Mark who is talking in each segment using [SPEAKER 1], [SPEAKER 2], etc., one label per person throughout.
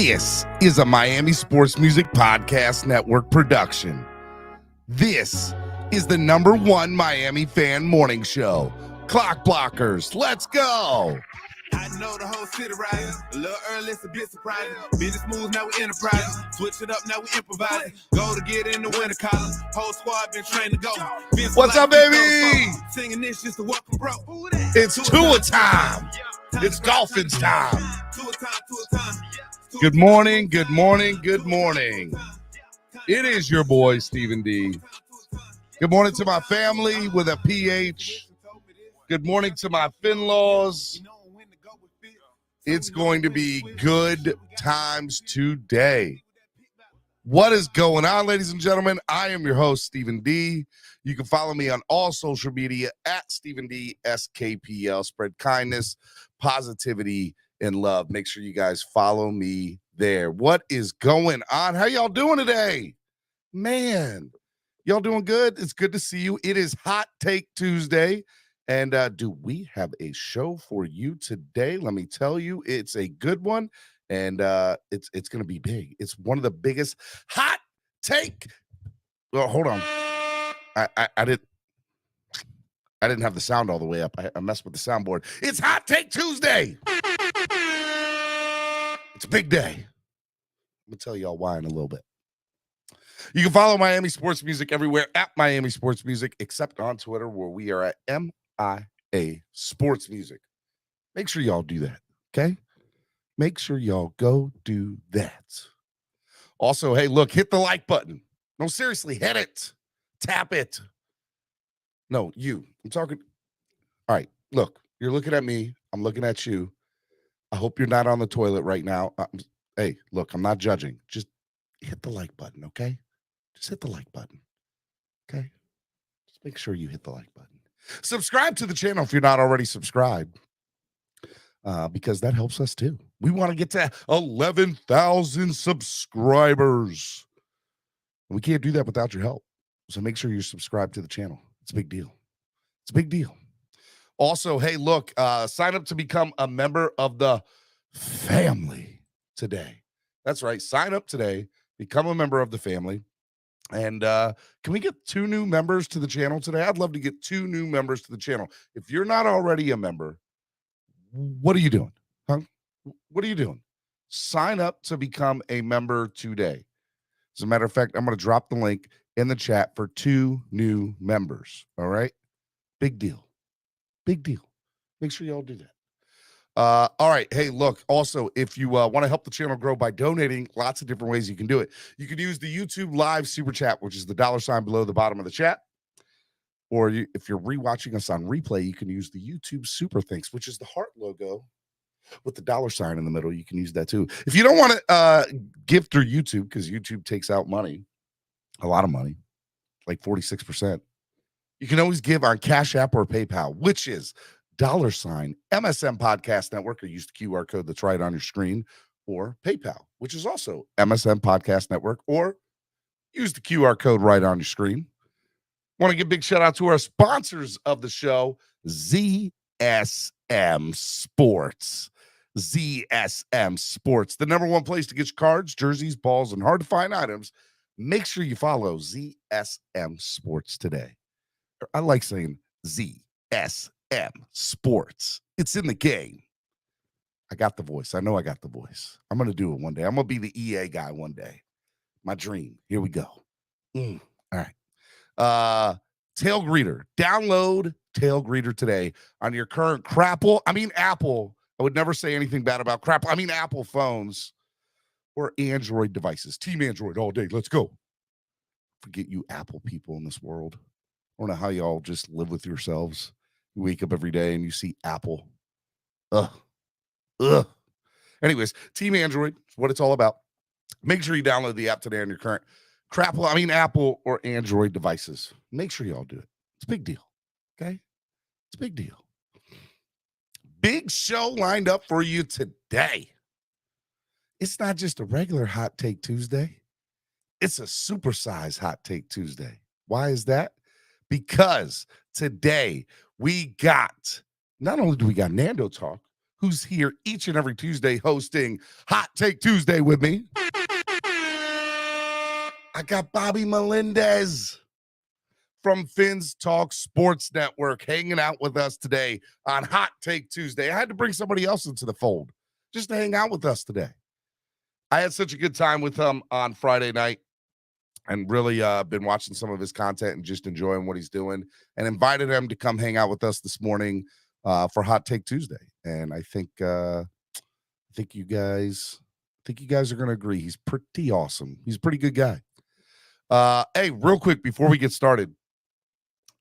[SPEAKER 1] This is a Miami Sports Music Podcast Network production. This is the #1 Miami fan morning show. Clockblockers, let's go.
[SPEAKER 2] I know the whole city riding. A little early, it's a bit surprising. Business moves, now we enterprising. Switch it up, now we improvising. Go to get in the winter collar. Whole squad been trained to go.
[SPEAKER 1] What's up, baby?
[SPEAKER 2] Singing this just to welcome bro.
[SPEAKER 1] It's Tua time. It's Dolphins time. Good morning, good morning, good morning. It is your boy, Stephen D. Good morning to my family with a PH. Good morning to my Finlaws. It's going to be good times today. What is going on, ladies and gentlemen? I am your host, Stephen D. You can follow me on all social media at Stephen D SKPL. Spread kindness, positivity, and love. Make sure you guys follow me there. What is going on? How y'all doing today? Man, y'all doing good? It's good to see you. It is Hot Take Tuesday. And do we have a show for you today? Let me tell you, it's a good one, and it's going to be big. It's one of the biggest hot take. Well, hold on. I didn't have the sound all the way up. I messed with the soundboard. It's Hot Take Tuesday. It's a big day. I'm going to tell y'all why in a little bit. You can follow Miami Sports Music everywhere at Miami Sports Music, except on Twitter, where we are at MIA Sports Music. Make sure y'all do that, okay? Make sure y'all go do that. Also, hey, look, hit the like button. No, seriously, hit it. Tap it. No, you. I'm talking. All right, look, you're looking at me. I'm looking at you. I hope you're not on the toilet right now. Hey, look, I'm not judging. Just hit the like button, okay? Just hit the like button, okay? Just make sure you hit the like button. Subscribe to the channel if you're not already subscribed, because that helps us too. We want to get to 11,000 subscribers. We can't do that without your help. So make sure you're subscribed to the channel. It's a big deal. It's a big deal. Also, hey, look, sign up to become a member of the family today. That's right. Sign up today. Become a member of the family. And can we get 2 new members to the channel today? I'd love to get 2 new members to the channel. If you're not already a member, what are you doing? Huh? What are you doing? Sign up to become a member today. As a matter of fact, I'm going to drop the link in the chat for 2 new members. All right? Big deal. Big deal. Make sure y'all do that. All right. Hey, look, also, if you want to help the channel grow by donating, lots of different ways you can do it. You can use the YouTube live super chat, which is the $ below the bottom of the chat. Or if you're rewatching us on replay, you can use the YouTube super thanks, which is the heart logo with the $ in the middle. You can use that too. If you don't want to give through YouTube, because YouTube takes out money, a lot of money, like 46%, you can always give on Cash App or PayPal, which is $MSM Podcast Network, or use the QR code that's right on your screen, or PayPal, which is also MSM Podcast Network, or use the QR code right on your screen. Want to give a big shout out to our sponsors of the show, ZSM Sports. ZSM Sports, the #1 place to get your cards, jerseys, balls, and hard to find items. Make sure you follow ZSM Sports today. I like saying ZSM Sports. It's in the game. I got the voice. I know I got the voice. I'm going to do it one day. I'm going to be the EA guy one day. My dream. Here we go. All right. Tail Greeter. Download Tail Greeter today on your current Apple. I would never say anything bad about Apple phones or Android devices. Team Android all day. Let's go. Forget you Apple people in this world. I don't know how y'all just live with yourselves. You wake up every day and you see Apple. Ugh. Anyways, Team Android is what it's all about. Make sure you download the app today on your current Apple or Android devices. Make sure y'all do it. It's a big deal. Okay? It's a big deal. Big show lined up for you today. It's not just a regular Hot Take Tuesday. It's a supersized Hot Take Tuesday. Why is that? Because today we got, not only do we got Nando talk, who's here each and every Tuesday hosting Hot Take Tuesday with me. I got Bobby Melendez from Fins Talk Sports Network hanging out with us today on Hot Take Tuesday. I had to bring somebody else into the fold just to hang out with us today. I had such a good time with him on Friday night and really been watching some of his content and just enjoying what he's doing, and invited him to come hang out with us this morning for Hot Take Tuesday. And I think you guys are going to agree. He's pretty awesome. He's a pretty good guy. Hey, real quick before we get started.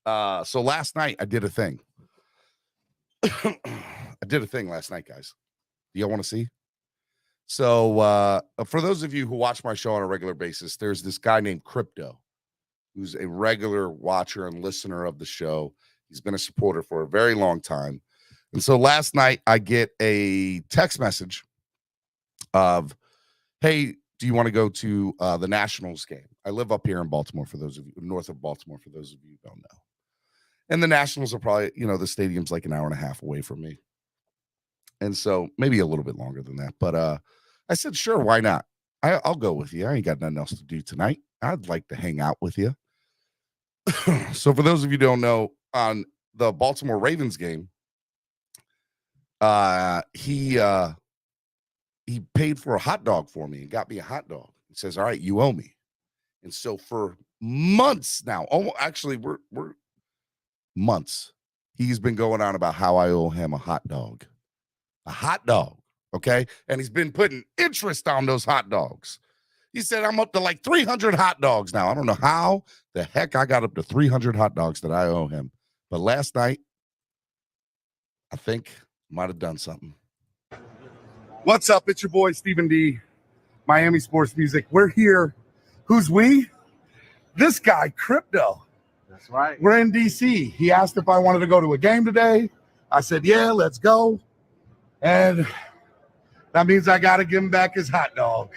[SPEAKER 1] So last night I did a thing. I did a thing last night, guys. Do y'all want to see? So for those of you who watch my show on a regular basis, there's this guy named Crypto, who's a regular watcher and listener of the show. He's been a supporter for a very long time. And so last night I get a text message of, hey, do you want to go to the Nationals game? I live up here in Baltimore, for those of you, north of Baltimore, for those of you who don't know. And the Nationals are probably, the stadium's like an hour and a half away from me. And so maybe a little bit longer than that. But I said, sure, why not? I'll go with you. I ain't got nothing else to do tonight. I'd like to hang out with you. So for those of you who don't know, on the Baltimore Ravens game, he paid for a hot dog for me and got me a hot dog. He says, all right, you owe me. And so for months now, actually we're months, he's been going on about how I owe him a hot dog. Okay? And he's been putting interest on those hot dogs. He said, I'm up to like 300 hot dogs now. I don't know how the heck I got up to 300 hot dogs that I owe him. But last night, I think might have done something. What's up? It's your boy, Stephen D, Miami Sports Music. We're here. Who's we? This guy, Crypto.
[SPEAKER 3] That's right.
[SPEAKER 1] We're in D.C. He asked if I wanted to go to a game today. I said, yeah, let's go. And that means I got to give him back his hot dog.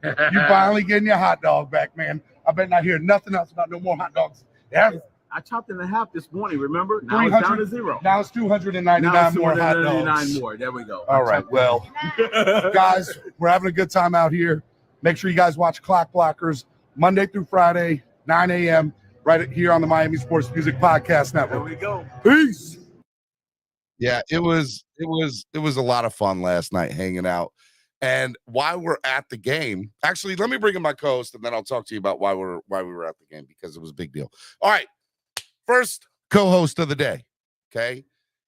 [SPEAKER 1] You finally getting your hot dog back, man. I bet not hear nothing else about no more hot dogs. Yeah.
[SPEAKER 3] I chopped in half this morning, remember? Now it's down to 0.
[SPEAKER 1] Now it's 299 more hot dogs.
[SPEAKER 3] More. There we go.
[SPEAKER 1] All right, well, guys, we're having a good time out here. Make sure you guys watch Clockblockers Monday through Friday, 9 a.m., right here on the Miami Sports Music Podcast Network.
[SPEAKER 3] There we go.
[SPEAKER 1] Peace. Yeah, it was a lot of fun last night hanging out. And while we're at the game, actually, let me bring in my co-host, and then I'll talk to you about why we were at the game, because it was a big deal. All right, first co-host of the day, okay?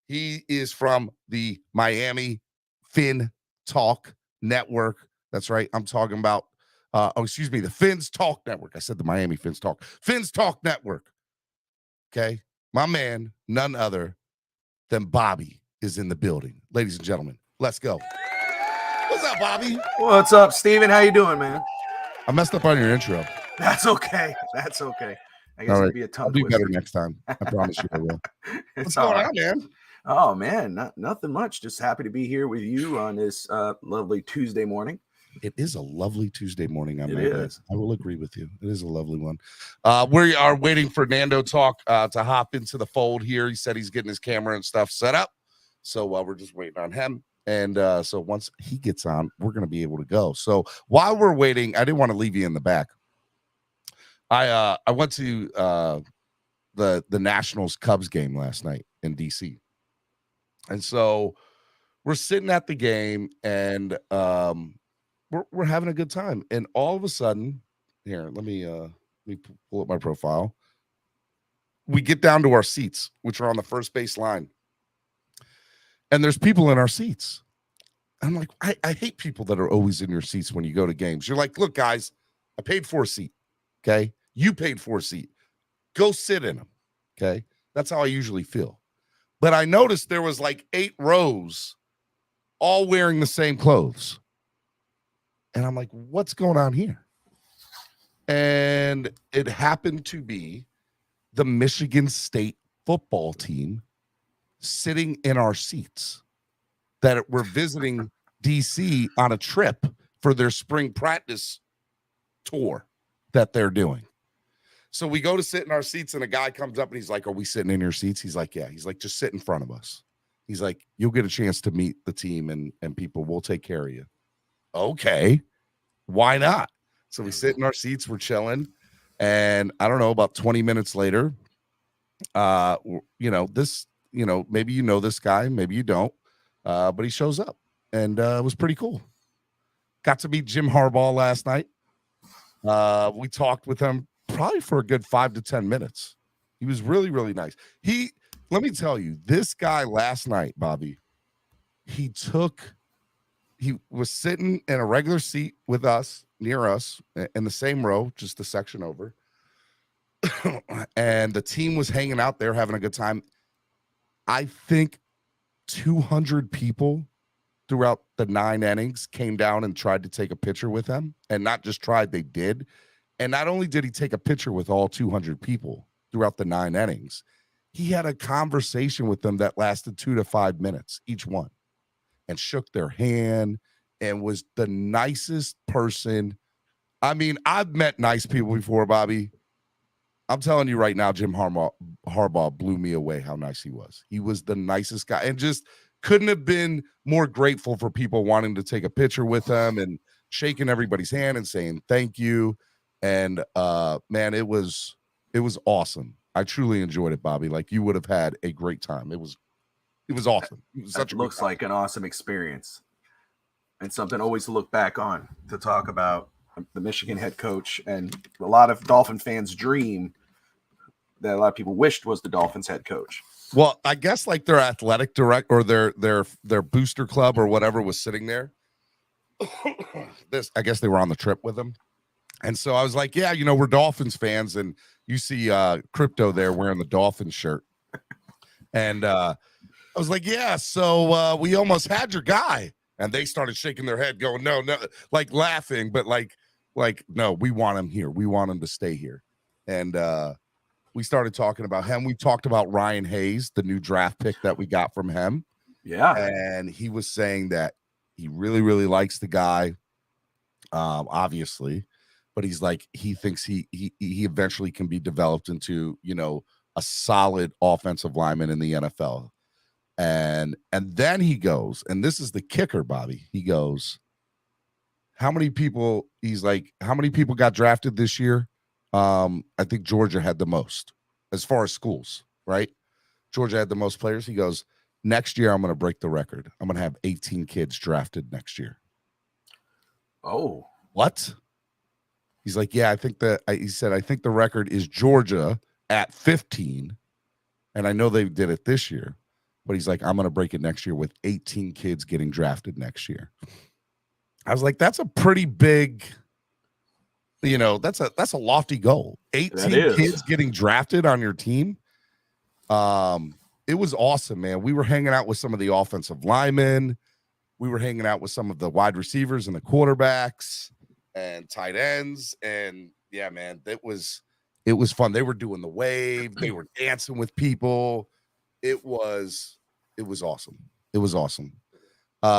[SPEAKER 1] He is from the Miami Fin Talk Network. That's right. I'm talking about, the Fins Talk Network. I said the Miami Fins Talk. Fins Talk Network. Okay? My man, none other than Bobby, is in the building. Ladies and gentlemen, let's go. What's up, Bobby?
[SPEAKER 4] What's up, Steven? How you doing, man?
[SPEAKER 1] I messed up on your intro.
[SPEAKER 4] That's okay. That's okay. I guess it'd be a tongue
[SPEAKER 1] I'll be
[SPEAKER 4] twister.
[SPEAKER 1] better next time. I promise you I will. What's
[SPEAKER 4] It's
[SPEAKER 1] going
[SPEAKER 4] all right.
[SPEAKER 1] on, man?
[SPEAKER 4] Oh, man, nothing much. Just happy to be here with you on this lovely Tuesday morning.
[SPEAKER 1] It is a lovely Tuesday morning.
[SPEAKER 4] It is.
[SPEAKER 1] I will agree with you. It is a lovely one. We are waiting for Nando Talk to hop into the fold here. He said he's getting his camera and stuff set up. So we're just waiting on him. And so once he gets on, we're going to be able to go. So while we're waiting, I didn't want to leave you in the back. I went to the Nationals Cubs game last night in DC. And so we're sitting at the game, and we're having a good time. And all of a sudden, here, let me pull up my profile. We get down to our seats, which are on the first base line. And there's people in our seats. I'm like, I hate people that are always in your seats when you go to games. You're like, look, guys, I paid for a seat. Okay. You paid for a seat. Go sit in them. Okay. That's how I usually feel. But I noticed there was like 8 rows all wearing the same clothes. And I'm like, what's going on here? And it happened to be the Michigan State football team sitting in our seats that were visiting DC on a trip for their spring practice tour that they're doing. So we go to sit in our seats, and a guy comes up and he's like, are we sitting in your seats? He's like, yeah. He's like, just sit in front of us. He's like, you'll get a chance to meet the team and people will take care of you. Okay, why not? So we sit in our seats, we're chilling, and I don't know, about 20 minutes later, maybe you know this guy, maybe you don't, but he shows up, and it was pretty cool. Got to meet Jim Harbaugh last night. We talked with him probably for a good 5 to 10 minutes. He was really, really nice. Let me tell you, this guy last night, Bobby, he was sitting in a regular seat with us, near us, in the same row, just a section over. And the team was hanging out there having a good time. I think 200 people throughout the 9 innings came down and tried to take a picture with him. And not just tried, they did. And not only did he take a picture with all 200 people throughout the 9 innings, he had a conversation with them that lasted 2 to 5 minutes each one, and shook their hand and was the nicest person. I mean, I've met nice people before, Bobby. I'm telling you right now, Jim Harbaugh blew me away how nice he was. He was the nicest guy, and just couldn't have been more grateful for people wanting to take a picture with him and shaking everybody's hand and saying thank you. And man, it was awesome. I truly enjoyed it, Bobby. Like, you would have had a great time. It was awesome. It was such a
[SPEAKER 4] looks like an awesome experience, and something always to look back on, to talk about the Michigan head coach, and a lot of Dolphin fans' dream that a lot of people wished was the Dolphins head coach.
[SPEAKER 1] Well, I guess like their athletic direct or their booster club or whatever was sitting there. I guess they were on the trip with him. And so I was like, yeah, we're Dolphins fans. And you see Crypto there wearing the Dolphins shirt. And I was like, yeah, so we almost had your guy. And they started shaking their head going, no, like laughing, but like, no, we want him here. We want him to stay here. And we started talking about him. We talked about Ryan Hayes, the new draft pick that we got from him.
[SPEAKER 4] Yeah.
[SPEAKER 1] And he was saying that he really, really likes the guy, obviously. But he's like, he thinks he eventually can be developed into, a solid offensive lineman in the NFL. And then he goes, and this is the kicker, Bobby. He goes, how many people got drafted this year? I think Georgia had the most as far as schools, right? Georgia had the most players. He goes, next year, I'm going to break the record. I'm going to have 18 kids drafted next year.
[SPEAKER 4] Oh,
[SPEAKER 1] what? He's like, yeah, he said, I think the record is Georgia at 15. And I know they did it this year, but he's like, I'm going to break it next year with 18 kids getting drafted next year. I was like, that's a pretty big, that's a lofty goal. 18 kids getting drafted on your team. It was awesome, man. We were hanging out with some of the offensive linemen. We were hanging out with some of the wide receivers and the quarterbacks and tight ends. And yeah, man, it was fun. They were doing the wave. They were dancing with people. It was awesome. It was awesome.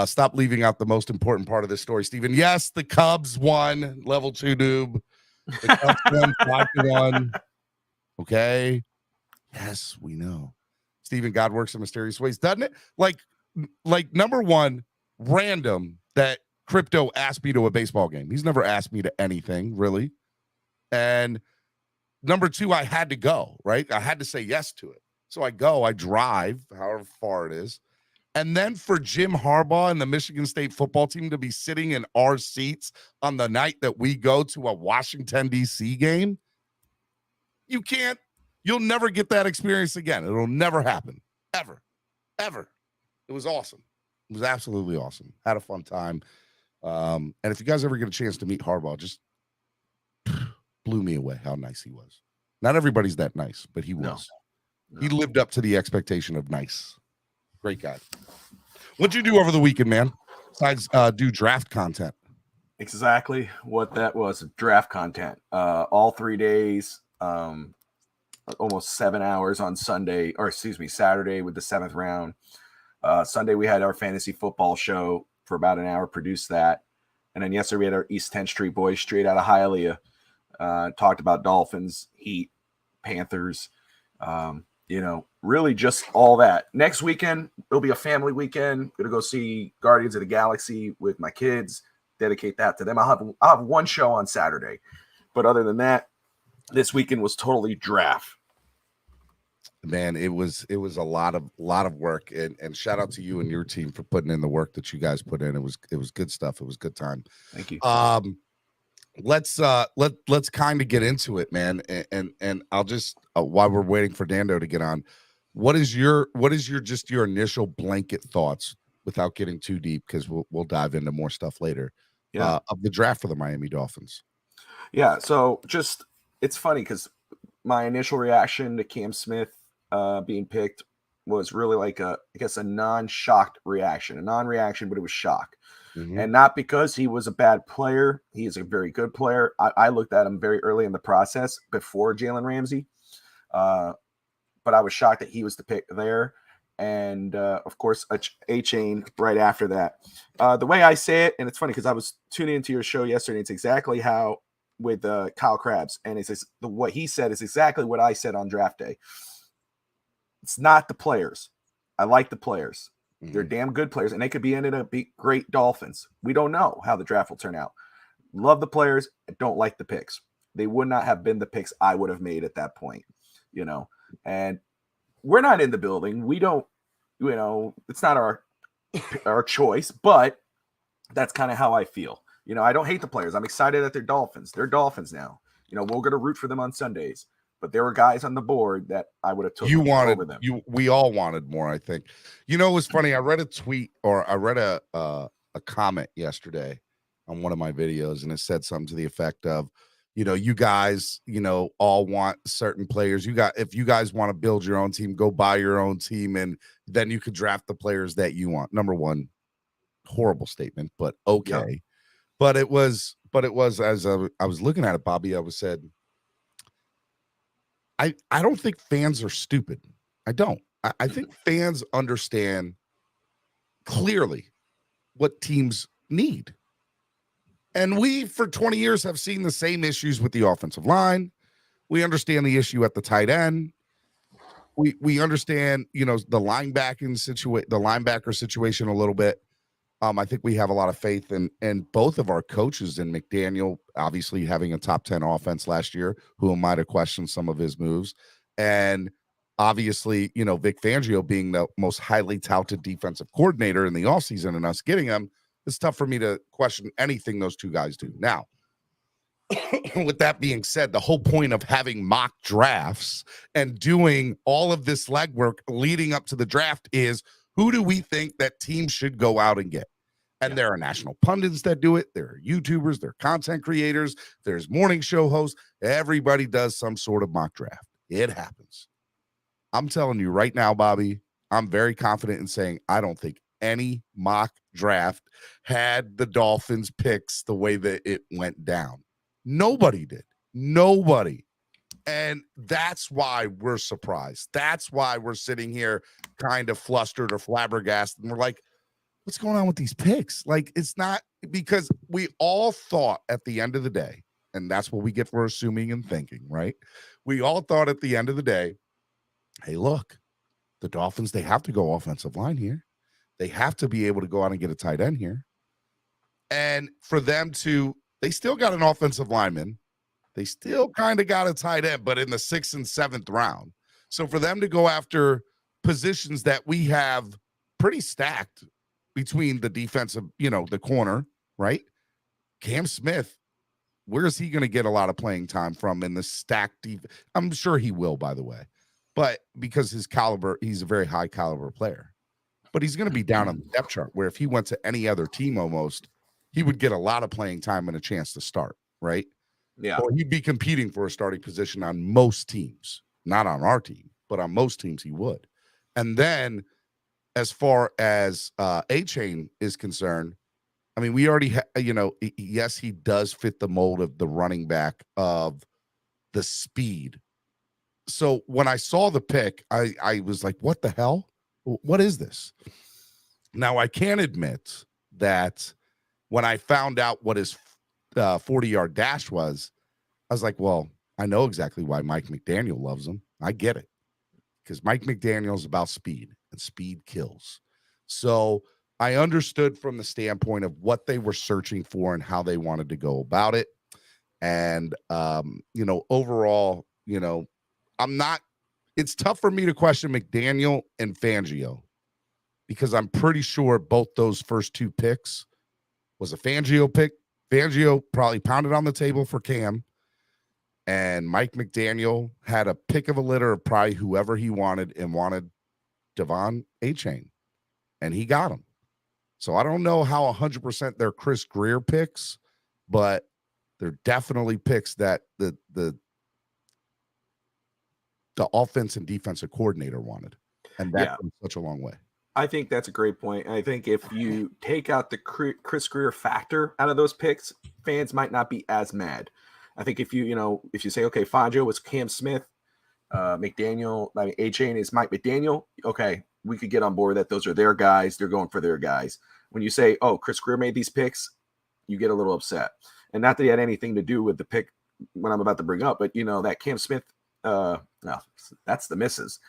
[SPEAKER 1] Stop leaving out the most important part of this story, Steven. Yes, the Cubs won. Level 2 noob. The Cubs won 5-1. Okay. Yes, we know. Steven, God works in mysterious ways, doesn't it? Like number one, random that Crypto asked me to a baseball game. He's never asked me to anything, really. And number two, I had to go, right? I had to say yes to it. So I go, I drive, however far it is. And then for Jim Harbaugh and the Michigan State football team to be sitting in our seats on the night that we go to a Washington, D.C. game, you'll never get that experience again. It'll never happen. Ever. It was awesome. It was absolutely awesome. Had a fun time. And if you guys ever get a chance to meet Harbaugh, just blew me away how nice he was. Not everybody's that nice, but he was. No. He lived up to the expectation of nice. Great guy. What'd you do over the weekend, man? Besides do draft content.
[SPEAKER 4] Exactly what that was, draft content. All 3 days, almost 7 hours on Saturday with the 7th round. Sunday, we had our fantasy football show for about an hour, produced that. And then yesterday, we had our East 10th Street boys straight out of Hialeah. Talked about Dolphins, Heat, Panthers. Really just all that. Next weekend, it'll be a family weekend. Gonna go see Guardians of the Galaxy with my kids, dedicate that to them. I'll have one show on Saturday. But other than that, this weekend was totally draft.
[SPEAKER 1] Man, it was a lot of work, and shout out to you and your team for putting in the work that you guys put in. It was good stuff. It was good time.
[SPEAKER 4] Thank you.
[SPEAKER 1] Let's kind of get into it, man. And I'll just while we're waiting for Nando to get on, what is your just your initial blanket thoughts without getting too deep, because we'll dive into more stuff later.
[SPEAKER 4] Yeah.
[SPEAKER 1] Of the draft for the Miami Dolphins.
[SPEAKER 4] Yeah, so just it's funny because my initial reaction to Cam Smith being picked was really like a non-shocked reaction, a non-reaction, but it was shock.
[SPEAKER 1] Mm-hmm.
[SPEAKER 4] And not because he was a bad player. He is a very good player. I looked at him very early in the process before Jalen Ramsey. But I was shocked that he was the pick there. And, of course, A-Chain right after that. The way I say it, and it's funny because I was tuning into your show yesterday, it's exactly how with Kyle Krabs. And it's what he said is exactly what I said on draft day. It's not the players. I like the players. Mm-hmm. They're damn good players, and they could ended up be great Dolphins. We don't know how the draft will turn out. Love the players. I don't like the picks. They would not have been the picks I would have made at that point, and we're not in the building. We don't, it's not our choice, but that's kind of how I feel. I don't hate the players. I'm excited that they're Dolphins. They're Dolphins now. We're going to root for them on Sundays. But there were guys on the board that I would have taken over them.
[SPEAKER 1] We all wanted more, I think. It was funny. I read a tweet, or I read a comment yesterday on one of my videos, and it said something to the effect of, you guys, all want certain players. If you guys want to build your own team, go buy your own team, and then you could draft the players that you want. Number one, horrible statement, but okay. Yeah. But it was as I was looking at it, Bobby, I said, I don't think fans are stupid. I don't. I think fans understand clearly what teams need. And we, for 20 years, have seen the same issues with the offensive line. We understand the issue at the tight end. We understand, the linebacker situation a little bit. I think we have a lot of faith in both of our coaches, in McDaniel, obviously having a top 10 offense last year, who might have questioned some of his moves. And obviously, Vic Fangio being the most highly touted defensive coordinator in the offseason, and us getting him, it's tough for me to question anything those two guys do. Now, with that being said, the whole point of having mock drafts and doing all of this legwork leading up to the draft is, who do we think that teams should go out and get? And there are national pundits that do it. There are YouTubers, there are content creators, there's morning show hosts. Everybody does some sort of mock draft. It happens. I'm telling you right now, Bobby, I'm very confident in saying I don't think any mock draft had the Dolphins picks the way that it went down. Nobody did. Nobody. And that's why we're surprised. That's why we're sitting here kind of flustered or flabbergasted. And we're like, what's going on with these picks? Like, it's not, because we all thought at the end of the day, and that's what we get for assuming and thinking, right? We all thought at the end of the day, hey, look, the Dolphins, they have to go offensive line here. They have to be able to go out and get a tight end here. And for them to, they still got an offensive lineman. They still kind of got a tight end, but in the 6th and 7th round. So for them to go after positions that we have pretty stacked between the defensive, the corner, right? Cam Smith, where is he going to get a lot of playing time from in the stacked defense? I'm sure he will, by the way. But because his caliber, he's a very high caliber player. But he's going to be down on the depth chart, where if he went to any other team almost, he would get a lot of playing time and a chance to start, right?
[SPEAKER 4] Yeah.
[SPEAKER 1] Or he'd be competing for a starting position on most teams, not on our team, but on most teams he would. And then as far as A-Chain is concerned, I mean, we already yes, he does fit the mold of the running back of the speed. So when I saw the pick, I was like, what the hell? What is this? Now, I can admit that when I found out what his 40-yard dash was, I was like, well, I know exactly why Mike McDaniel loves him. I get it. because Mike McDaniel's about speed, and speed kills. So I understood from the standpoint of what they were searching for and how they wanted to go about it. And, overall, it's tough for me to question McDaniel and Fangio because I'm pretty sure both those first two picks was a Fangio pick. Fangio probably pounded on the table for Cam, and Mike McDaniel had a pick of a litter of probably whoever he wanted and wanted Devon A-Chain, and he got him. So I don't know how 100% they're Chris Greer picks, but they're definitely picks that the offense and defensive coordinator wanted, and that goes such a long way.
[SPEAKER 4] I think that's a great point. I think if you take out the Chris Greer factor out of those picks, fans might not be as mad. I think if you say, okay, Fangio was Cam Smith, McDaniel, A-Chain is Mike McDaniel, okay, we could get on board that those are their guys. They're going for their guys. When you say, oh, Chris Greer made these picks, you get a little upset. And not that he had anything to do with the pick when I'm about to bring up, but that Cam Smith, no, that's the misses.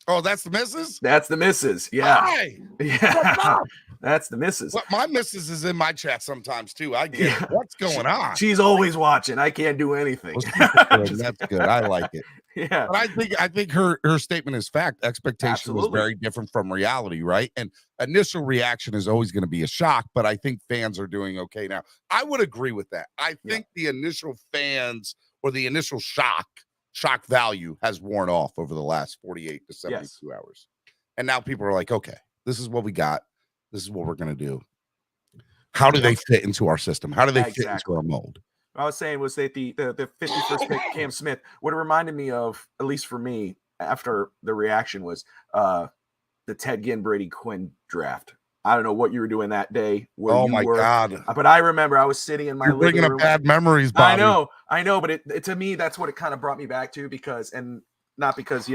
[SPEAKER 1] Oh, that's the misses?
[SPEAKER 4] That's the misses. Yeah.
[SPEAKER 1] Hi.
[SPEAKER 4] Yeah. That's the misses.
[SPEAKER 1] Well, my missus is in my chat sometimes too. I get it. What's going on.
[SPEAKER 4] She's always watching. I can't do anything.
[SPEAKER 1] Well, that's good. I like it.
[SPEAKER 4] Yeah.
[SPEAKER 1] But I think her statement is fact. Expectation was very different from reality, right? And initial reaction is always going to be a shock, but I think fans are doing okay now. I would agree with that. I think the initial fans or the initial shock value has worn off over the last 48 to 72 hours. And now people are like, okay, this is what we got. This is what we're going to do. How do they fit into our system? How do they fit into our mold?
[SPEAKER 4] What I was saying was that the 51st pick, Cam Smith, what it reminded me of, at least for me, after the reaction was the Ted Ginn, Brady Quinn draft. I don't know what you were doing that day.
[SPEAKER 1] Oh my God!
[SPEAKER 4] But I remember I was sitting in my living room.
[SPEAKER 1] Bringing up bad memories, Bobby.
[SPEAKER 4] I know, but it to me that's what it kind of brought me back to not because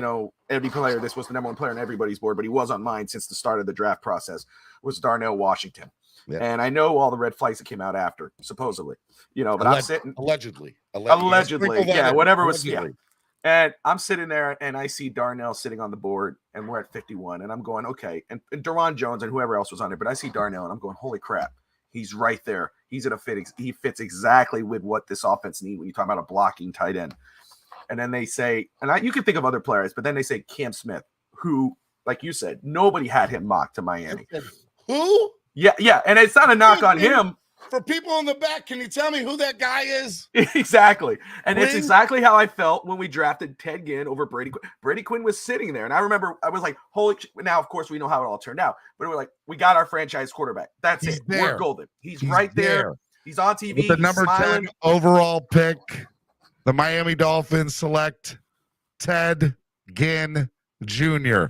[SPEAKER 4] every player, this was the number one player on everybody's board, but he was on mine since the start of the draft process. Was Darnell Washington, and I know all the red flags that came out after, supposedly, but I'm sitting
[SPEAKER 1] allegedly,
[SPEAKER 4] yeah, whatever was, yeah. And I'm sitting there and I see Darnell sitting on the board and we're at 51 and I'm going, okay. And Deron Jones and whoever else was on there, but I see Darnell and I'm going, holy crap. He's right there. He's at a fit. He fits exactly with what this offense needs when you talk about a blocking tight end. And then they say, you can think of other players, but then they say Cam Smith, who, like you said, nobody had him mocked to Miami.
[SPEAKER 1] Who?
[SPEAKER 4] Yeah. And it's not a knock on him.
[SPEAKER 1] For people in the back, can you tell me who that guy is?
[SPEAKER 4] Exactly. And it's exactly how I felt when we drafted Ted Ginn over Brady Quinn. Brady Quinn was sitting there. And I remember I was like, holy shit. Now, of course, we know how it all turned out. But we're like, we got our franchise quarterback. That's it.
[SPEAKER 1] There.
[SPEAKER 4] We're golden. He's right there. He's on TV.
[SPEAKER 1] With the number 10 overall pick, the Miami Dolphins select Ted Ginn Jr.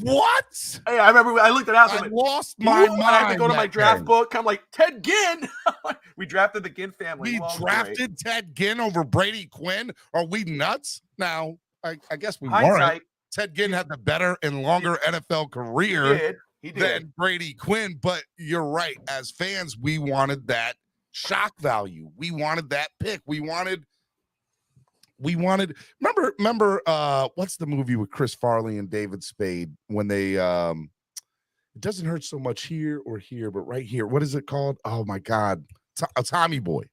[SPEAKER 1] What?
[SPEAKER 4] Hey, I remember I looked it up.
[SPEAKER 1] I lost my mind.
[SPEAKER 4] I had to go to my draft book. I'm like, Ted Ginn. We drafted the Ginn family.
[SPEAKER 1] We drafted Ted Ginn over Brady Quinn. Are we nuts? Now, I guess we weren't. Ted Ginn had the better and longer NFL career than Brady Quinn. But you're right. As fans, we wanted that shock value. We wanted that pick. We wanted remember what's the movie with Chris Farley and David Spade when they it doesn't hurt so much here or here, but right here. What is it called? Oh my God. Tommy Boy.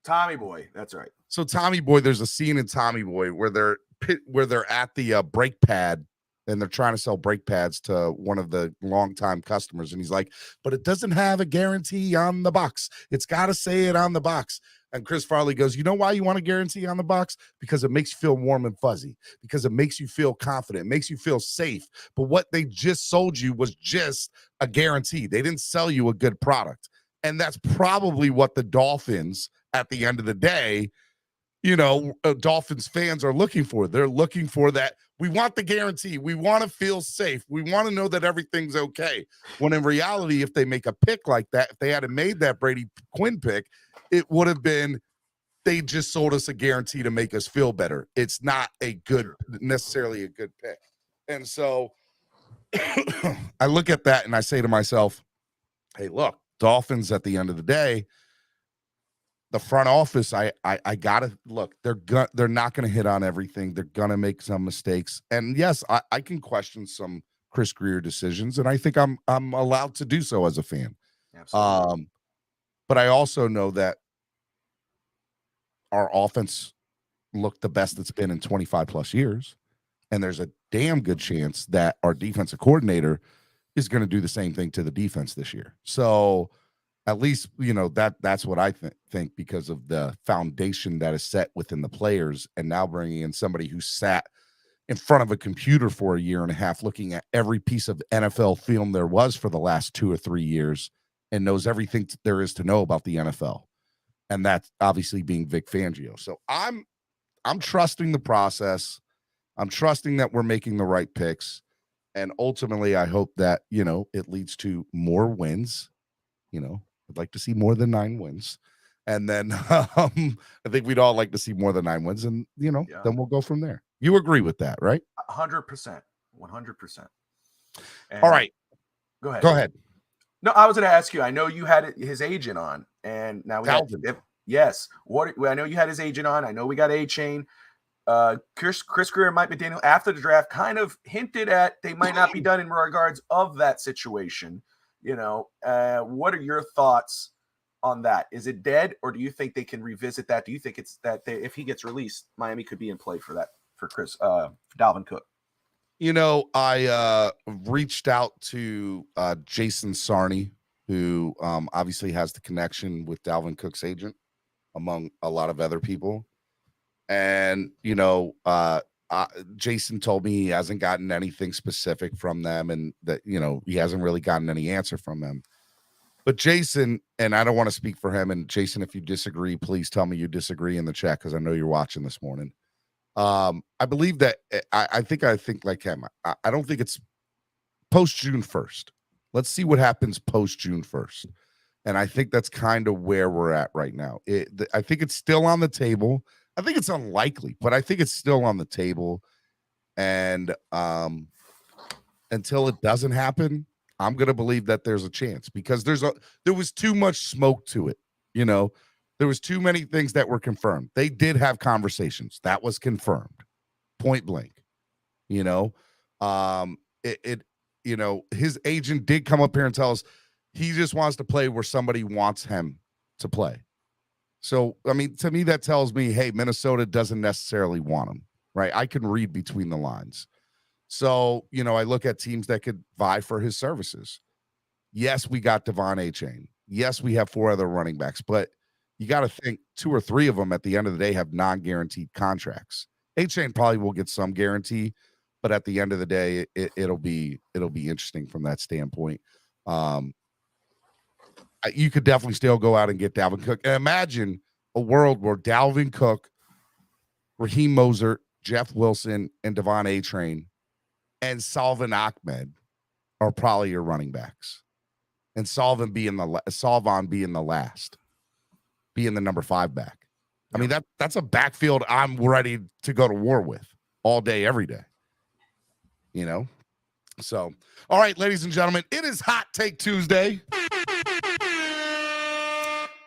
[SPEAKER 4] Tommy Boy. That's right.
[SPEAKER 1] So Tommy Boy, there's a scene in Tommy Boy where they're at the brake pad and they're trying to sell brake pads to one of the longtime customers. And he's like, but it doesn't have a guarantee on the box. It's got to say it on the box. And Chris Farley goes, you know why you want a guarantee on the box? Because it makes you feel warm and fuzzy, because it makes you feel confident, it makes you feel safe. But what they just sold you was just a guarantee. They didn't sell you a good product. And that's probably what the Dolphins, at the end of the day, Dolphins fans are looking for. They're looking for that. We want the guarantee. We want to feel safe. We want to know that everything's okay. When in reality, if they make a pick like that, if they had made that Brady Quinn pick, it would have been, they just sold us a guarantee to make us feel better. It's not necessarily a good pick. And so I look at that and I say to myself, hey, look, Dolphins at the end of the day, the front office, I gotta look. They're not gonna hit on everything. They're gonna make some mistakes. And yes, I can question some Chris Greer decisions, and I think I'm allowed to do so as a fan.
[SPEAKER 4] Absolutely.
[SPEAKER 1] But I also know that our offense looked the best it's been in 25 plus years. And there's a damn good chance that our defensive coordinator is going to do the same thing to the defense this year. So at least, that's what I think because of the foundation that is set within the players. And now bringing in somebody who sat in front of a computer for a year and a half, looking at every piece of NFL film there was for the last 2 or 3 years and knows everything there is to know about the NFL. And that's obviously being Vic Fangio. So I'm trusting the process. I'm trusting that we're making the right picks. And ultimately, I hope that, it leads to more wins. I'd like to see more than 9 wins. And then I think we'd all like to see more than 9 wins. And, then we'll go from there. You agree with that, right?
[SPEAKER 4] 100%. 100%.
[SPEAKER 1] All right.
[SPEAKER 4] Go ahead.
[SPEAKER 1] Go ahead.
[SPEAKER 4] No, I was going to ask you. I know you had his agent on, and now we got yes. I know you had his agent on. I know we got A-Chain. Chris Greer and Mike McDaniel after the draft kind of hinted at they might not be done in regards of that situation. What are your thoughts on that? Is it dead, or do you think they can revisit that? Do you think it's that if he gets released, Miami could be in play for that for Dalvin Cook?
[SPEAKER 1] I reached out to Jason Sarney, who obviously has the connection with Dalvin Cook's agent, among a lot of other people. And, Jason told me he hasn't gotten anything specific from them and that, he hasn't really gotten any answer from them. But Jason, and I don't want to speak for him, and Jason, if you disagree, please tell me you disagree in the chat because I know you're watching this morning. I believe that I think like him. I don't think it's post June 1st. Let's see what happens post June 1st. And I think that's kind of where we're at right now. I think it's still on the table. I think it's unlikely, but I think it's still on the table. And until it doesn't happen, I'm going to believe that there's a chance because there was too much smoke to it. There was too many things that were confirmed. They did have conversations. That was confirmed. Point blank. His agent did come up here and tell us he just wants to play where somebody wants him to play. So, I mean, to me, that tells me, hey, Minnesota doesn't necessarily want him, right? I can read between the lines. So, I look at teams that could vie for his services. Yes, we got Devon A-Chain. Yes, we have 4 other running backs, but you got to think 2 or 3 of them at the end of the day have non-guaranteed contracts. A-Chain probably will get some guarantee, but at the end of the day, it'll be interesting from that standpoint. You could definitely still go out and get Dalvin Cook. And imagine a world where Dalvin Cook, Raheem Mostert, Jeff Wilson, and Devon A-Train and Salvon Ahmed are probably your running backs. And Salvon being the last, being the number 5 back. I mean, that's a backfield I'm ready to go to war with all day, every day. So, all right, ladies and gentlemen, it is Hot Take Tuesday.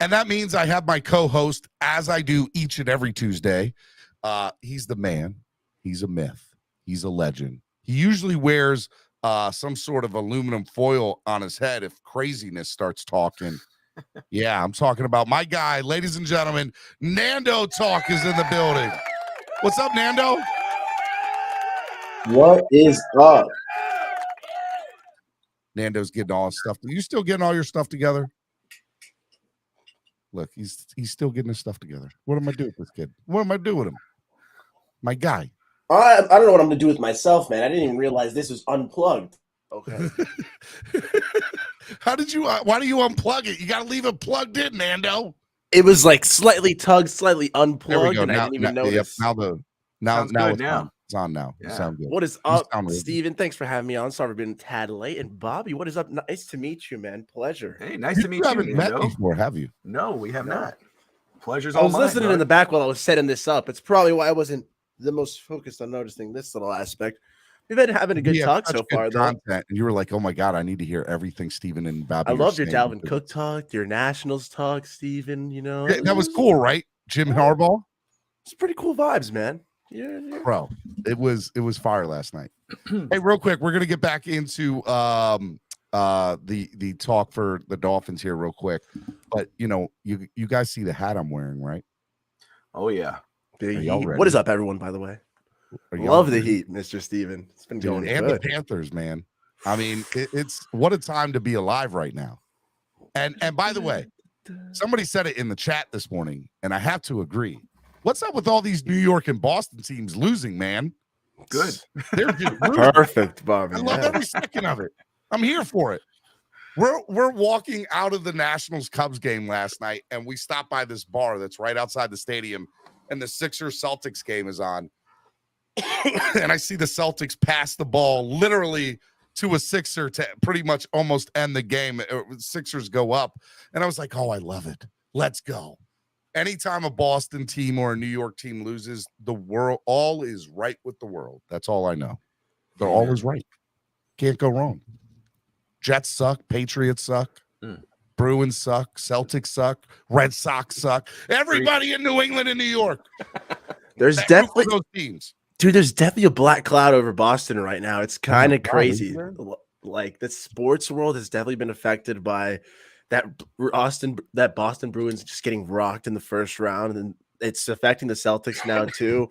[SPEAKER 1] And that means I have my co-host, as I do each and every Tuesday. He's the man. He's a myth. He's a legend. He usually wears some sort of aluminum foil on his head if craziness starts talking. Yeah, I'm talking about my guy, ladies and gentlemen. Nando Talk is in the building. What's up, Nando?
[SPEAKER 5] What is up?
[SPEAKER 1] Nando's getting all his stuff. Are you still getting all your stuff together? Look, he's still getting his stuff together. What am I doing with this kid? What am I doing with him? My guy.
[SPEAKER 5] I don't know what I'm going to do with myself, man. I didn't even realize this was unplugged. Okay.
[SPEAKER 1] Why do you unplug it? You got to leave it plugged in, Nando.
[SPEAKER 6] It was like slightly tugged, slightly unplugged,
[SPEAKER 1] There we go.
[SPEAKER 6] and I didn't even notice.
[SPEAKER 1] Now it's on now.
[SPEAKER 4] Yeah.
[SPEAKER 1] Sound good.
[SPEAKER 6] What is up, Steven? Thanks for having me on. Sorry for being a tad late. And Bobby, what is up? Nice to meet you, man. Pleasure.
[SPEAKER 4] Hey, nice to meet you.
[SPEAKER 1] Haven't met before, have you?
[SPEAKER 4] No, we have not. Pleasure's
[SPEAKER 6] I
[SPEAKER 4] all
[SPEAKER 6] was
[SPEAKER 4] mine,
[SPEAKER 6] listening
[SPEAKER 4] bud.
[SPEAKER 6] in the back while I was setting this up. It's probably why I wasn't the most focused on noticing this little aspect. We've been having a good
[SPEAKER 1] We had
[SPEAKER 6] talk
[SPEAKER 1] such
[SPEAKER 6] so
[SPEAKER 1] good
[SPEAKER 6] far, though.
[SPEAKER 1] content, and you were like, "Oh my god, I need to hear everything Steven and Bobby."
[SPEAKER 6] I
[SPEAKER 1] are
[SPEAKER 6] loved your
[SPEAKER 1] saying
[SPEAKER 6] Dalvin
[SPEAKER 1] because
[SPEAKER 6] Cook talk, your Nationals talk, Steven, you know.
[SPEAKER 1] that was cool, right? Jim Harbaugh,
[SPEAKER 6] It's pretty cool vibes, man. Yeah.
[SPEAKER 1] bro. It was fire last night. Hey, real quick, we're gonna get back into the talk for the Dolphins here real quick, but you guys see the hat I'm wearing, right?
[SPEAKER 4] Oh yeah.
[SPEAKER 6] The
[SPEAKER 1] Are y'all
[SPEAKER 6] Heat. What
[SPEAKER 1] ready?
[SPEAKER 6] is up, everyone, by the way?
[SPEAKER 1] Are y'all
[SPEAKER 6] Love the
[SPEAKER 1] ready?
[SPEAKER 6] Heat, Mr. Steven. It's been
[SPEAKER 1] Dude,
[SPEAKER 6] going
[SPEAKER 1] and
[SPEAKER 6] good.
[SPEAKER 1] the Panthers, man. I mean, it's what a time to be alive right now. And by the way, somebody said it in the chat this morning, and I have to agree. What's up with all these New York and Boston teams losing, man?
[SPEAKER 4] Good.
[SPEAKER 1] They're just losing.
[SPEAKER 6] Perfect, Bobby.
[SPEAKER 1] I love every second of it. I'm here for it. We're walking out of the Nationals Cubs game last night, and we stopped by this bar that's right outside the stadium, and the Sixers Celtics game is on. And I see the Celtics pass the ball literally to a Sixer to pretty much almost end the game. Sixers go up, and I was like, "Oh, I love it. Let's go." Anytime a Boston team or a New York team loses, the world all is right with the world. That's all I know. They're always right. Can't go wrong. Jets suck. Patriots suck. Bruins suck. Celtics suck. Red Sox suck. Everybody in New England and New York.
[SPEAKER 6] There's
[SPEAKER 1] That root
[SPEAKER 6] definitely
[SPEAKER 1] for those teams.
[SPEAKER 6] Dude, there's definitely a black cloud over Boston right now. It's kind of
[SPEAKER 1] God,
[SPEAKER 6] crazy.
[SPEAKER 1] isn't there?
[SPEAKER 6] Like the sports world has definitely been affected by that Boston Bruins just getting rocked in the first round, and it's affecting the Celtics now too.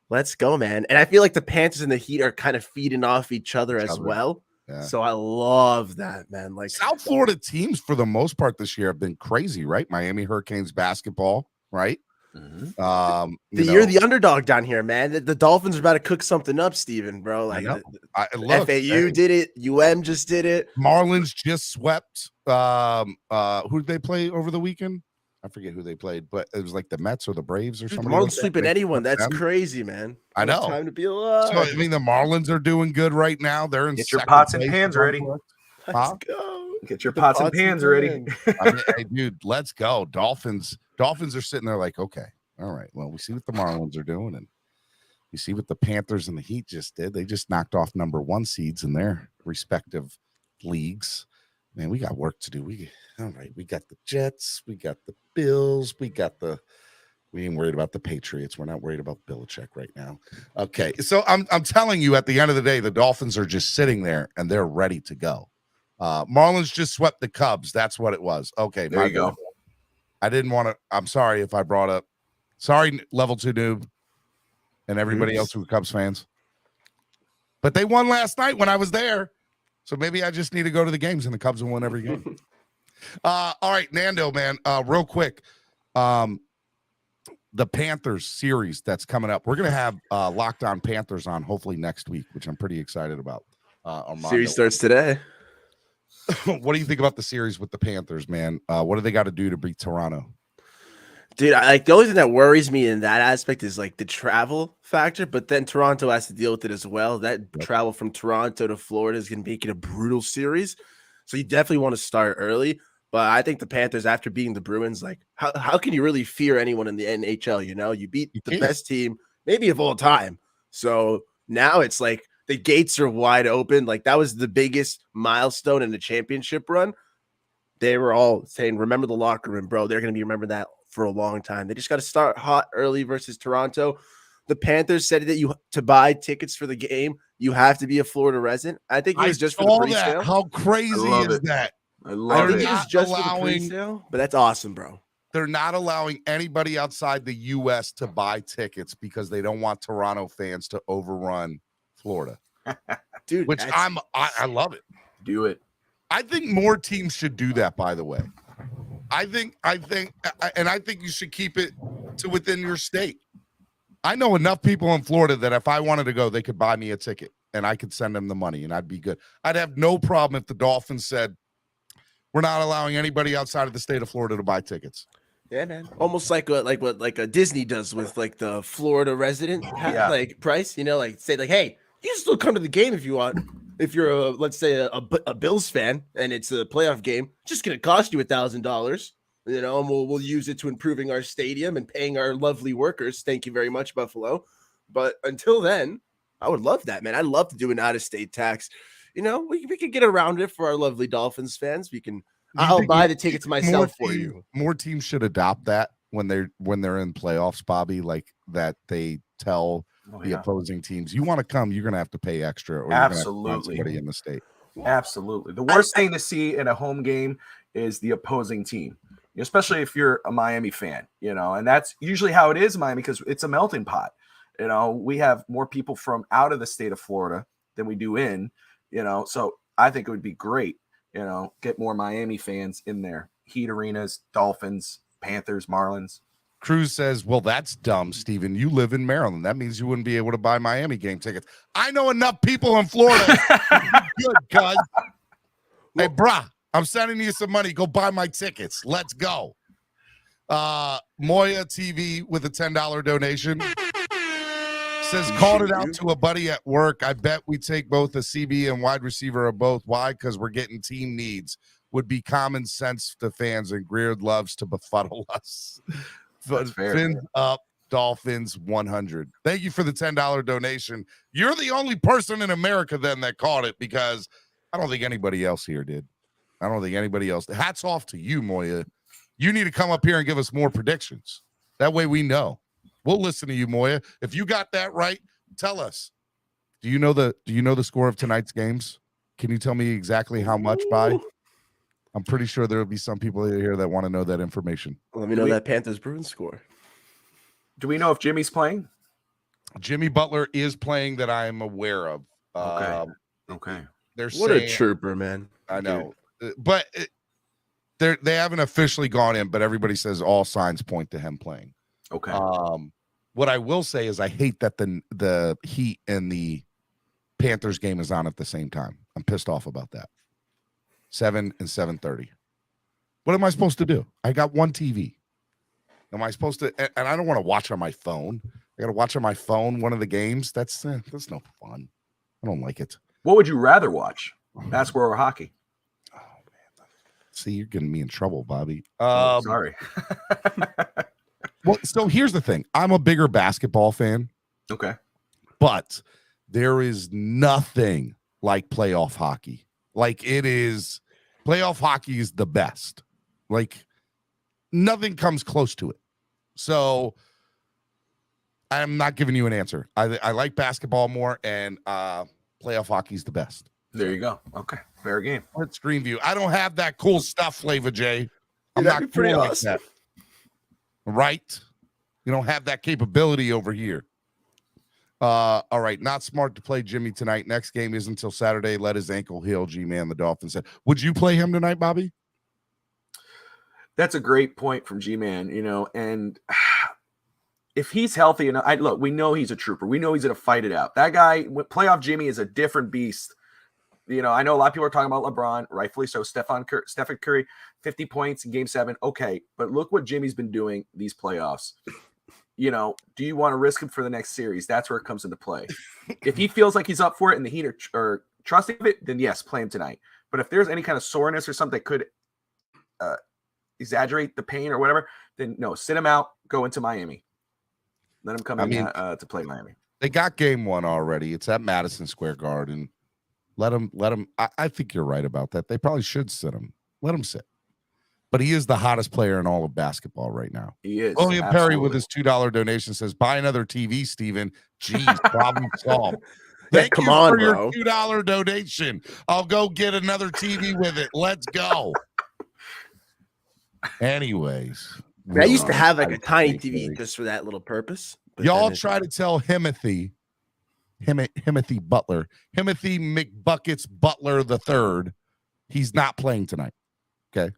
[SPEAKER 6] Let's go, man. And I feel like the Panthers and the Heat are kind of feeding off each other as well.
[SPEAKER 1] Yeah.
[SPEAKER 6] So I love that, man. Like
[SPEAKER 1] South Florida teams, for the most part this year, have been crazy, right? Miami Hurricanes basketball, right?
[SPEAKER 6] You're the underdog down here, man. The Dolphins are about to cook something up, Steven, bro. Like
[SPEAKER 1] look,
[SPEAKER 6] FAU did it, UM just did it.
[SPEAKER 1] Marlins just swept. Who did they play over the weekend? I forget who they played, but it was like the Mets or the Braves or
[SPEAKER 6] Dude,
[SPEAKER 1] something.
[SPEAKER 6] Marlins sweeping anyone. That's crazy, man.
[SPEAKER 1] I know.
[SPEAKER 6] Time to be alive.
[SPEAKER 1] So I mean, the Marlins are doing good right now. They're in
[SPEAKER 4] Get your
[SPEAKER 1] second
[SPEAKER 4] pots and
[SPEAKER 1] place
[SPEAKER 4] pans
[SPEAKER 1] for
[SPEAKER 4] ready.
[SPEAKER 6] Let's go.
[SPEAKER 4] Get your pots and pans ready.
[SPEAKER 1] I mean, hey, dude, let's go. Dolphins are sitting there like, okay, all right. Well, we see what the Marlins are doing, and you see what the Panthers and the Heat just did. They just knocked off number 1 seeds in their respective leagues. Man, we got work to do. All right. We got the Jets, we got the Bills, we ain't worried about the Patriots. We're not worried about Belichick right now. Okay. So I'm telling you, at the end of the day, the Dolphins are just sitting there and they're ready to go. Marlins just swept the Cubs. That's what it was. Okay.
[SPEAKER 4] There you go.
[SPEAKER 1] I didn't want to. I'm sorry if I brought up. Sorry, level 2 noob and everybody else who are Cubs fans. But they won last night when I was there. So maybe I just need to go to the games and the Cubs will win every game. All right, Nando, man, real quick. The Panthers series that's coming up. We're going to have Locked On Panthers on hopefully next week, which I'm pretty excited about.
[SPEAKER 6] Series starts today.
[SPEAKER 1] What do you think about the series with the Panthers, man? What do they got to do to beat Toronto?
[SPEAKER 6] Dude, the only thing that worries me in that aspect is like the travel factor, but then Toronto has to deal with it as well. That travel from Toronto to Florida is going to make it a brutal series. So you definitely want to start early. But I think the Panthers, after beating the Bruins, like how can you really fear anyone in the NHL? You know, you beat the best team maybe of all time. So now it's like the gates are wide open. Like that was the biggest milestone in the championship run. They were all saying, remember the locker room, bro. They're going to be remembered that for a long time. They just got to start hot early versus Toronto. The Panthers said that to buy tickets for the game, you have to be a Florida resident. I think it was just for the pre-sale.
[SPEAKER 1] How crazy is that?
[SPEAKER 4] I love
[SPEAKER 6] think
[SPEAKER 4] it.
[SPEAKER 6] it was just for the pre-sale, but that's awesome, bro.
[SPEAKER 1] They're not allowing anybody outside the U.S. to buy tickets because they don't want Toronto fans to overrun Florida.
[SPEAKER 6] Dude,
[SPEAKER 1] which I love it.
[SPEAKER 4] Do it.
[SPEAKER 1] I think more teams should do that, by the way. I think you should keep it to within your state. I know enough people in Florida that if I wanted to go, they could buy me a ticket and I could send them the money and I'd be good. I'd have no problem if the Dolphins said, we're not allowing anybody outside of the state of Florida to buy tickets.
[SPEAKER 6] Yeah, man. Almost like what a Disney does with like the Florida resident like price, you know, like say like, hey, you can still come to the game if you want. If you're let's say a Bills fan and it's a playoff game, it's just gonna cost you $1,000, you know, and we'll use it to improving our stadium and paying our lovely workers. Thank you very much, Buffalo. But until then, I would love that, man. I'd love to do an out-of-state tax. You know, we could get around it for our lovely Dolphins fans. We can. I'll buy the tickets myself for you.
[SPEAKER 1] More teams should adopt that when they're in playoffs, Bobby. Like that, they tell the opposing teams, "You want to come, you're going to have to pay extra, or you're going to have to find somebody in the state."
[SPEAKER 4] Absolutely. The worst thing to see in a home game is the opposing team, especially if you're a Miami fan. And that's usually how it is in Miami because it's a melting pot. We have more people from out of the state of Florida than we do in. So I think it would be great. Get more Miami fans in there. Heat arenas, Dolphins, Panthers, Marlins.
[SPEAKER 1] Cruz says, well, that's dumb, Steven. You live in Maryland. That means you wouldn't be able to buy Miami game tickets. I know enough people in Florida. Good, cuz. Hey, brah, I'm sending you some money. Go buy my tickets. Let's go. Moya TV with a $10 donation. Says, called it out to a buddy at work. I bet we take both a CB and wide receiver or both. Why? Because we're getting team needs. Would be common sense to fans, and Greer loves to befuddle us.
[SPEAKER 4] That's fair.
[SPEAKER 1] Fins up, Dolphins 100. Thank you for the $10 donation. You're the only person in America then that caught it because I don't think anybody else here did. I don't think anybody else. Hats off to you, Moya. You need to come up here and give us more predictions. That way we know. We'll listen to you, Moya. If you got that right, tell us. Do you know the score of tonight's games? Can you tell me exactly how much by? I'm pretty sure there will be some people here that want to know that information.
[SPEAKER 6] Let me know that Panthers Bruins score.
[SPEAKER 4] Do we know if Jimmy's playing?
[SPEAKER 1] Jimmy Butler is playing that I'm aware of.
[SPEAKER 4] Okay.
[SPEAKER 1] They're
[SPEAKER 6] what
[SPEAKER 1] saying,
[SPEAKER 6] a trooper, man.
[SPEAKER 1] I know. But they haven't officially gone in, but everybody says all signs point to him playing.
[SPEAKER 4] Okay.
[SPEAKER 1] What I will say is I hate that the Heat and the Panthers game is on at the same time. I'm pissed off about that. 7 and 7:30. What am I supposed to do? I got one TV. Am I supposed to? And I don't want to watch on my phone. I got to watch on my phone one of the games. That's no fun. I don't like it.
[SPEAKER 4] What would you rather watch? Basketball or hockey?
[SPEAKER 1] Oh man, see, you're getting me in trouble, Bobby.
[SPEAKER 4] Sorry.
[SPEAKER 1] Well, so here's the thing. I'm a bigger basketball fan.
[SPEAKER 4] Okay.
[SPEAKER 1] But there is nothing like playoff hockey. Like playoff hockey is the best. Like nothing comes close to it. So I'm not giving you an answer. I like basketball more, and playoff hockey is the best.
[SPEAKER 4] There you go. Okay. Fair game.
[SPEAKER 1] At Screenview. I don't have that cool stuff, Flava J. I'm
[SPEAKER 6] That'd
[SPEAKER 1] not
[SPEAKER 6] be pretty
[SPEAKER 1] cool
[SPEAKER 6] awesome.
[SPEAKER 1] like that. Right? You don't have that capability over here. All right. Not smart to play Jimmy tonight. Next game isn't until Saturday. Let his ankle heal, G-Man, the Dolphins said. Would you play him tonight, Bobby?
[SPEAKER 4] That's a great point from G-Man, and if he's healthy enough, look, we know he's a trooper. We know he's going to fight it out. That guy, playoff Jimmy is a different beast. I know a lot of people are talking about LeBron, rightfully so. Stephen Curry, 50 points in Game 7. Okay, but look what Jimmy's been doing these playoffs. Do you want to risk him for the next series? That's where it comes into play. If he feels like he's up for it and the Heat are trusting of it, then yes, play him tonight. But if there's any kind of soreness or something that could exaggerate the pain or whatever, then no, sit him out, go into Miami. Let him come in to play Miami.
[SPEAKER 1] They got game 1 already. It's at Madison Square Garden. Let him. I think you're right about that. They probably should sit him. Let him sit. But he is the hottest player in all of basketball right now.
[SPEAKER 4] He is.
[SPEAKER 1] William Perry with his $2 donation says, buy another TV, Steven. Jeez, problem solved. Thank you for your $2 donation. I'll go get another TV with it. Let's go. Anyways.
[SPEAKER 6] I used to have like a tiny TV just for that little purpose.
[SPEAKER 1] Y'all try to tell Himothy Butler, Himothy McBuckets Butler III, he's not playing tonight. Okay.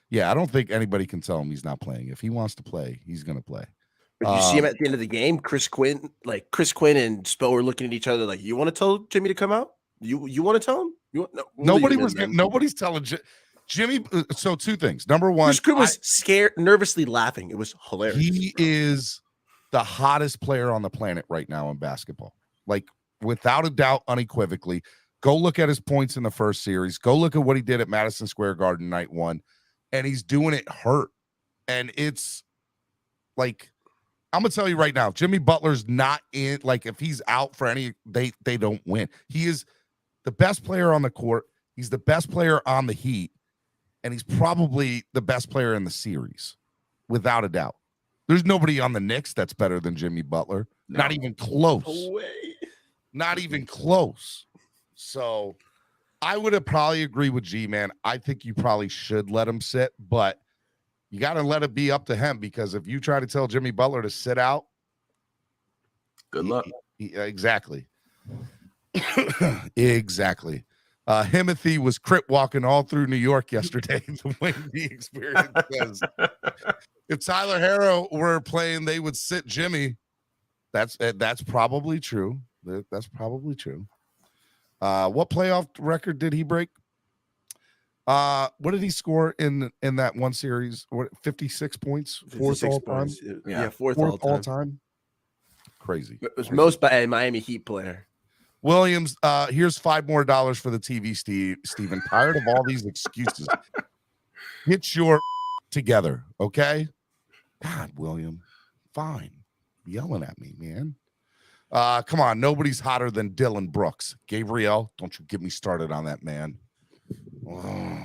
[SPEAKER 1] Yeah, I don't think anybody can tell him he's not playing. If he wants to play, he's going to play.
[SPEAKER 6] Did you see him at the end of the game? Chris Quinn and Spo were looking at each other like, you want to tell Jimmy to come out? You want to tell him?
[SPEAKER 1] Nobody's telling Jimmy. So 2 things. Number 1,
[SPEAKER 6] Chris Quinn was scared, nervously laughing. It was hilarious.
[SPEAKER 1] He is the hottest player on the planet right now in basketball. Like, without a doubt, unequivocally. Go look at his points in the first series. Go look at what he did at Madison Square Garden night 1. And he's doing it hurt. And it's like, I'm gonna tell you right now, Jimmy Butler's not in. Like, if he's out for any, they don't win. He is the best player on the court. He's the best player on the Heat, and he's probably the best player in the series, without a doubt. There's nobody on the Knicks that's better than Jimmy Butler.
[SPEAKER 4] No.
[SPEAKER 1] Not even close.
[SPEAKER 6] No way.
[SPEAKER 1] Not even close. So I would have probably agreed with G-Man. I think you probably should let him sit, but you got to let it be up to him, because if you try to tell Jimmy Butler to sit out,
[SPEAKER 4] Good luck.
[SPEAKER 1] Exactly. Exactly. Himothy was crip walking all through New York yesterday. The way the experience says. If Tyler Harrow were playing, they would sit Jimmy. That's probably true. That's probably true. What playoff record did he break? What did he score in that one series? What, 56 points? Fourth all time?
[SPEAKER 6] Yeah, fourth
[SPEAKER 1] All
[SPEAKER 6] all time.
[SPEAKER 1] time. Crazy.
[SPEAKER 6] It was most by a Miami Heat player.
[SPEAKER 1] Williams, here's $5 more for the TV, Steven. Tired of all these excuses. Get your together, okay? God, William, fine. Yelling at me, man. Come on, nobody's hotter than Dylan Brooks. Gabriel, don't you get me started on that man. Oh,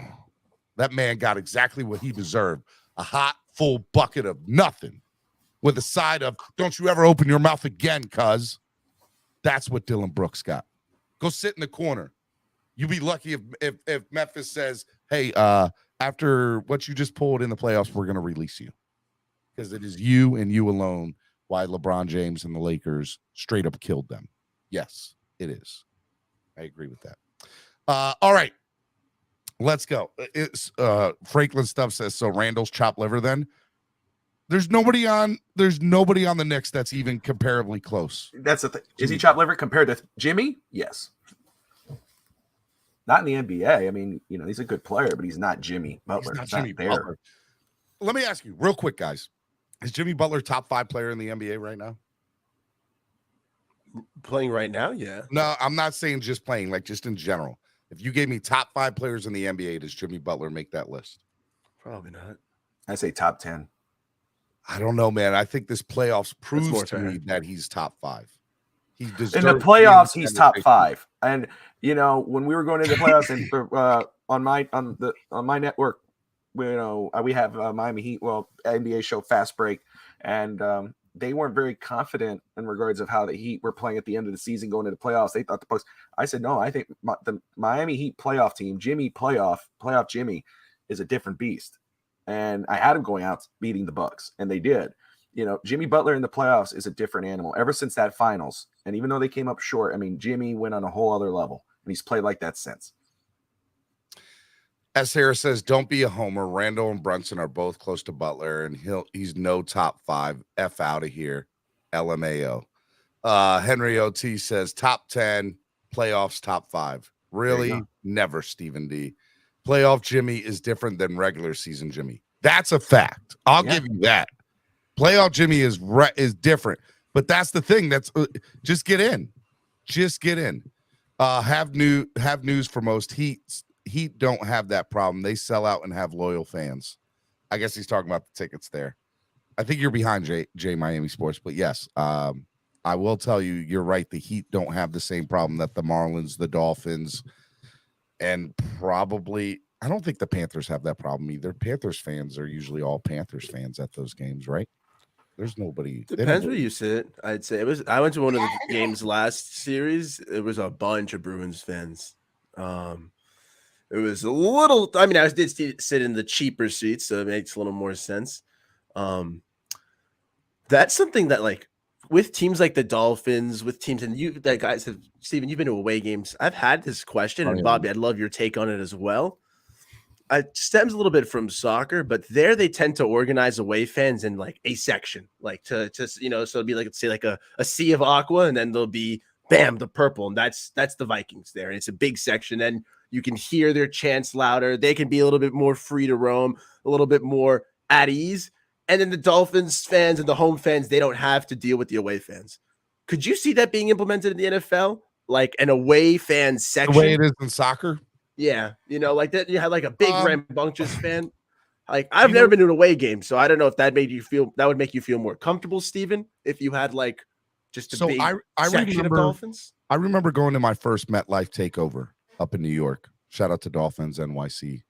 [SPEAKER 1] that man got exactly what he deserved. A hot, full bucket of nothing with a side of, don't you ever open your mouth again, cuz. That's what Dylan Brooks got. Go sit in the corner. You'd be lucky if Memphis says, hey, after what you just pulled in the playoffs, we're going to release you. Because it is you and you alone why LeBron James and the Lakers straight up killed them. Yes, it is. I agree with that. All right. Let's go. It's Franklin stuff says, so Randall's chopped liver then? There's nobody on the Knicks that's even comparably close.
[SPEAKER 4] That's the thing. Is he chopped liver compared to Jimmy? Yes. Not in the NBA. I mean, he's a good player, but he's not Jimmy Butler.
[SPEAKER 1] He's not
[SPEAKER 4] Jimmy
[SPEAKER 1] Butler. Let me ask you real quick, guys. Is Jimmy Butler top 5 player in the NBA right now?
[SPEAKER 6] Playing right now, yeah.
[SPEAKER 1] No, I'm not saying just playing, like just in general. If you gave me top 5 players in the NBA, does Jimmy Butler make that list?
[SPEAKER 6] Probably not.
[SPEAKER 4] I say top 10.
[SPEAKER 1] I don't know, man. I think this playoffs proves to me that he's top 5. He deserves
[SPEAKER 4] in the playoffs, he's top 5. And when we were going into the playoffs, and on my network, we have Miami Heat. Well, NBA show Fast Break, and they weren't very confident in regards of how the Heat were playing at the end of the season going into the playoffs. They thought the post. I said no. I think the Miami Heat playoff team, playoff Jimmy, is a different beast. And I had him going out beating the Bucks, and they did. Jimmy Butler in the playoffs is a different animal ever since that finals. And even though they came up short, I mean, Jimmy went on a whole other level, and he's played like that since.
[SPEAKER 1] S. Harris says, don't be a homer. Randall and Brunson are both close to Butler, and he's no top 5. F out of here. LMAO. Henry OT says, top 10, playoffs, top 5. Really? Never, Stephen D. Playoff Jimmy is different than regular season Jimmy. That's a fact. I'll give you that. Playoff Jimmy is different. But that's the thing. That's just get in. Just get in. Have news for most Heat don't have that problem. They sell out and have loyal fans. I guess he's talking about the tickets there. I think you're behind J Miami Sports, but yes, I will tell you, you're right. The Heat don't have the same problem that the Marlins, the Dolphins, and probably I don't think the Panthers have that problem either. Panthers fans are usually all Panthers fans at those games, right? There's nobody.
[SPEAKER 6] Depends where you sit. I'd say I went to one of the games last series. It was a bunch of Bruins fans. It was a little. I mean, I did sit in the cheaper seats, so it makes a little more sense. That's something that, like, with teams like the Dolphins, with teams, and you, that guys have, Steven, you've been to away games. I've had this question, and Bobby, I'd love your take on it as well. It stems a little bit from soccer, but there they tend to organize away fans in like a section, like to so it'll be like, let's say like a sea of aqua, and then there'll be the purple, and that's the Vikings there. And it's a big section, and you can hear their chants louder. They can be a little bit more free to roam, a little bit more at ease. And then the Dolphins fans and the home fans, they don't have to deal with the away fans. Could you see that being implemented in the NFL? Like an away fan section?
[SPEAKER 1] The way it is in soccer?
[SPEAKER 6] Yeah. Like that. You had like a big rambunctious fan. Like I've never been to an away game, so I don't know if that would make you feel more comfortable, Steven, if you had like just a
[SPEAKER 1] So
[SPEAKER 6] big
[SPEAKER 1] I
[SPEAKER 6] section of
[SPEAKER 1] remember
[SPEAKER 6] Dolphins.
[SPEAKER 1] I remember going to my first MetLife takeover up in New York. Shout out to Dolphins NYC.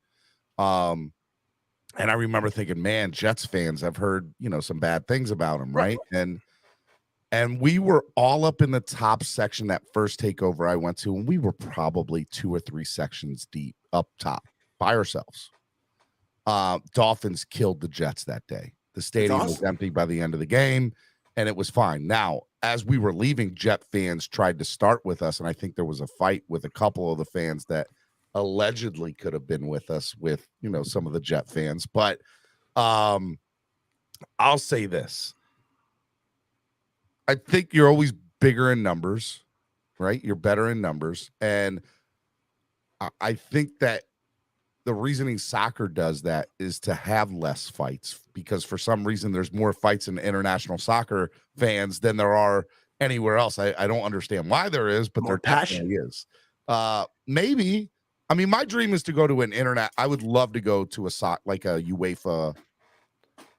[SPEAKER 1] And I remember thinking, man, Jets fans, I've heard, some bad things about them, right? And we were all up in the top section that first takeover I went to, and we were probably 2 or 3 sections deep up top by ourselves. Dolphins killed the Jets that day. The stadium was empty by the end of the game, and it was fine. Now, as we were leaving, Jet fans tried to start with us, and I think there was a fight with a couple of the fans that allegedly could have been with us with, some of the Jet fans. But I'll say this. I think you're always bigger in numbers, right? You're better in numbers. And I think that the reasoning soccer does that is to have less fights, because for some reason there's more fights in international soccer fans than there are anywhere else. I don't understand why there is, but
[SPEAKER 6] More
[SPEAKER 1] there
[SPEAKER 6] passion.
[SPEAKER 1] definitely is. Maybe. I mean, my dream is to go to an internet. I would love to go to like a UEFA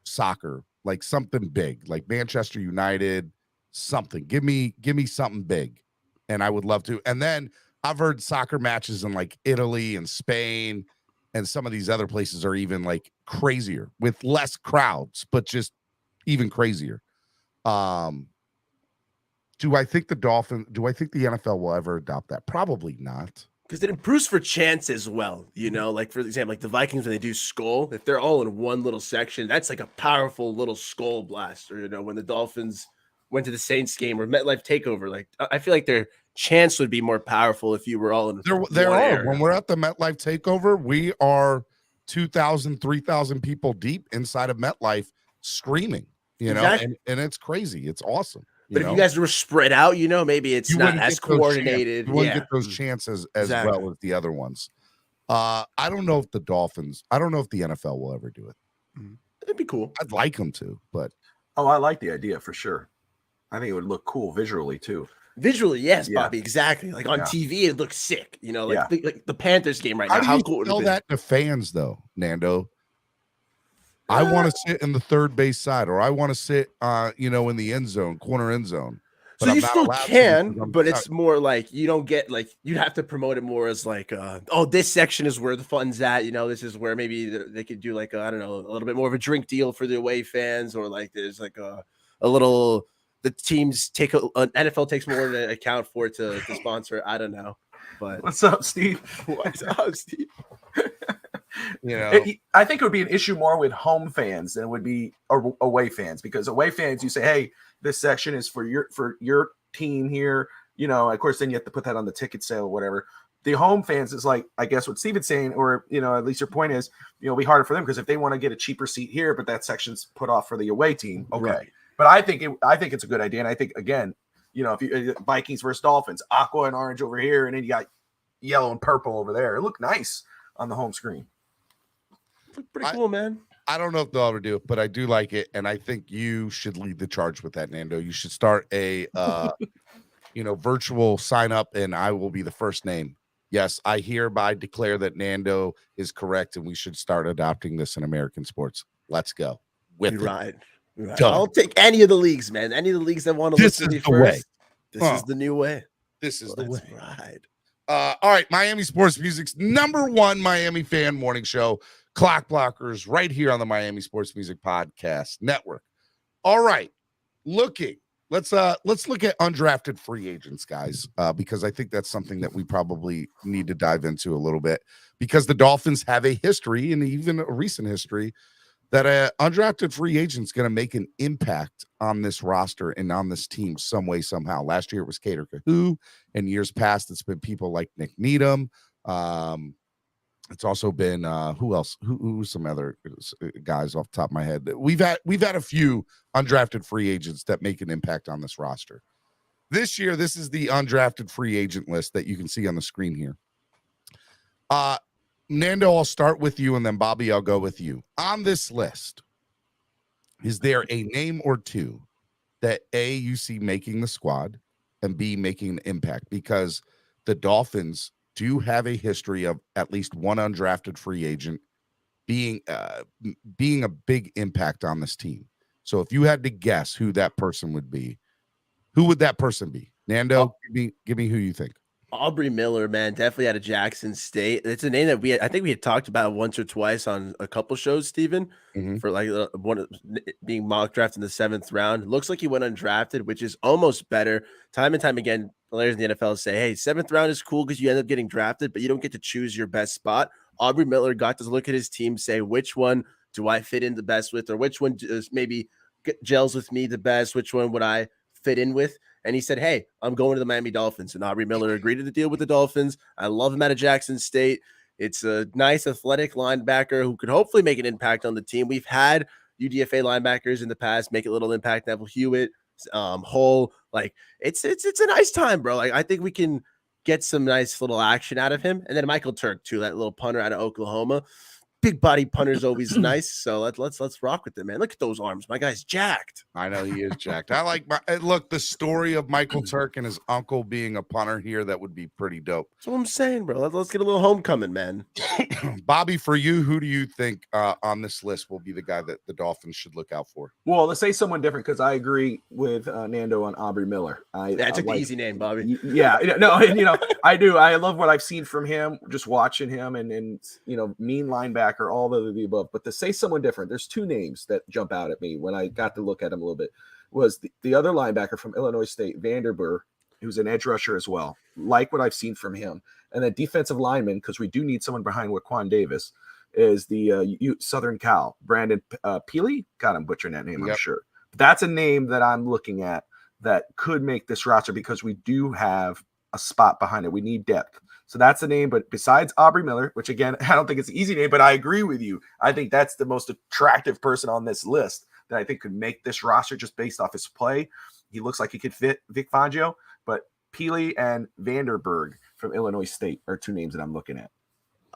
[SPEAKER 1] soccer, like something big, like Manchester United, something. Give me something big, and I would love to. And then I've heard soccer matches in like Italy and Spain and some of these other places are even like crazier with less crowds, but just even crazier. Do I think the NFL will ever adopt that? Probably not.
[SPEAKER 6] Because it improves for chance as well, like for example, like the Vikings, when they do skull, if they're all in one little section, that's like a powerful little skull blaster. When the Dolphins went to the Saints game or MetLife takeover, like I feel like their chance would be more powerful if you were all in
[SPEAKER 1] there
[SPEAKER 6] one
[SPEAKER 1] are
[SPEAKER 6] area.
[SPEAKER 1] When we're at the MetLife takeover, we are 2,000, 3,000 people deep inside of MetLife screaming,
[SPEAKER 6] Exactly.
[SPEAKER 1] and it's crazy. It's awesome.
[SPEAKER 6] But if you guys were spread out, maybe it's not as coordinated.
[SPEAKER 1] You wouldn't get those chances as well as the other ones. I don't know if the NFL will ever do it.
[SPEAKER 6] It'd be cool.
[SPEAKER 1] I'd like them to, but
[SPEAKER 4] I like the idea for sure. I think it would look cool visually too.
[SPEAKER 6] Visually, yes, Bobby, exactly. Like on TV, it looks sick. Like the Panthers game right now.
[SPEAKER 1] How cool would it be? That to fans though, Nando? I want to sit in the third base side, or I want to sit, in the end zone, corner end zone.
[SPEAKER 6] So you still can, but it's more like you don't get like you'd have to promote it more as like, this section is where the fun's at. This is where maybe they could do like I don't know, a little bit more of a drink deal for the away fans, or like there's like a little the teams take NFL takes more to account for to sponsor it. I don't know, but
[SPEAKER 4] what's up, Steve?
[SPEAKER 6] What's up, Steve?
[SPEAKER 4] I think it would be an issue more with home fans than it would be away fans, because away fans, you say, hey, this section is for your team here. Of course, then you have to put that on the ticket sale or whatever. The home fans is like, I guess what Steven's saying, or, at least your point is, it'll be harder for them because if they want to get a cheaper seat here, but that section's put off for the away team. Okay. Right. But I think it's a good idea. And I think, again, if you Vikings versus Dolphins, aqua and orange over here, and then you got yellow and purple over there. It looked nice on the home screen.
[SPEAKER 6] Pretty cool, man.
[SPEAKER 1] I don't know if they'll ever do it, but I do like it, and I think you should lead the charge with that, Nando. You should start a virtual sign up, and I will be the first name. Yes, I hereby declare that Nando is correct, and we should start adopting this in American sports. Let's go.
[SPEAKER 6] Right. I'll take any of the leagues, man. Any of the leagues that want to listen to me first. This is the new way.
[SPEAKER 1] This is the way.
[SPEAKER 6] Right.
[SPEAKER 1] All right, Miami Sports Music's #1 Miami fan morning show, Clockblockers, right here on the Miami Sports Music Podcast Network. All right, let's look at undrafted free agents, guys, because I think that's something that we probably need to dive into a little bit, because the Dolphins have a history, and even a recent history, that an undrafted free agent is going to make an impact on this roster and on this team some way, somehow. Last year it was Cater Kahoo, and years past it's been people like Nick Needham. It's also been who else? Who's some other guys off the top of my head? We've had a few undrafted free agents that make an impact on this roster. This year, this is the undrafted free agent list that you can see on the screen here. Nando, I'll start with you, and then Bobby, I'll go with you. On this list, is there a name or two that A, you see making the squad, and B, making an impact? Because the Dolphins do have a history of at least one undrafted free agent being a big impact on this team. So if you had to guess who that person would be, who would that person be? Nando, give me who you think.
[SPEAKER 6] Aubrey Miller, man, definitely out of Jackson State. It's a name that I think we had talked about once or twice on a couple shows, Steven, for like being mock draft in the 7th round. Looks like he went undrafted, which is almost better. Time and time again, players in the NFL say, hey, 7th round is cool because you end up getting drafted, but you don't get to choose your best spot. Aubrey Miller got to look at his team, say, which one do I fit in the best with, or which one maybe gels with me the best? Which one would I fit in with? And he said, hey, I'm going to the Miami Dolphins. And Aubrey Miller agreed to the deal with the Dolphins. I love him out of Jackson State. It's a nice athletic linebacker who could hopefully make an impact on the team. We've had UDFA linebackers in the past make a little impact. Neville Hewitt, Hull. Like it's a nice time, bro. Like I think we can get some nice little action out of him. And then Michael Turk too, that little punter out of Oklahoma. Big body punter is always nice. So let's rock with it, man. Look at those arms. My guy's jacked.
[SPEAKER 1] I know he is jacked. I like look, the story of Michael Turk and his uncle being a punter here, that would be pretty dope.
[SPEAKER 6] That's what I'm saying, bro. Let's get a little homecoming, man.
[SPEAKER 1] Bobby, for you, who do you think on this list will be the guy that the Dolphins should look out for?
[SPEAKER 4] Well, let's say someone different because I agree with Nando on Aubrey Miller.
[SPEAKER 6] I took the easy name, Bobby.
[SPEAKER 4] Yeah, no, and I do. I love what I've seen from him, just watching him, and mean linebacker, all of the above. But to say someone different, there's two names that jump out at me when I got to look at him a little bit. Was the other linebacker from Illinois State, Vanderburg, who's an edge rusher as well. Like what I've seen from him. And then defensive lineman, because we do need someone behind Waquan Davis, is the Southern Cal, Brandon Peely. God, I'm butchering that name, I'm sure. But that's a name that I'm looking at that could make this roster because we do have a spot behind it. We need depth. So that's the name. But besides Aubrey Miller, which again, I don't think it's an easy name, but I agree with you. I think that's the most attractive person on this list that I think could make this roster just based off his play. He looks like he could fit Vic Fangio, but Peely and Vanderburg from Illinois State are two names that I'm looking at.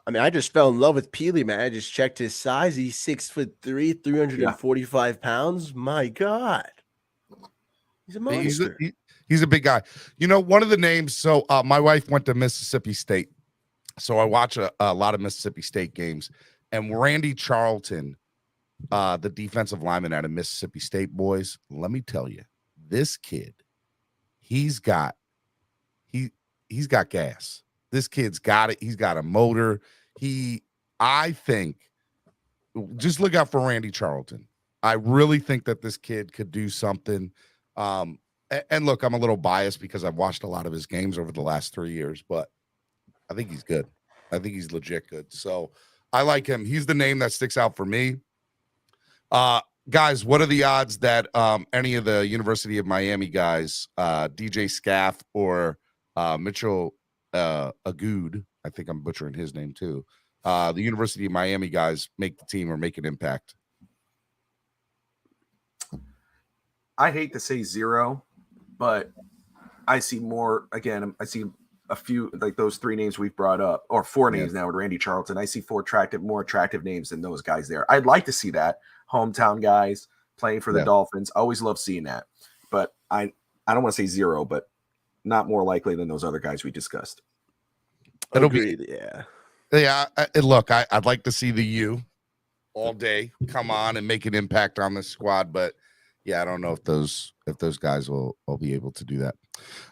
[SPEAKER 6] I mean, I just fell in love with Peely, man. I just checked his size. He's 6'3", 345 pounds. My God. He's a monster.
[SPEAKER 1] He's a big guy. One of the names, so my wife went to Mississippi State. So I watch a lot of Mississippi State games. And Randy Charlton, the defensive lineman out of Mississippi State, boys, let me tell you, this kid, he's got gas. This kid's got it. He's got a motor. I think, just look out for Randy Charlton. I really think that this kid could do something. And look, I'm a little biased because I've watched a lot of his games over the last 3 years, but I think he's good. I think he's legit good. So I like him. He's the name that sticks out for me. Guys, what are the odds that any of the University of Miami guys, DJ Scaff or Mitchell Agood, I think I'm butchering his name too, the University of Miami guys make the team or make an impact?
[SPEAKER 4] I hate to say zero, but I see more. Again, I see a few, like those three names we've brought up, or four names now with Randy Charlton. I see more attractive names than those guys there. I'd like to see that. Hometown guys playing for the Dolphins. Always love seeing that. But I don't want to say zero, but not more likely than those other guys we discussed.
[SPEAKER 1] It'll be, yeah. Look, I'd like to see the U all day come on and make an impact on this squad, but yeah, I don't know if those guys will be able to do that.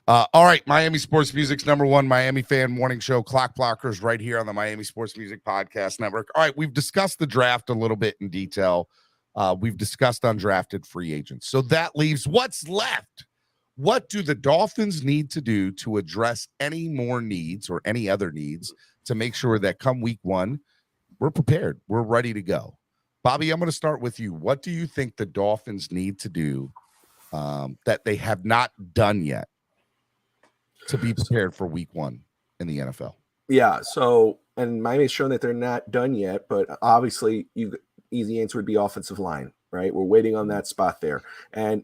[SPEAKER 1] All right, Miami Sports Music's #1 Miami fan morning show, Clockblockers, right here on the Miami Sports Music Podcast Network. All right, we've discussed the draft a little bit in detail. We've discussed undrafted free agents. So that leaves what's left. What do the Dolphins need to do to address any more needs or any other needs to make sure that come week 1, we're prepared, we're ready to go? Bobby, I'm going to start with you. What do you think the Dolphins need to do that they have not done yet to be prepared for week 1 in the NFL?
[SPEAKER 4] Yeah, so, and Miami's shown that they're not done yet, but obviously, easy answer would be offensive line, right? We're waiting on that spot there. And,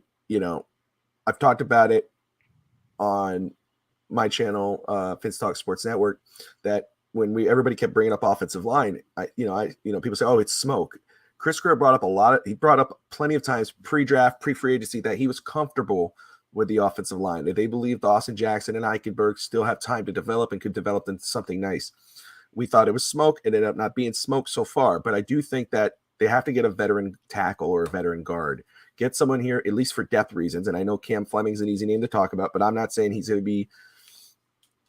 [SPEAKER 4] I've talked about it on my channel, Fitz Talk Sports Network, that when everybody kept bringing up offensive line, people say, oh, it's smoke. Chris Greer he brought up plenty of times pre-draft, pre-free agency that he was comfortable with the offensive line, that they believed Austin Jackson and Eichenberg still have time to develop and could develop into something nice. We thought it was smoke. It ended up not being smoke so far. But I do think that they have to get a veteran tackle or a veteran guard. Get someone here, at least for depth reasons. And I know Cam Fleming's an easy name to talk about, but I'm not saying he's going to be,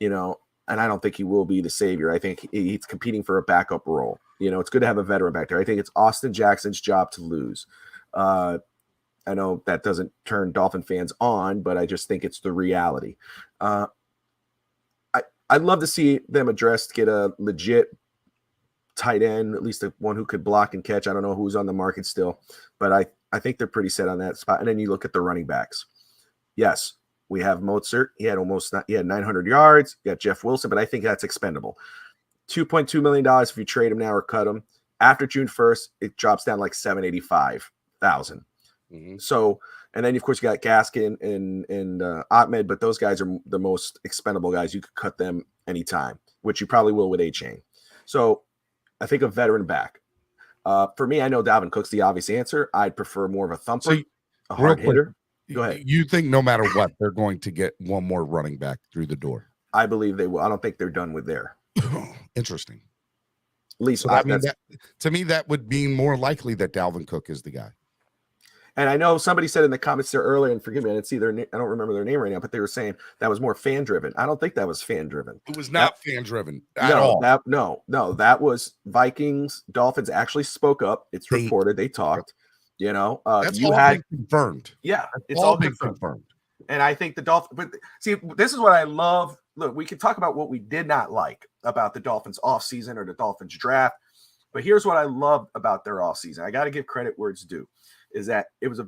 [SPEAKER 4] and I don't think he will be the savior. I think he's competing for a backup role. It's good to have a veteran back there. I think it's Austin Jackson's job to lose. I know that doesn't turn Dolphin fans on, but I just think it's the reality. I'd love to see them get a legit tight end, at least one who could block and catch. I don't know who's on the market still, but I think they're pretty set on that spot. And then you look at the running backs. Yes, we have Mozart. He had 900 yards. You got Jeff Wilson, but I think that's expendable. $2.2 million if you trade him now or cut him. After June 1st, it drops down like $785,000.
[SPEAKER 1] Mm-hmm.
[SPEAKER 4] So, and then of course you got Gaskin and Ahmed, but those guys are the most expendable guys. You could cut them anytime, which you probably will with A-Chain. So I think a veteran back. For me, I know Dalvin Cook's the obvious answer. I'd prefer more of a thumper, a hard hitter. Go ahead.
[SPEAKER 1] You think no matter what, they're going to get one more running back through the door?
[SPEAKER 4] I believe they will. I don't think they're done with there.
[SPEAKER 1] Interesting.
[SPEAKER 4] At least,
[SPEAKER 1] to me, that would be more likely that Dalvin Cook is the guy.
[SPEAKER 4] And I know somebody said in the comments there earlier, and forgive me, I didn't see I don't remember their name right now, but they were saying that was more fan driven. I don't think that was fan driven.
[SPEAKER 1] It was not fan driven at all.
[SPEAKER 4] That was Vikings. Dolphins actually spoke up. It's reported. They talked.
[SPEAKER 1] That's been confirmed.
[SPEAKER 4] Yeah, it's all been confirmed. And I think the Dolphins. But see, this is what I love. Look, we can talk about what we did not like about the Dolphins offseason or the Dolphins draft, but here's what I love about their offseason. I got to give credit where it's due. Is that it was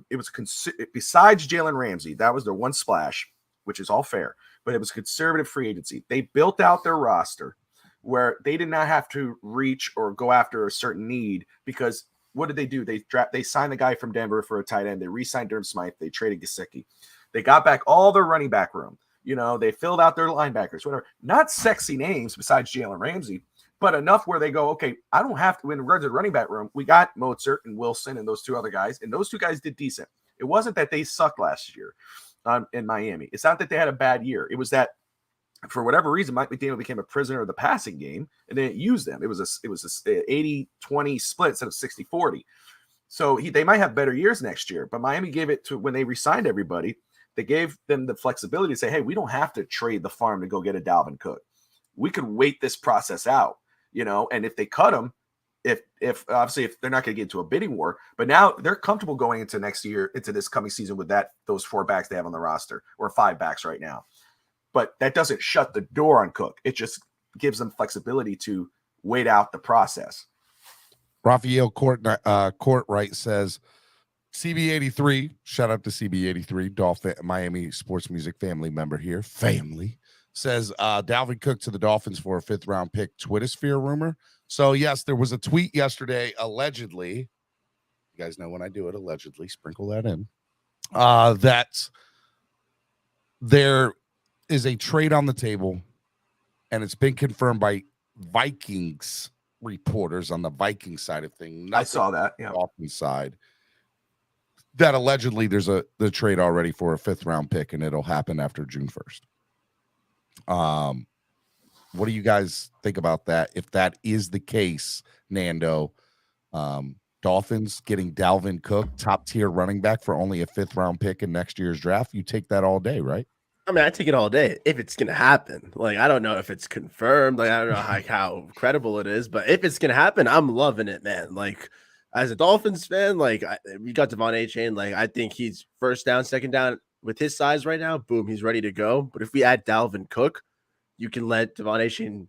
[SPEAKER 4] besides Jalen Ramsey, that was their one splash, which is all fair, but it was conservative free agency. They built out their roster where they did not have to reach or go after a certain need, because what did they do? They signed the guy from Denver for a tight end. They re-signed Durham Smythe. They traded Gesicki. They got back all their running back room. They filled out their linebackers, whatever. Not sexy names besides Jalen Ramsey, but enough where they go, okay, I don't have to, in regards to the running back room, we got Mozart and Wilson and those two other guys, and those two guys did decent. It wasn't that they sucked last year in Miami. It's not that they had a bad year. It was that for whatever reason, Mike McDaniel became a prisoner of the passing game and didn't use them. It was a 80-20 split instead of 60-40. So they might have better years next year, but Miami gave it to, when they re-signed everybody, they gave them the flexibility to say, hey, we don't have to trade the farm to go get a Dalvin Cook. We could wait this process out. And if they cut him, if obviously if they're not going to get into a bidding war, but now they're comfortable going into next year, into this coming season with those 4 backs they have on the roster, or 5 backs right now. But that doesn't shut the door on Cook. It just gives them flexibility to wait out the process.
[SPEAKER 1] Raphael Courtwright says, CB83, shout out to CB83, Dolphin Miami Sports Music family member here, says Dalvin Cook to the Dolphins for a 5th round pick, Twittersphere rumor. So yes, there was a tweet yesterday, allegedly. You guys know when I do it, allegedly, sprinkle that in. That there is a trade on the table, and it's been confirmed by Vikings reporters on the Vikings side of things.
[SPEAKER 4] I saw that. Yeah.
[SPEAKER 1] Dolphins side. That allegedly there's the trade already for a 5th round pick, and it'll happen after June 1st. What do you guys think about that? If that is the case, Nando, Dolphins getting Dalvin Cook, top tier running back for only a 5th round pick in next year's draft, you take that all day, right?
[SPEAKER 6] I mean, I take it all day if it's gonna happen. Like, I don't know if it's confirmed. Like, I don't know how credible it is, but if it's gonna happen, I'm loving it, man. Like, as a Dolphins fan, like, we got Devon A-Chain. Like, I think he's first down, second down with his size right now. Boom, he's ready to go. But if we add Dalvin Cook, you can let Devon A-Chain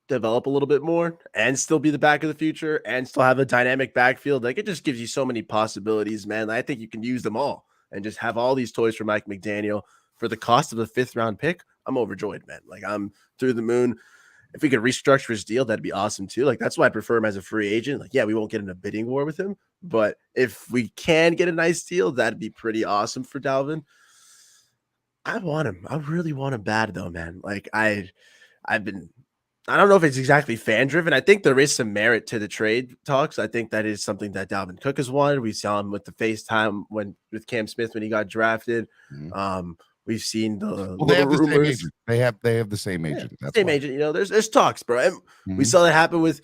[SPEAKER 6] develop a little bit more and still be the back of the future and still have a dynamic backfield. Like, it just gives you so many possibilities, man. I think you can use them all and just have all these toys for Mike McDaniel for the cost of a 5th round pick. I'm overjoyed, man. Like, I'm through the moon. If we could restructure his deal, that'd be awesome too. Like, that's why I prefer him as a free agent. Like, yeah, we won't get in a bidding war with him, but if we can get a nice deal, that'd be pretty awesome for Dalvin. I want him. I really want him bad though, man. Like, I don't know if it's exactly fan driven. I think there is some merit to the trade talks. I think that is something that Dalvin Cook has wanted. We saw him with the FaceTime with Cam Smith when he got drafted. Mm-hmm. We've seen the
[SPEAKER 1] Well, they have the same
[SPEAKER 6] rumors.
[SPEAKER 1] agent. They have the same
[SPEAKER 6] Yeah,
[SPEAKER 1] agent. That's
[SPEAKER 6] same
[SPEAKER 1] why.
[SPEAKER 6] agent. You know, there's talks, bro. And we
[SPEAKER 1] Mhm.
[SPEAKER 6] saw that happen with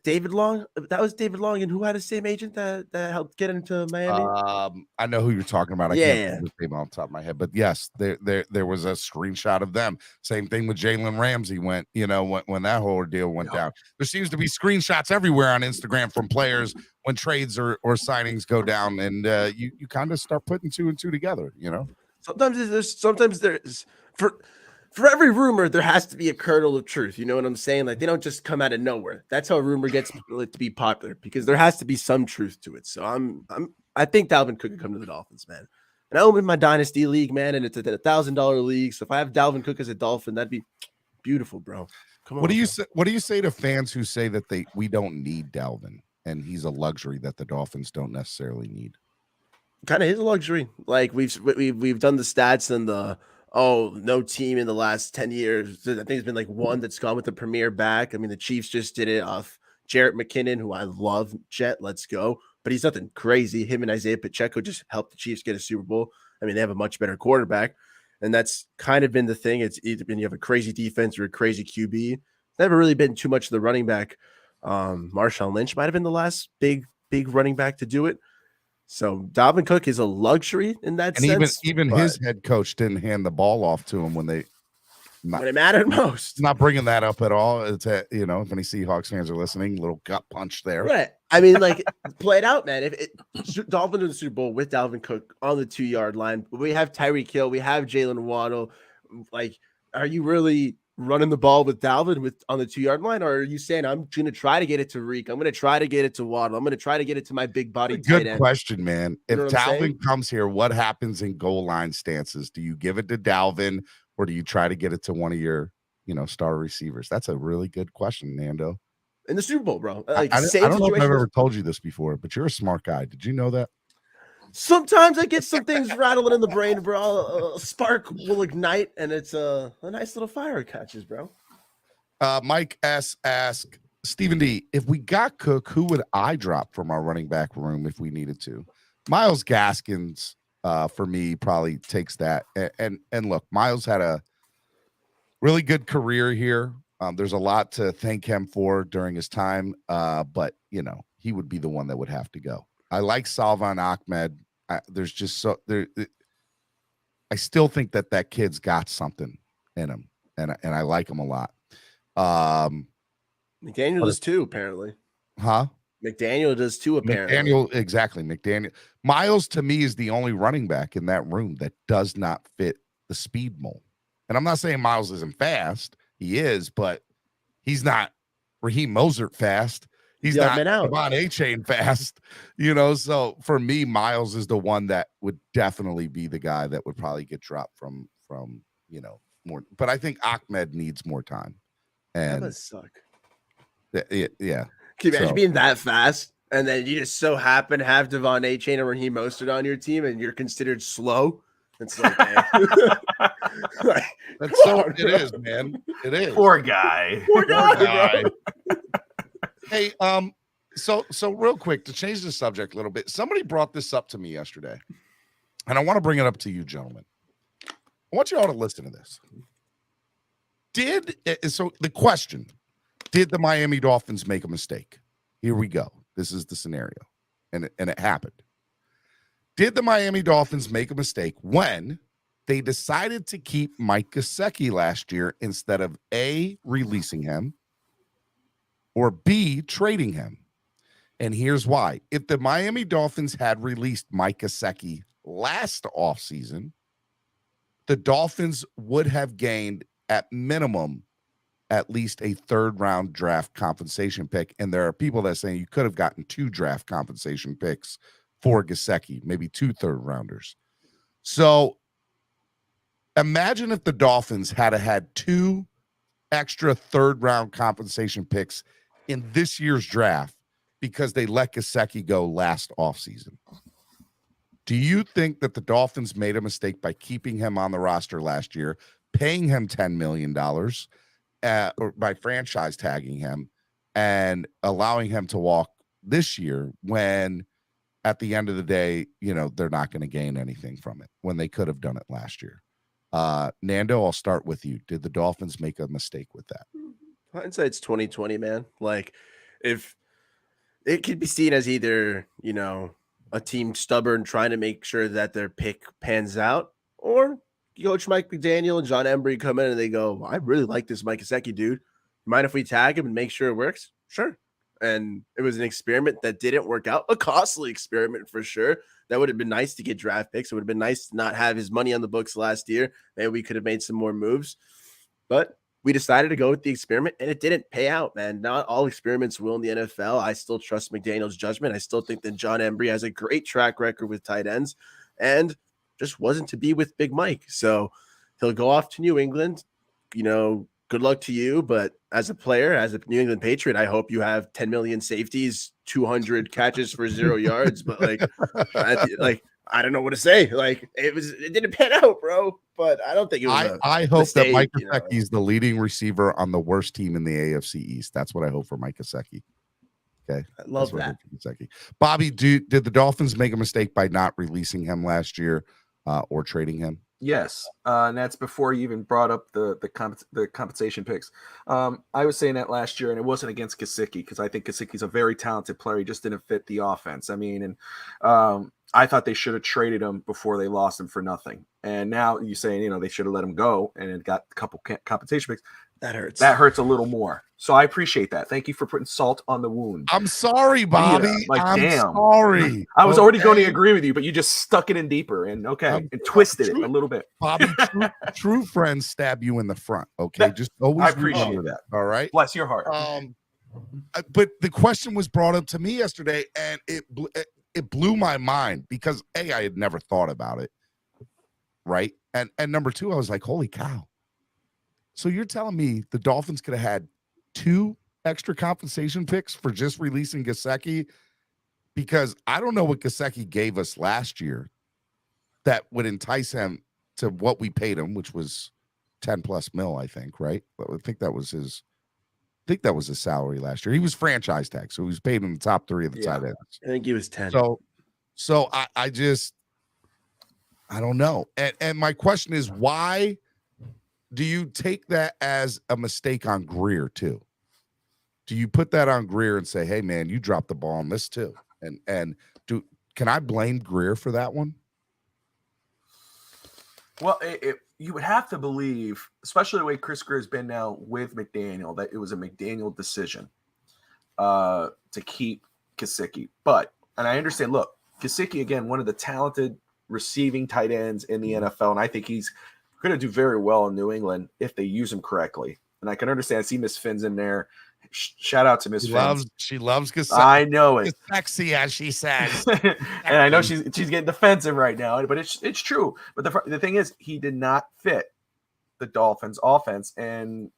[SPEAKER 6] David Long. That was David Long, and who had the same agent that helped get into Miami.
[SPEAKER 1] I know who you're talking about. I can't
[SPEAKER 6] Yeah.
[SPEAKER 1] think of his name off the top of my head, but yes, there was a screenshot of them. Same thing with Jalen Ramsey when that whole deal went down. There seems to be screenshots everywhere on Instagram from players when trades or signings go down, and you kind of start putting two and two together.
[SPEAKER 6] Sometimes there's for every rumor there has to be a kernel of truth. You know what I'm saying? Like they don't just come out of nowhere. That's how a rumor gets to be popular because there has to be some truth to it. So I think Dalvin Cook could come to the Dolphins, man. And I own in my dynasty league, man, and it's a $1,000 league. So if I have Dalvin Cook as a Dolphin, that'd be beautiful, bro. Come on.
[SPEAKER 1] What do you say to fans who say that we don't need Dalvin and he's a luxury that the Dolphins don't necessarily need?
[SPEAKER 6] Kind of is a luxury. Like we've done the stats and no team in the last 10 years. I think there's been like one that's gone with the premier back. I mean, the Chiefs just did it off Jarrett McKinnon, who I love. Jet, let's go. But he's nothing crazy. Him and Isaiah Pacheco just helped the Chiefs get a Super Bowl. I mean, they have a much better quarterback. And that's kind of been the thing. It's either been you have a crazy defense or a crazy QB. Never really been too much of the running back. Marshawn Lynch might have been the last big running back to do it. So Dalvin Cook is a luxury in that
[SPEAKER 1] And
[SPEAKER 6] sense.
[SPEAKER 1] even his head coach didn't hand the ball off to him when it
[SPEAKER 6] mattered most.
[SPEAKER 1] Not bringing that up at all. It's if any Seahawks fans are listening, little gut punch there.
[SPEAKER 6] Right. I mean, like, play it out, man. Dolphins in the Super Bowl with Dalvin Cook on the 2-yard line. We have Tyreek Hill. We have Jalen Waddle. Like, are you really running the ball with Dalvin on the 2-yard line, or are you saying I'm going to try to get it to Reek? I'm going to try to get it to Waddle. I'm going to try to get it to my big body tight end.
[SPEAKER 1] Good question, man.
[SPEAKER 6] You know
[SPEAKER 1] if Dalvin comes here, what happens in goal line stances? Do you give it to Dalvin, or do you try to get it to one of your star receivers? That's a really good question, Nando.
[SPEAKER 6] In the Super Bowl, bro.
[SPEAKER 1] Like, I don't know if I've ever told you this before, but you're a smart guy. Did you know that?
[SPEAKER 6] Sometimes I get some things rattling in the brain, bro. A spark will ignite, and it's a nice little fire catches, bro.
[SPEAKER 1] Mike S. asked, Stephen D., if we got Cook, who would I drop from our running back room if we needed to? Myles Gaskins, for me, probably takes that. And look, Myles had a really good career here. There's a lot to thank him for during his time, but, he would be the one that would have to go. I like Salvon Ahmed. There's just I still think that kid's got something in him, and I like him a lot.
[SPEAKER 6] McDaniel does too, apparently.
[SPEAKER 1] Huh?
[SPEAKER 6] McDaniel does too, apparently.
[SPEAKER 1] McDaniel. Myles, to me, is the only running back in that room that does not fit the speed mold. And I'm not saying Myles isn't fast. He is, but he's not Raheem Mostert fast. He's not Devon A-Chain fast, So for me, Myles is the one that would definitely be the guy that would probably get dropped from more. But I think Ahmed needs more time. And
[SPEAKER 6] that must suck.
[SPEAKER 1] Yeah.
[SPEAKER 6] Can you imagine being that fast, and then you just so happen to have Devon A-Chain or Raheem Mostert on your team, and you're considered slow? It's like, man.
[SPEAKER 1] That's so it is, man. It is.
[SPEAKER 4] Poor guy.
[SPEAKER 6] Poor guy.
[SPEAKER 1] Hey, so real quick, to change the subject a little bit, somebody brought this up to me yesterday, and I want to bring it up to you, gentlemen. I want you all to listen to this. So the question, did the Miami Dolphins make a mistake? Here we go. This is the scenario, and it happened. Did the Miami Dolphins make a mistake when they decided to keep Mike Gesicki last year instead of A, releasing him, or B, trading him? And here's why. If the Miami Dolphins had released Mike Gesicki last offseason, the Dolphins would have gained at minimum at least a third-round draft compensation pick. And there are people that are saying you could have gotten 2 draft compensation picks for Gesicki, maybe 2 third-rounders. So imagine if the Dolphins had 2 extra third-round compensation picks in this year's draft because they let Gesicki go last offseason. Do you think that the Dolphins made a mistake by keeping him on the roster last year, paying him $10 million, or by franchise tagging him and allowing him to walk this year when at the end of the day, they're not going to gain anything from it when they could have done it last year. Nando, I'll start with you. Did the Dolphins make a mistake with that?
[SPEAKER 6] Hindsight's 2020, man. Like, if it could be seen as either, a team stubborn trying to make sure that their pick pans out, or Coach Mike McDaniel and John Embry come in and they go, I really like this Mike Gesicki dude. Mind if we tag him and make sure it works? Sure. And it was an experiment that didn't work out, a costly experiment for sure. That would have been nice to get draft picks. It would have been nice to not have his money on the books last year. Maybe we could have made some more moves, but we decided to go with the experiment and it didn't pay out, man. Not all experiments will in the NFL. I still trust McDaniel's judgment. I still think that John Embry has a great track record with tight ends and just wasn't to be with Big Mike. So he'll go off to New England. Good luck to you. But as a player, as a New England Patriot, I hope you have 10 million safeties, 200 catches for 0 yards. But I don't know what to say. It didn't pan out, bro. But I don't think it was.
[SPEAKER 1] I hope that Mike Gesicki is the leading receiver on the worst team in the AFC East. That's what I hope for Mike Gesicki. Okay,
[SPEAKER 6] I love that.
[SPEAKER 1] Bobby, did the Dolphins make a mistake by not releasing him last year or trading him?
[SPEAKER 4] Yes, and that's before you even brought up the compensation picks. I was saying that last year, and it wasn't against Gesicki because I think Gesicki's a very talented player. He just didn't fit the offense. I mean, and I thought they should have traded him before they lost him for nothing. And now you're saying, they should have let him go and it got a couple compensation picks.
[SPEAKER 6] That hurts.
[SPEAKER 4] That hurts a little more. So I appreciate that. Thank you for putting salt on the wound.
[SPEAKER 1] I'm sorry, Bobby. I'm
[SPEAKER 4] damn.
[SPEAKER 1] sorry.
[SPEAKER 4] I was already going to agree with you, but you just stuck it in deeper and twisted it a little bit.
[SPEAKER 1] Bobby, true friends stab you in the front. Okay, just always
[SPEAKER 4] I appreciate
[SPEAKER 1] remember
[SPEAKER 4] that.
[SPEAKER 1] All right,
[SPEAKER 4] bless your heart.
[SPEAKER 1] But the question was brought up to me yesterday, and it blew my mind because I had never thought about it. Right, and number two, I was like, holy cow. So you're telling me the Dolphins could have had 2 extra compensation picks for just releasing Gesicki? Because I don't know what Gesicki gave us last year that would entice him to what we paid him, which was 10+ mil, I think, right? I think that was his salary last year. He was franchise tag, so he was paid in the top 3 of the tight ends.
[SPEAKER 6] I think he was 10.
[SPEAKER 1] So I don't know. And my question is, why do you take that as a mistake on Greer too? Do you put that on Greer and say, hey man, you dropped the ball on this too? And can I blame Greer for that one?
[SPEAKER 4] Well, you would have to believe, especially the way Chris Greer has been now with McDaniel, that it was a McDaniel decision to keep Gesicki. And I understand, look, Gesicki, again, one of the talented receiving tight ends in the NFL, and I think he's going to do very well in New England if they use him correctly. And I can understand. I see Miss Finn's in there. Shout out to Miss Finn.
[SPEAKER 1] She loves Gesicki.
[SPEAKER 4] I know it.
[SPEAKER 1] It's sexy, as she says.
[SPEAKER 4] And I know she's getting defensive right now, but it's true. But the thing is, he did not fit the Dolphins' offense, and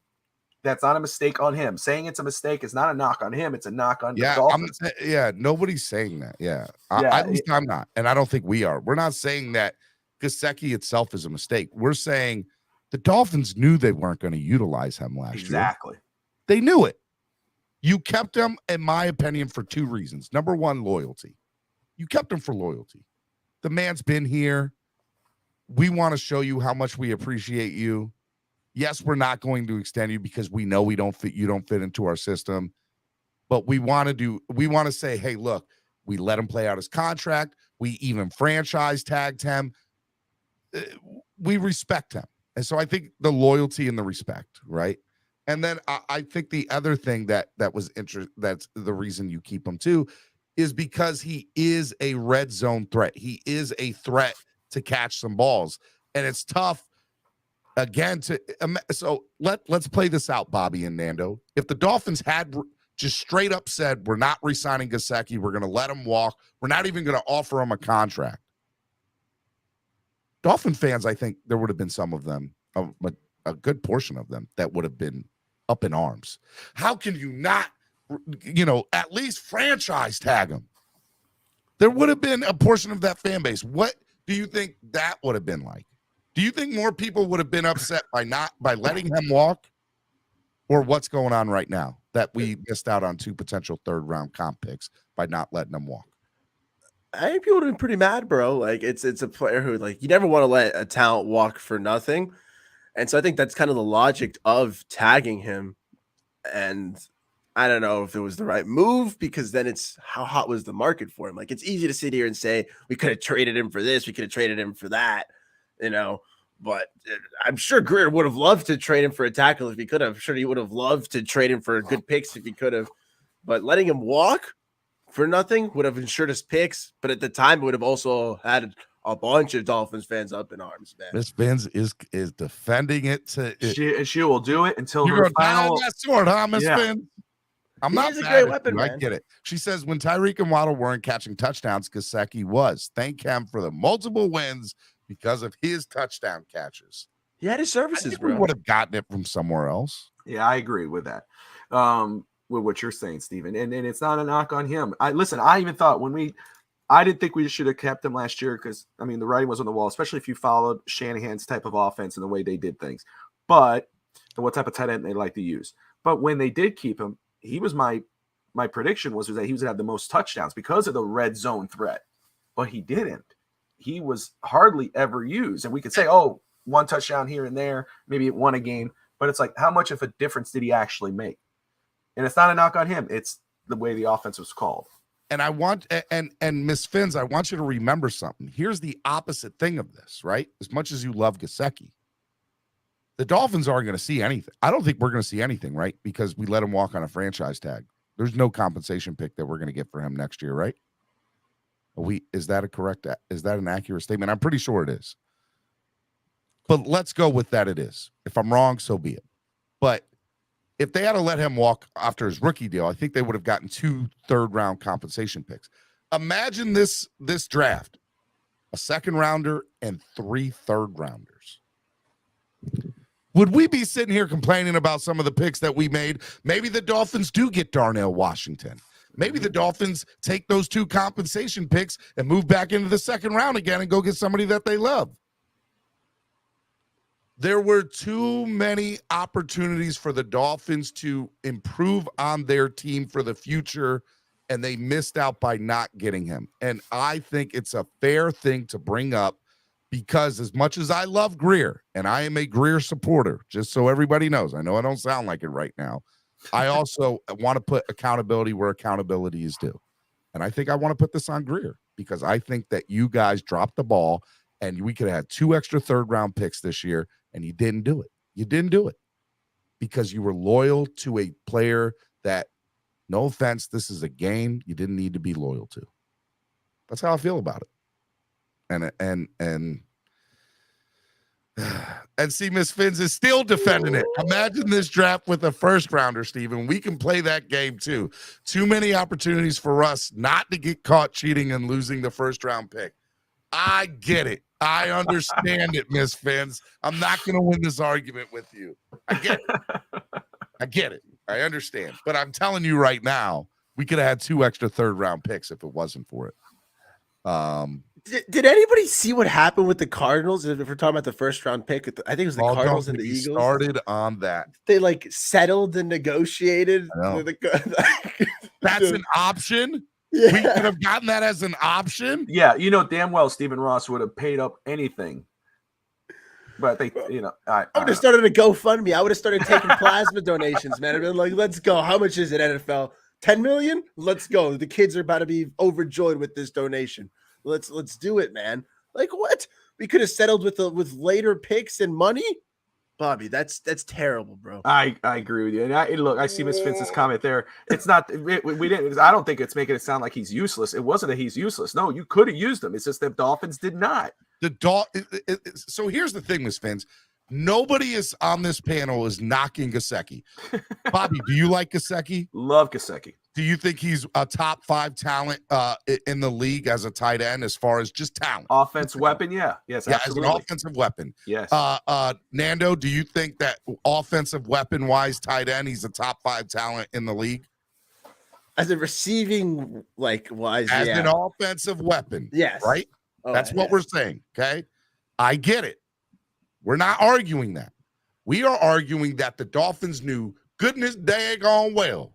[SPEAKER 4] that's not a mistake on him. Saying it's a mistake is not a knock on him; it's a knock on the Dolphins.
[SPEAKER 1] Nobody's saying that. At least I'm not, and I don't think we are. We're not saying that Gesicki itself is a mistake. We're saying the Dolphins knew they weren't going to utilize him last year.
[SPEAKER 4] Exactly.
[SPEAKER 1] They knew it. You kept him, in my opinion, for 2 reasons. Number one, loyalty. You kept him for loyalty. The man's been here. We want to show you how much we appreciate you. Yes, we're not going to extend you because we know you don't fit into our system. But we want to say, hey, look, we let him play out his contract. We even franchise tagged him. We respect him. And so I think the loyalty and the respect, right? And then I think the other thing that was interesting, that's the reason you keep him too, is because he is a red zone threat. He is a threat to catch some balls. And it's tough, again, so let's play this out, Bobby and Nando. If the Dolphins had just straight up said, we're not re-signing Gesicki, we're going to let him walk, we're not even going to offer him a contract. Dolphin fans, I think there would have been some of them, a good portion of them, that would have been up in arms. How can you not, at least franchise tag him? There would have been a portion of that fan base. What do you think that would have been like? Do you think more people would have been upset by letting him walk, or what's going on right now that we missed out on 2 potential 3rd-round comp picks by not letting him walk?
[SPEAKER 6] I think people would have been pretty mad, bro. Like it's a player who like you never want to let a talent walk for nothing. And so I think that's kind of the logic of tagging him. And I don't know if it was the right move because then it's how hot was the market for him? Like it's easy to sit here and say we could have traded him for this, we could have traded him for that, you know. But I'm sure Greer would have loved to trade him for a tackle if he could have. I'm sure he would have loved to trade him for good picks if he could have. But letting him walk for nothing would have ensured his picks. But at the time, it would have also had a bunch of Dolphins fans up in arms, man.
[SPEAKER 1] Miss Benz is defending it.
[SPEAKER 4] She will do it until
[SPEAKER 1] You're
[SPEAKER 4] her
[SPEAKER 1] going to die on
[SPEAKER 4] final.
[SPEAKER 1] that sword, huh, Miss
[SPEAKER 4] Yeah.
[SPEAKER 1] Benz? I'm
[SPEAKER 6] He
[SPEAKER 1] not
[SPEAKER 6] is a
[SPEAKER 1] mad
[SPEAKER 6] great
[SPEAKER 1] at
[SPEAKER 6] weapon,
[SPEAKER 1] you. I
[SPEAKER 6] man.
[SPEAKER 1] get it. She says when Tyreek and Waddle weren't catching touchdowns, Gesicki was. Thank him for the multiple wins because of his touchdown catches.
[SPEAKER 6] He had his
[SPEAKER 1] I
[SPEAKER 6] services,
[SPEAKER 1] think we
[SPEAKER 6] bro.
[SPEAKER 1] would have gotten it from somewhere else.
[SPEAKER 4] Yeah, I agree with that. With what you're saying, Steven. And it's not a knock on him. I even thought I didn't think we should have kept him last year because I mean the writing was on the wall, especially if you followed Shanahan's type of offense and the way they did things. And what type of tight end they like to use. But when they did keep him, he was my prediction was that he was gonna have the most touchdowns because of the red zone threat. But he didn't. He was hardly ever used. And we could say, oh, one touchdown here and there, maybe it won a game, but it's like, how much of a difference did he actually make? And it's not a knock on him. It's the way the offense was called.
[SPEAKER 1] And I want, and Miss Finns, I want you to remember something. Here's the opposite thing of this, right? As much as you love Gesicki, the Dolphins aren't going to see anything. I don't think we're going to see anything, right? Because we let him walk on a franchise tag. There's no compensation pick that we're going to get for him next year, right? Is that an accurate statement? I'm pretty sure it is. But let's go with that it is. If I'm wrong, so be it. But if they had to let him walk after his rookie deal, I think they would have gotten 2 third-round compensation picks. Imagine this draft, a second rounder and 3 third-rounders. Would we be sitting here complaining about some of the picks that we made? Maybe the Dolphins do get Darnell Washington. Maybe the Dolphins take those 2 compensation picks and move back into the second round again and go get somebody that they love. There were too many opportunities for the Dolphins to improve on their team for the future, and they missed out by not getting him. And I think it's a fair thing to bring up because as much as I love Greer, and I am a Greer supporter, just so everybody knows, I know I don't sound like it right now, I also want to put accountability where accountability is due. And I think I want to put this on Greer because I think that you guys dropped the ball and we could have had 2 extra third-round picks this year, and you didn't do it. You didn't do it because you were loyal to a player that, no offense, this is a game you didn't need to be loyal to. That's how I feel about it. And see, Miss Finns is still defending it. Imagine this draft with a first rounder, Steven. We can play that game too. Too many opportunities for us not to get caught cheating and losing the first round pick. I get it. I understand it, Miss Finns. I'm not going to win this argument with you. I get it. I understand. But I'm telling you right now, we could have had 2 extra third-round picks if it wasn't for it.
[SPEAKER 6] Did anybody see what happened with the Cardinals? If we're talking about the first-round pick, I think it was the
[SPEAKER 1] All
[SPEAKER 6] Cardinals and
[SPEAKER 1] don't
[SPEAKER 6] the
[SPEAKER 1] get me
[SPEAKER 6] Eagles.
[SPEAKER 1] started on that.
[SPEAKER 6] They like settled and negotiated.
[SPEAKER 1] I know.
[SPEAKER 6] The,
[SPEAKER 1] That's an option?
[SPEAKER 6] yeah.
[SPEAKER 1] We could have gotten that as an option?
[SPEAKER 4] Yeah, you know damn well Stephen Ross would have paid up anything. But they, I
[SPEAKER 6] would have started a GoFundMe. I would have started taking plasma donations, man. I'd been like, let's go. How much is it, NFL? 10 million? Let's go. The kids are about to be overjoyed with this donation. Let's do it, man. Like what? We could have settled with later picks and money. Bobby, that's terrible, bro.
[SPEAKER 4] I agree with you. And I see Miss Vince's comment there. It's not we didn't. I don't think it's making it sound like he's useless. It wasn't that he's useless. No, you could have used him. It's just that Dolphins did not.
[SPEAKER 1] So here's the thing, Miss Vince. Nobody is on this panel is knocking Gesicki. Bobby, do you like Gesicki?
[SPEAKER 4] Love Gesicki.
[SPEAKER 1] Do you think he's a top 5 talent in the league as a tight end as far as just talent?
[SPEAKER 4] Offense weapon, yeah. Yes,
[SPEAKER 1] yeah,
[SPEAKER 4] absolutely.
[SPEAKER 1] as an offensive weapon.
[SPEAKER 4] Yes.
[SPEAKER 1] Nando, do you think that offensive weapon-wise tight end, he's a top 5 talent in the league?
[SPEAKER 6] As a receiving wise,
[SPEAKER 1] as an offensive weapon.
[SPEAKER 6] Yes.
[SPEAKER 1] Right? That's what we're saying, okay? I get it. We're not arguing that. We are arguing that the Dolphins knew goodness daggone well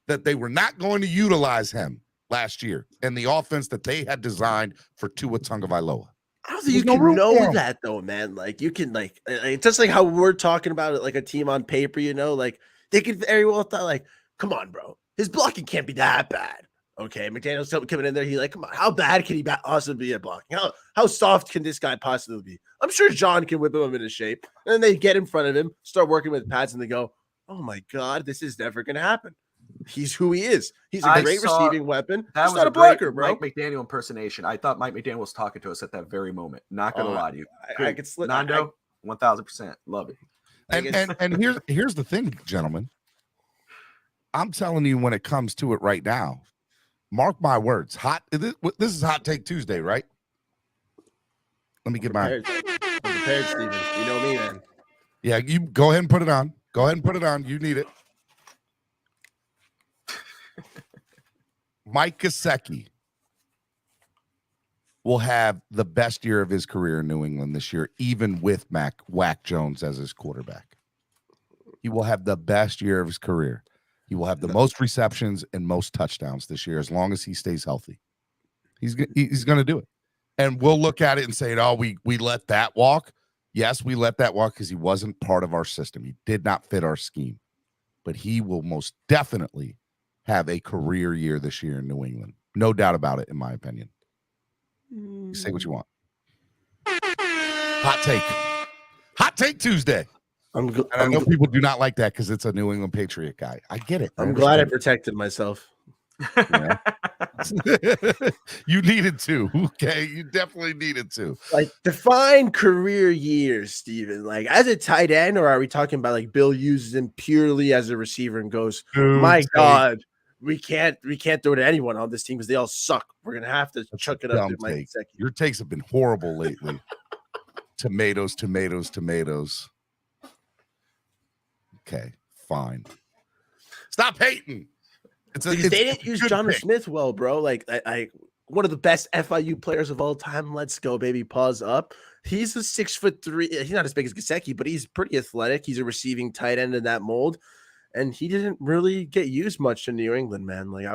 [SPEAKER 1] that they were not going to utilize him last year and the offense that they had designed for Tua Tagovailoa.
[SPEAKER 6] I don't think you can know that though, man. Like you can it's just like how we're talking about it, like a team on paper, like they could very well thought like, come on, bro, his blocking can't be that bad. Okay, McDaniel's coming in there. He's like, come on, how bad can he possibly be at blocking? How soft can this guy possibly be? I'm sure John can whip him into shape. And then they get in front of him, start working with pads, and they go, oh my God, this is never going to happen. He's who he is. He's a great receiving weapon. He's not a blocker, bro.
[SPEAKER 4] Mike McDaniel impersonation. I thought Mike McDaniel was talking to us at that very moment. Not going to lie to you.
[SPEAKER 6] I could slip.
[SPEAKER 4] Nando, 1,000%. Love it.
[SPEAKER 1] And here's the thing, gentlemen. I'm telling you, when it comes to it right now, mark my words. This is Hot Take Tuesday, right? Let me get
[SPEAKER 6] I'm prepared, Steven. You know me, man.
[SPEAKER 1] Yeah, you go ahead and put it on. Go ahead and put it on. You need it. Mike Gesicki will have the best year of his career in New England this year, even with Wack Jones as his quarterback. He will have the best year of his career. He will have the most receptions and most touchdowns this year as long as he stays healthy. He's going to do it. And we'll look at it and say, oh, we let that walk. Yes, we let that walk because he wasn't part of our system. He did not fit our scheme. But he will most definitely have a career year this year in New England. No doubt about it, in my opinion. You say what you want. Hot take. Hot Take Tuesday. I know people do not like that because it's a New England Patriot guy. I get it.
[SPEAKER 6] I'm glad I protected myself.
[SPEAKER 1] Yeah. You needed to. Okay. You definitely needed to.
[SPEAKER 6] Like, define career years, Steven. Like, as a tight end, or are we talking about like Bill uses him purely as a receiver and goes, my God, we can't throw to anyone on this team because they all suck. We're gonna have to chuck it up to Mike Gesicki.
[SPEAKER 1] Your takes have been horrible lately. Tomatoes. Okay, fine. Stop hating.
[SPEAKER 6] They didn't use Jonnu Smith well, bro. Like, I one of the best FIU players of all time. Let's go, baby. Pause up. He's a 6'3". He's not as big as Gesicki, but he's pretty athletic. He's a receiving tight end in that mold. And he didn't really get used much in New England, man. Like,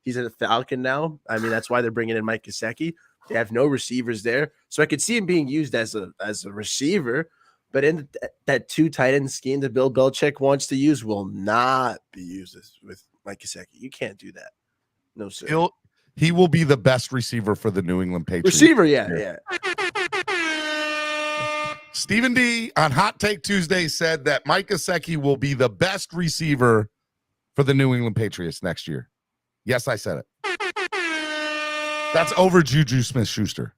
[SPEAKER 6] he's a Falcon now. I mean, that's why they're bringing in Mike Gesicki. They have no receivers there. So I could see him being used as a receiver. But in that two tight end scheme that Bill Belichick wants to use will not be used with Mike Gesicki. You can't do that. No, sir.
[SPEAKER 1] He will be the best receiver for the New England Patriots.
[SPEAKER 6] Receiver, yeah.
[SPEAKER 1] Stephen D on Hot Take Tuesday said that Mike Gesicki will be the best receiver for the New England Patriots next year. Yes, I said it. That's over Juju Smith-Schuster.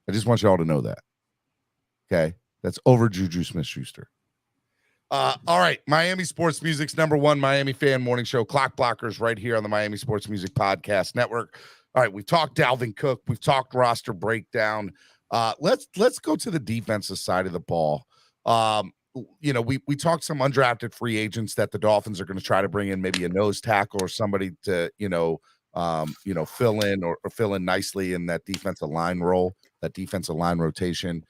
[SPEAKER 1] I just want you all to know that. Okay? That's over Juju Smith-Schuster. All right. Miami Sports Music's #1 Miami fan morning show, Clockblockers, right here on the Miami Sports Music Podcast Network. All right. We've talked Dalvin Cook. We've talked roster breakdown. Let's go to the defensive side of the ball. We talked some undrafted free agents that the Dolphins are going to try to bring in, maybe a nose tackle or somebody to, fill in or fill in nicely in that defensive line role, that defensive line rotation.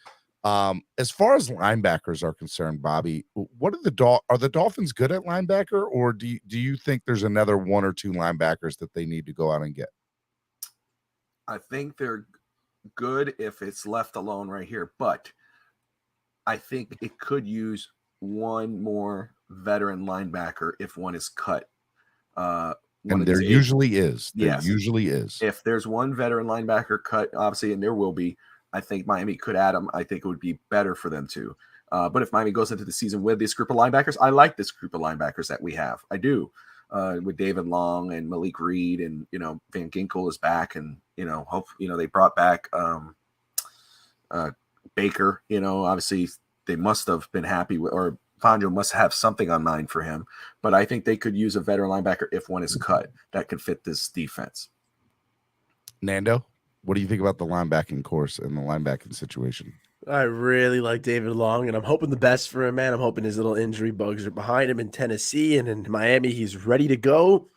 [SPEAKER 1] As far as linebackers are concerned, Bobby, what are the Dolphins good at linebacker, or do you think there's another one or two linebackers that they need to go out and get?
[SPEAKER 4] I think they're good if it's left alone right here, but I think it could use one more veteran linebacker if one is cut.
[SPEAKER 1] And there usually is.
[SPEAKER 4] Yes.
[SPEAKER 1] Usually is.
[SPEAKER 4] If there's one veteran linebacker cut, obviously, and there will be, I think Miami could add them. I think it would be better for them too. But if Miami goes into the season with this group of linebackers, I like this group of linebackers that we have. I do. With David Long and Malik Reed, and Van Ginkel is back, and hope they brought back Baker. Obviously they must have been happy with, or Fangio must have something on mind for him. But I think they could use a veteran linebacker if one is cut that could fit this defense.
[SPEAKER 1] Nando, what do you think about the linebacking course and the linebacking situation?
[SPEAKER 6] I really like David Long, and I'm hoping the best for him, man. I'm hoping his little injury bugs are behind him in Tennessee, and in Miami, he's ready to go.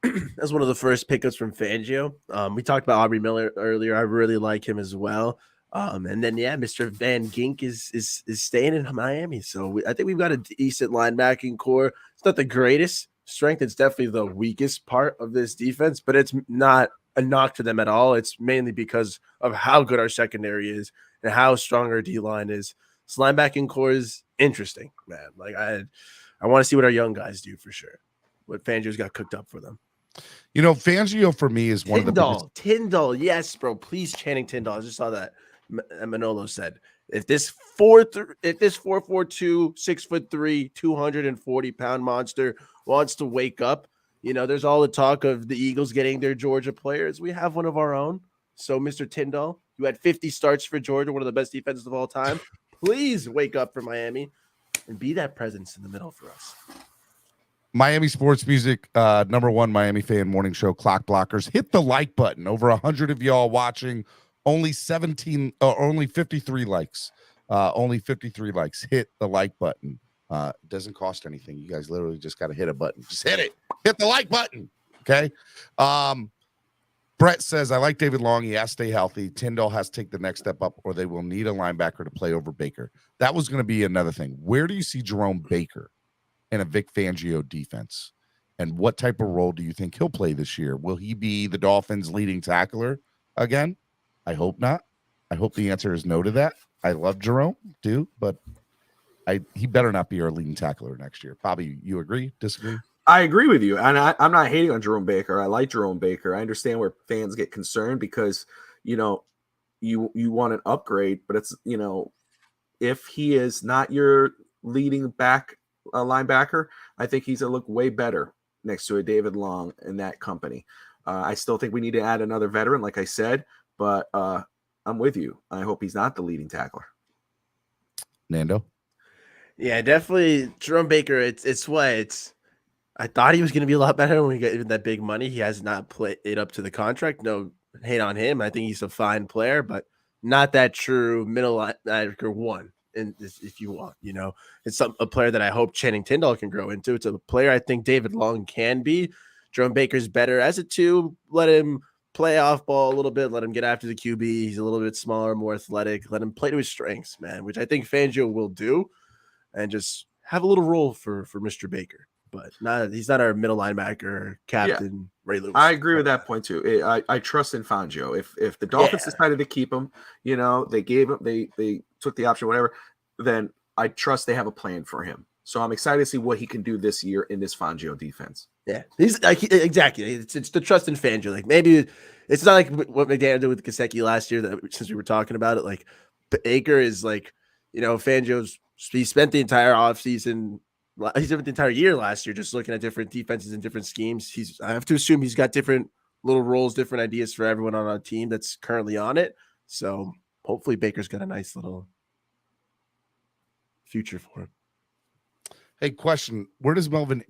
[SPEAKER 6] That's one of the first pickups from Fangio. We talked about Aubrey Miller earlier. I really like him as well. And then, Mr. Van Gink is staying in Miami. So I think we've got a decent linebacking core. It's not the greatest, strength. It's definitely the weakest part of this defense, but it's not a knock to them at all. It's mainly because of how good our secondary is and how strong our D line is. This linebacking core is interesting, man. Like I want to see what our young guys do for sure. What Fangio's got cooked up for them.
[SPEAKER 1] You know, Fangio for me is one of the biggest.
[SPEAKER 6] Tyndall, yes, bro. Please, Channing Tyndall. I just saw that Manolo said if this 4'2", 6'3", 240-pound monster wants to wake up, you know, there's all the talk of the Eagles getting their Georgia players. We have one of our own. So, Mr. Tyndall, you had 50 starts for Georgia, one of the best defenses of all time. Please wake up for Miami and be that presence in the middle for us.
[SPEAKER 1] Miami Sports Music, #1 Miami fan morning show, Clockblockers. Hit the like button. Over 100 of y'all watching. Only 53 likes. Only 53 likes. Hit the like button. It doesn't cost anything. You guys literally just got to hit a button. Just hit it. Hit the like button. Okay. Brett says, I like David Long. He has to stay healthy. Tyndall has to take the next step up, or they will need a linebacker to play over Baker. That was going to be another thing. Where do you see Jerome Baker in a Vic Fangio defense? And what type of role do you think he'll play this year? Will he be the Dolphins' leading tackler again? I hope not. I hope the answer is no to that. I love Jerome, too, but he better not be our leading tackler next year. Bobby, you agree? Disagree?
[SPEAKER 4] I agree with you, and I'm not hating on Jerome Baker. I like Jerome Baker. I understand where fans get concerned because, you know, you want an upgrade, but it's, you know, if he is not your leading back linebacker, I think he's going to look way better next to a David Long in that company. I still think we need to add another veteran, like I said, but I'm with you. I hope he's not the leading tackler.
[SPEAKER 1] Nando?
[SPEAKER 6] Yeah, definitely Jerome Baker. I thought he was going to be a lot better when we get that big money. He has not played it up to the contract. No hate on him. I think he's a fine player, but not that true middle linebacker one. And if you want, you know, it's a player that I hope Channing Tyndall can grow into. It's a player I think David Long can be. Jerome Baker's better as a 2. Let him play off ball a little bit. Let him get after the QB. He's a little bit smaller, more athletic. Let him play to his strengths, man, which I think Fangio will do, and just have a little role for Mr. Baker. But he's not our middle linebacker captain, Ray Lewis.
[SPEAKER 4] I agree with that point too. I trust in Fangio. If the Dolphins decided to keep him, you know, they took the option, whatever, then I trust they have a plan for him. So I'm excited to see what he can do this year in this Fangio defense.
[SPEAKER 6] Yeah, he's like exactly. It's the trust in Fangio. Like maybe it's not like what McDaniel did with Gesicki last year. That since we were talking about it, like Baker is like, you know, he spent the entire offseason. He spent the entire year last year just looking at different defenses and different schemes. I have to assume he's got different little roles, different ideas for everyone on our team that's currently on it. So hopefully Baker's got a nice little future for him.
[SPEAKER 1] Hey, question. Where does Melvin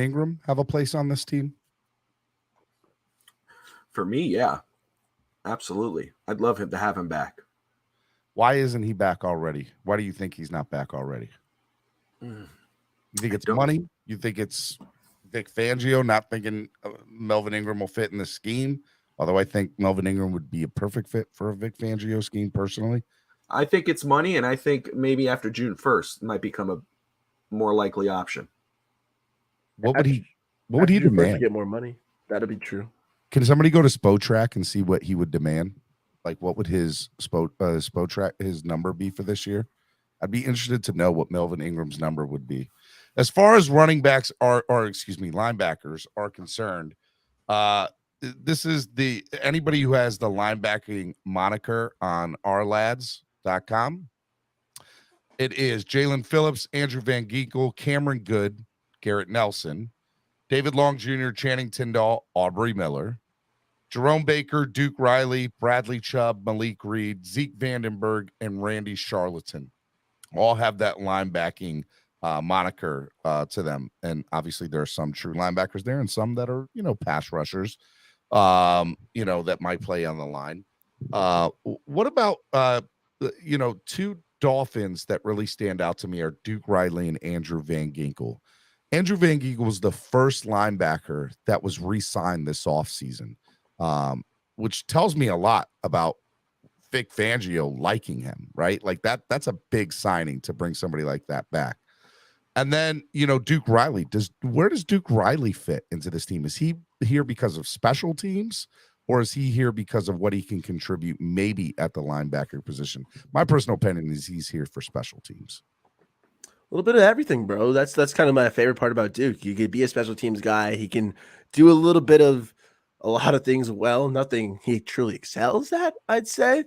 [SPEAKER 1] Ingram have a place on this team?
[SPEAKER 4] For me, yeah. Absolutely. I'd love him to have him back.
[SPEAKER 1] Why isn't he back already? Why do you think he's not back already? You think it's money? You think it's Vic Fangio not thinking Melvin Ingram will fit in the scheme? Although I think Melvin Ingram would be a perfect fit for a Vic Fangio scheme personally.
[SPEAKER 4] I think it's money, and I think maybe after June 1st it might become a more likely option.
[SPEAKER 1] What would he demand?
[SPEAKER 6] Get more money. That'd be true.
[SPEAKER 1] Can somebody go to SpoTrack and see what he would demand? Like, what would his SpoTrack his number be for this year? I'd be interested to know what Melvin Ingram's number would be. As far as running backs linebackers are concerned, this is anybody who has the linebacking moniker on ourlads.com. It is Jalen Phillips, Andrew Van Ginkel, Cameron Good, Garrett Nelson, David Long Jr., Channing Tyndall, Aubrey Miller, Jerome Baker, Duke Riley, Bradley Chubb, Malik Reed, Zeke Vandenberg, and Randy Charlatan. All have that linebacking moniker to them. And obviously there are some true linebackers there and some that are, pass rushers, that might play on the line. What about, two Dolphins that really stand out to me are Duke Riley and Andrew Van Ginkel. Andrew Van Ginkel was the first linebacker that was re-signed this offseason, which tells me a lot about Vic Fangio liking him, right? Like that's a big signing to bring somebody like that back. And then, Duke Riley. Where does Duke Riley fit into this team? Is he here because of special teams, or is he here because of what he can contribute maybe at the linebacker position? My personal opinion is he's here for special teams.
[SPEAKER 6] A little bit of everything, bro. That's kind of my favorite part about Duke. He could be a special teams guy. He can do a little bit of a lot of things well. Nothing he truly excels at, I'd say.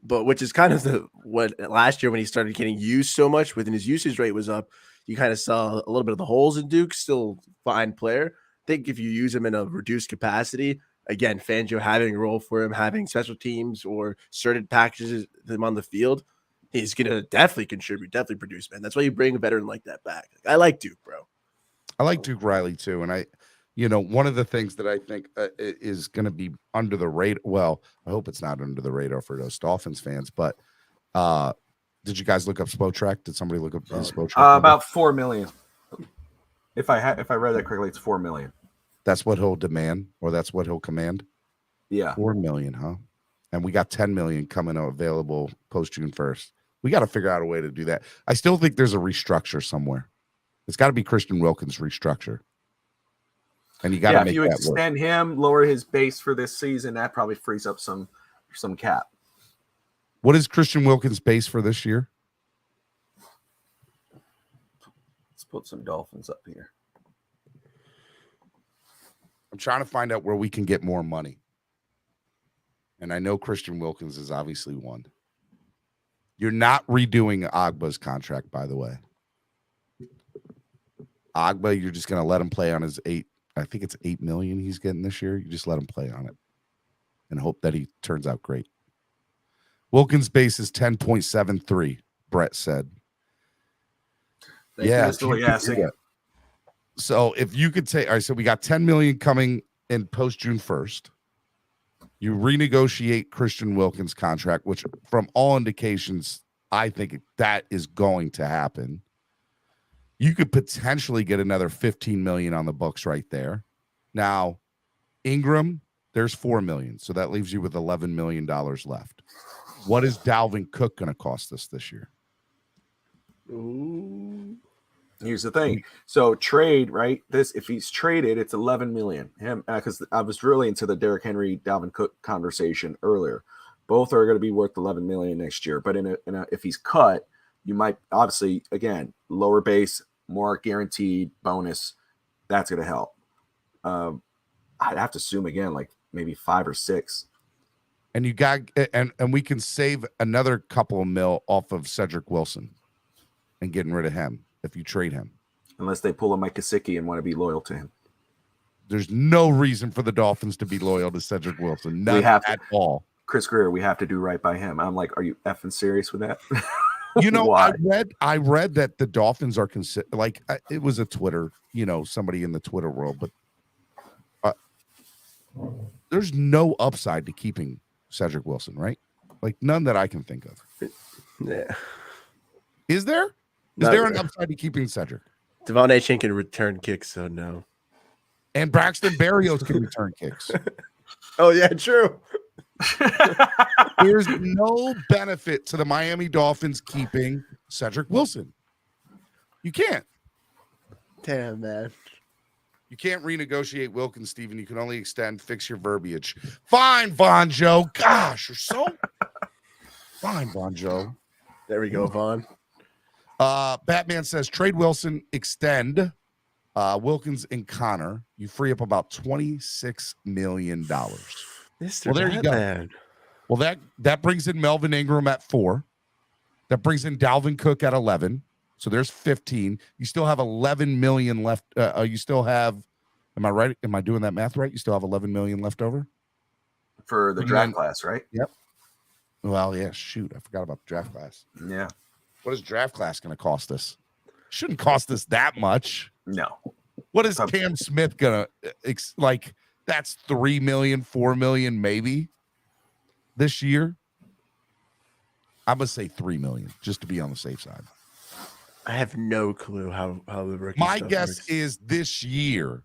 [SPEAKER 6] But which is kind of what last year when he started getting used so much, when his usage rate was up, you kind of saw a little bit of the holes in Duke. Still fine player. I think if you use him in a reduced capacity, again, Fangio having a role for him, having special teams or certain packages him on the field, he's going to definitely contribute, definitely produce, man. That's why you bring a veteran like that back. I like Duke, bro.
[SPEAKER 1] I like Duke Riley too. And one of the things that I think is going to be under the radar. Well, I hope it's not under the radar for those Dolphins fans, but did you guys look up Spotrac? Did somebody look up his Spotrac?
[SPEAKER 4] About 4 million. If I read that correctly, it's 4 million.
[SPEAKER 1] That's what he'll demand, or that's what he'll command.
[SPEAKER 4] Yeah,
[SPEAKER 1] 4 million, huh? And we got 10 million coming available post June 1st. We got to figure out a way to do that. I still think there's a restructure somewhere. It's got to be Christian Wilkins restructure. And you got to make
[SPEAKER 4] if you
[SPEAKER 1] that
[SPEAKER 4] extend
[SPEAKER 1] work.
[SPEAKER 4] him, lower his base for this season, that probably frees up some cap.
[SPEAKER 1] What is Christian Wilkins' base for this year?
[SPEAKER 4] Let's put some Dolphins up here.
[SPEAKER 1] I'm trying to find out where we can get more money. And I know Christian Wilkins is obviously one. You're not redoing Agba's contract, by the way. Agba, you're just going to let him play on his I think it's $8 million he's getting this year. You just let him play on it and hope that he turns out great. Wilkins' base is 10.73, Brett said. So if you could take, all right, so we got 10 million coming in post June 1st. You renegotiate Christian Wilkins' contract, which from all indications, I think that is going to happen. You could potentially get another 15 million on the books right there. Now, Ingram, there's 4 million. So that leaves you with $11 million left. What is Dalvin Cook going to cost us this year?
[SPEAKER 6] Ooh.
[SPEAKER 4] Here's the thing. So trade, right? If he's traded, it's 11 million. Him, because I was really into the Derrick Henry, Dalvin Cook conversation earlier. Both are going to be worth 11 million next year. But if he's cut, you might obviously again lower base, more guaranteed bonus. That's going to help. I'd have to assume again, like maybe 5 or 6.
[SPEAKER 1] And you got and we can save another couple of mil off of Cedric Wilson and getting rid of him if you trade him.
[SPEAKER 4] Unless they pull a Mike Gesicki and want to be loyal to him.
[SPEAKER 1] There's no reason for the Dolphins to be loyal to Cedric Wilson. None at all.
[SPEAKER 4] Chris Greer, we have to do right by him. I'm like, are you effing serious with that?
[SPEAKER 1] I read that the Dolphins are it was a Twitter, somebody in the Twitter world, but there's no upside to keeping Cedric Wilson, right? Like none that I can think of.
[SPEAKER 6] Yeah.
[SPEAKER 1] Is there? Is there an upside to keeping Cedric?
[SPEAKER 6] Devon Achane can return kicks, so no.
[SPEAKER 1] And Braxton Berrios can return kicks.
[SPEAKER 6] Oh, yeah, true.
[SPEAKER 1] There's no benefit to the Miami Dolphins keeping Cedric Wilson. You can't.
[SPEAKER 6] Damn, man.
[SPEAKER 1] You can't renegotiate Wilkins, Steven. You can only extend, fix your verbiage. Fine, Von Joe. Gosh, you're so fine, Von Joe.
[SPEAKER 6] There we go, Vaughn.
[SPEAKER 1] Batman says trade Wilson, extend Wilkins and Connor. You free up about $26 million.
[SPEAKER 6] Mr.
[SPEAKER 1] Well, there you go. Well, that brings in Melvin Ingram at 4. That brings in Dalvin Cook at 11. So there's 15. You still have 11 million left. You still have, am I right? Am I doing that math right? You still have 11 million left over
[SPEAKER 4] for the draft class, right?
[SPEAKER 1] Yep. Well, yeah, shoot. I forgot about the draft class.
[SPEAKER 4] Yeah.
[SPEAKER 1] What is draft class going to cost us? Shouldn't cost us that much.
[SPEAKER 4] No.
[SPEAKER 1] What is Cam Smith going to that's 3 million, 4 million, maybe this year. I'm going to say 3 million just to be on the safe side.
[SPEAKER 6] I have no clue how the rookie
[SPEAKER 1] My
[SPEAKER 6] stuff
[SPEAKER 1] guess
[SPEAKER 6] works.
[SPEAKER 1] is this year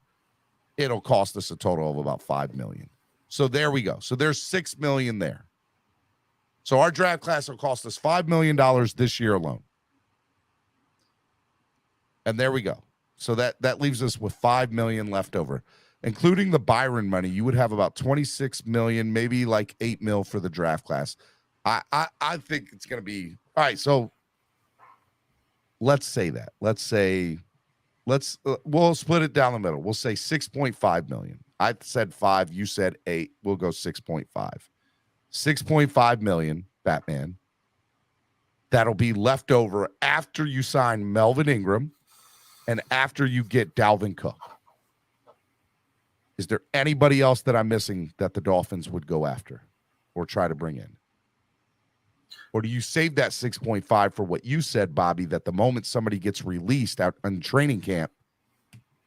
[SPEAKER 1] it'll cost us a total of about 5 million. So there we go. So there's 6 million there. So our draft class will cost us $5 million this year alone. And there we go. So that leaves us with $5 million left over, including the Byron money. You would have about $26 million, maybe like $8 million for the draft class. I think it's going to be all right. So let's say that. We'll split it down the middle. We'll say 6.5 million. I said 5, you said 8. We'll go 6.5. 6.5 million, Batman. That'll be left over after you sign Melvin Ingram and after you get Dalvin Cook. Is there anybody else that I'm missing that the Dolphins would go after or try to bring in? Or do you save that 6.5 for what you said, Bobby, that the moment somebody gets released out in training camp,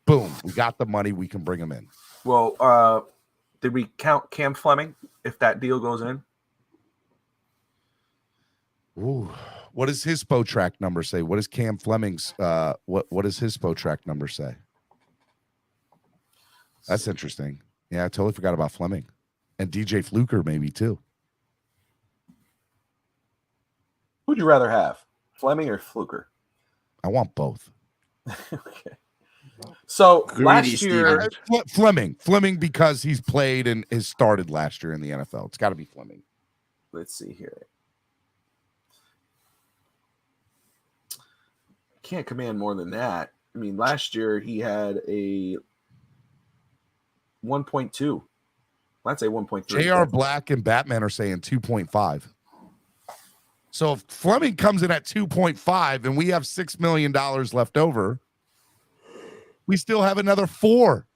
[SPEAKER 1] boom, we got the money, we can bring them in?
[SPEAKER 4] Well, did we count Cam Fleming if that deal goes in?
[SPEAKER 1] Ooh, what does his Spotrac number say? What does Cam Fleming's what does his Spotrac number say? That's interesting. Yeah, I totally forgot about Fleming. And DJ Fluker maybe too.
[SPEAKER 4] Who'd you rather have, Fleming or Fluker?
[SPEAKER 1] I want both.
[SPEAKER 4] Okay. So
[SPEAKER 6] Greedy
[SPEAKER 4] last year,
[SPEAKER 1] Fleming because he's played and has started last year in the NFL. It's got to be Fleming.
[SPEAKER 4] let's see here. Can't command more than that. I mean, last year he had a 1.2. I'd say 1.3.
[SPEAKER 1] J.R. Black and Batman are saying 2.5. So if Fleming comes in at 2.5 and we have $6 million left over, we still have another 4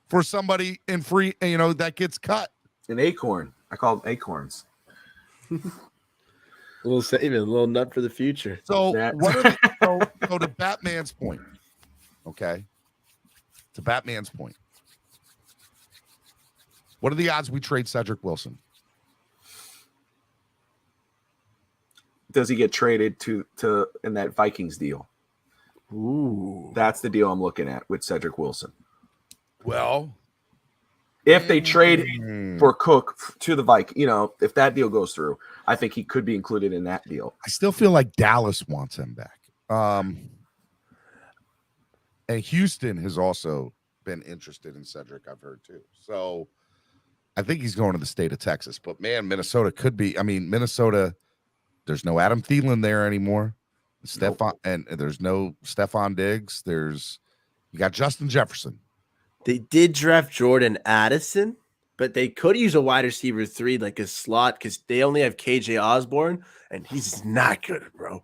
[SPEAKER 1] for somebody in free, that gets cut.
[SPEAKER 4] An acorn. I call them acorns.
[SPEAKER 6] A little saving, a little nut for the future.
[SPEAKER 1] So
[SPEAKER 4] That-
[SPEAKER 1] what are the, so to Batman's point, okay? To Batman's point, what are the odds we trade Cedric Wilson?
[SPEAKER 4] Does he get traded to in that Vikings deal?
[SPEAKER 6] Ooh.
[SPEAKER 4] That's the deal I'm looking at with Cedric Wilson.
[SPEAKER 1] Well,
[SPEAKER 4] If they trade for Cook to the Vikings, if that deal goes through, I think he could be included in that deal.
[SPEAKER 1] I still feel like Dallas wants him back. And Houston has also been interested in Cedric, I've heard too. So I think he's going to the state of Texas. But man, Minnesota could be. I mean, Minnesota, there's no Adam Thielen there anymore. And there's no Stephon Diggs. You got Justin Jefferson.
[SPEAKER 6] They did draft Jordan Addison, but they could use a wide receiver 3, like a slot, because they only have KJ Osborne, and he's not good, bro.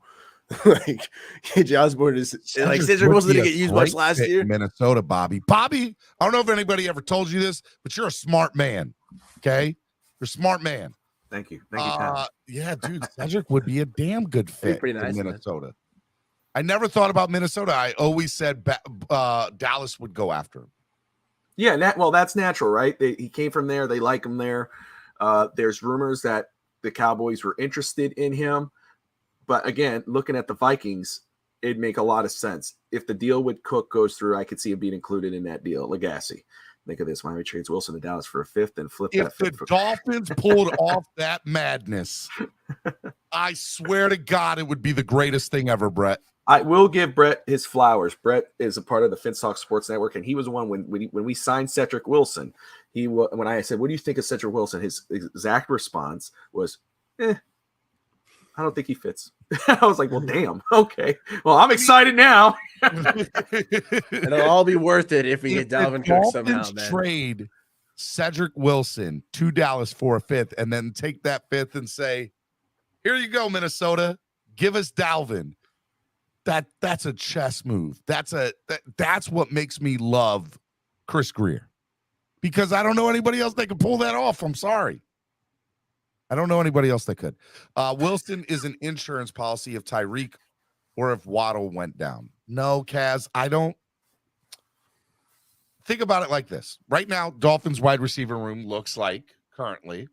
[SPEAKER 6] Like KJ Osborne is like Cedric Wilson didn't get used much last year.
[SPEAKER 1] Minnesota, Bobby. I don't know if anybody ever told you this, but you're a smart man. Okay, you're a smart man.
[SPEAKER 4] Thank you. Thank you, Pat.
[SPEAKER 1] Yeah, dude, Cedric would be a damn good fit
[SPEAKER 6] pretty nice,
[SPEAKER 1] in Minnesota. I never thought about Minnesota. I always said Dallas would go after him.
[SPEAKER 4] Yeah, that's natural, right? He came from there. They like him there. There's rumors that the Cowboys were interested in him. But again, looking at the Vikings, it'd make a lot of sense. If the deal with Cook goes through, I could see him being included in that deal. Legacy. Think of this. Miami trades Wilson to Dallas for a 5th and flip that 5th.
[SPEAKER 1] If the Dolphins pulled off that madness, I swear to God, it would be the greatest thing ever, Brett.
[SPEAKER 4] I will give Brett his flowers. Brett is a part of the FinTalk Sports Network, and he was the one when we signed Cedric Wilson. When I said, "What do you think of Cedric Wilson?" His exact response was, "I don't think he fits." I was like, "Well, damn. Okay. Well, I'm excited now."
[SPEAKER 6] It'll all be worth it if we get Dalvin Cook somehow,
[SPEAKER 1] Dolphins
[SPEAKER 6] man.
[SPEAKER 1] trade Cedric Wilson to Dallas for a 5th, and then take that 5th and say, "Here you go, Minnesota. Give us Dalvin." That's a chess move. That's what makes me love Chris Greer, because I don't know anybody else that can pull that off. I'm sorry. I don't know anybody else that could. Wilson is an insurance policy if Tyreek or if Waddle went down. No, Kaz, I don't. Think about it like this. Right now, Dolphins wide receiver room looks like currently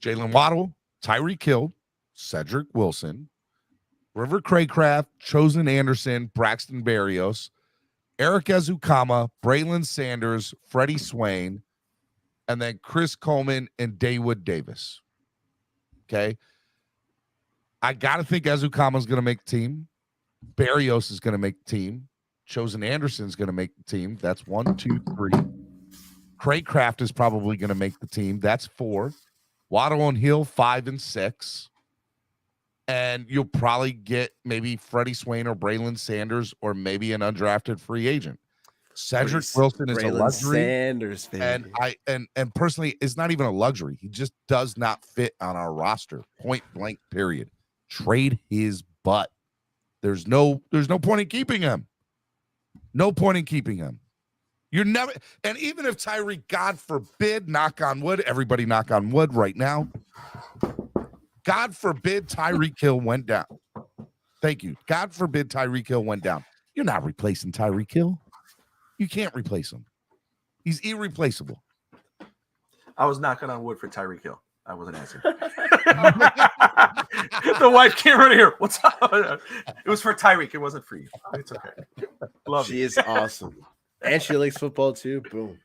[SPEAKER 1] Jalen Waddle, Tyreek Hill, Cedric Wilson, River Craycraft, Chosen Anderson, Braxton Berrios, Eric Ezukama, Braylon Sanders, Freddie Swain, and then Chris Coleman and Dawood Davis. Okay. I got to think Ezukama is going to make the team. Berrios is going to make the team. Chosen Anderson's going to make the team. That's 1, 2, 3. Craycraft is probably going to make the team. That's 4. Waddle and Hill 5 and 6. And you'll probably get maybe Freddie Swain or Braylon Sanders or maybe an undrafted free agent. Cedric Wilson is a luxury.
[SPEAKER 6] Sanders, baby.
[SPEAKER 1] And personally, it's not even a luxury. He just does not fit on our roster. Point blank, period. Trade his butt. There's no point in keeping him. No point in keeping him. You're never, and even if Tyreek, God forbid, knock on wood, everybody knock on wood right now. God forbid Tyreek Hill went down. Thank you. God forbid Tyreek Hill went down. You're not replacing Tyreek Hill. You can't replace him. He's irreplaceable.
[SPEAKER 4] I was knocking on wood for Tyreek Hill. I wasn't answering. The wife came right here. What's up? It was for Tyreek. It wasn't for you. It's okay. Love
[SPEAKER 6] She
[SPEAKER 4] you.
[SPEAKER 6] is awesome. And she likes football too. Boom.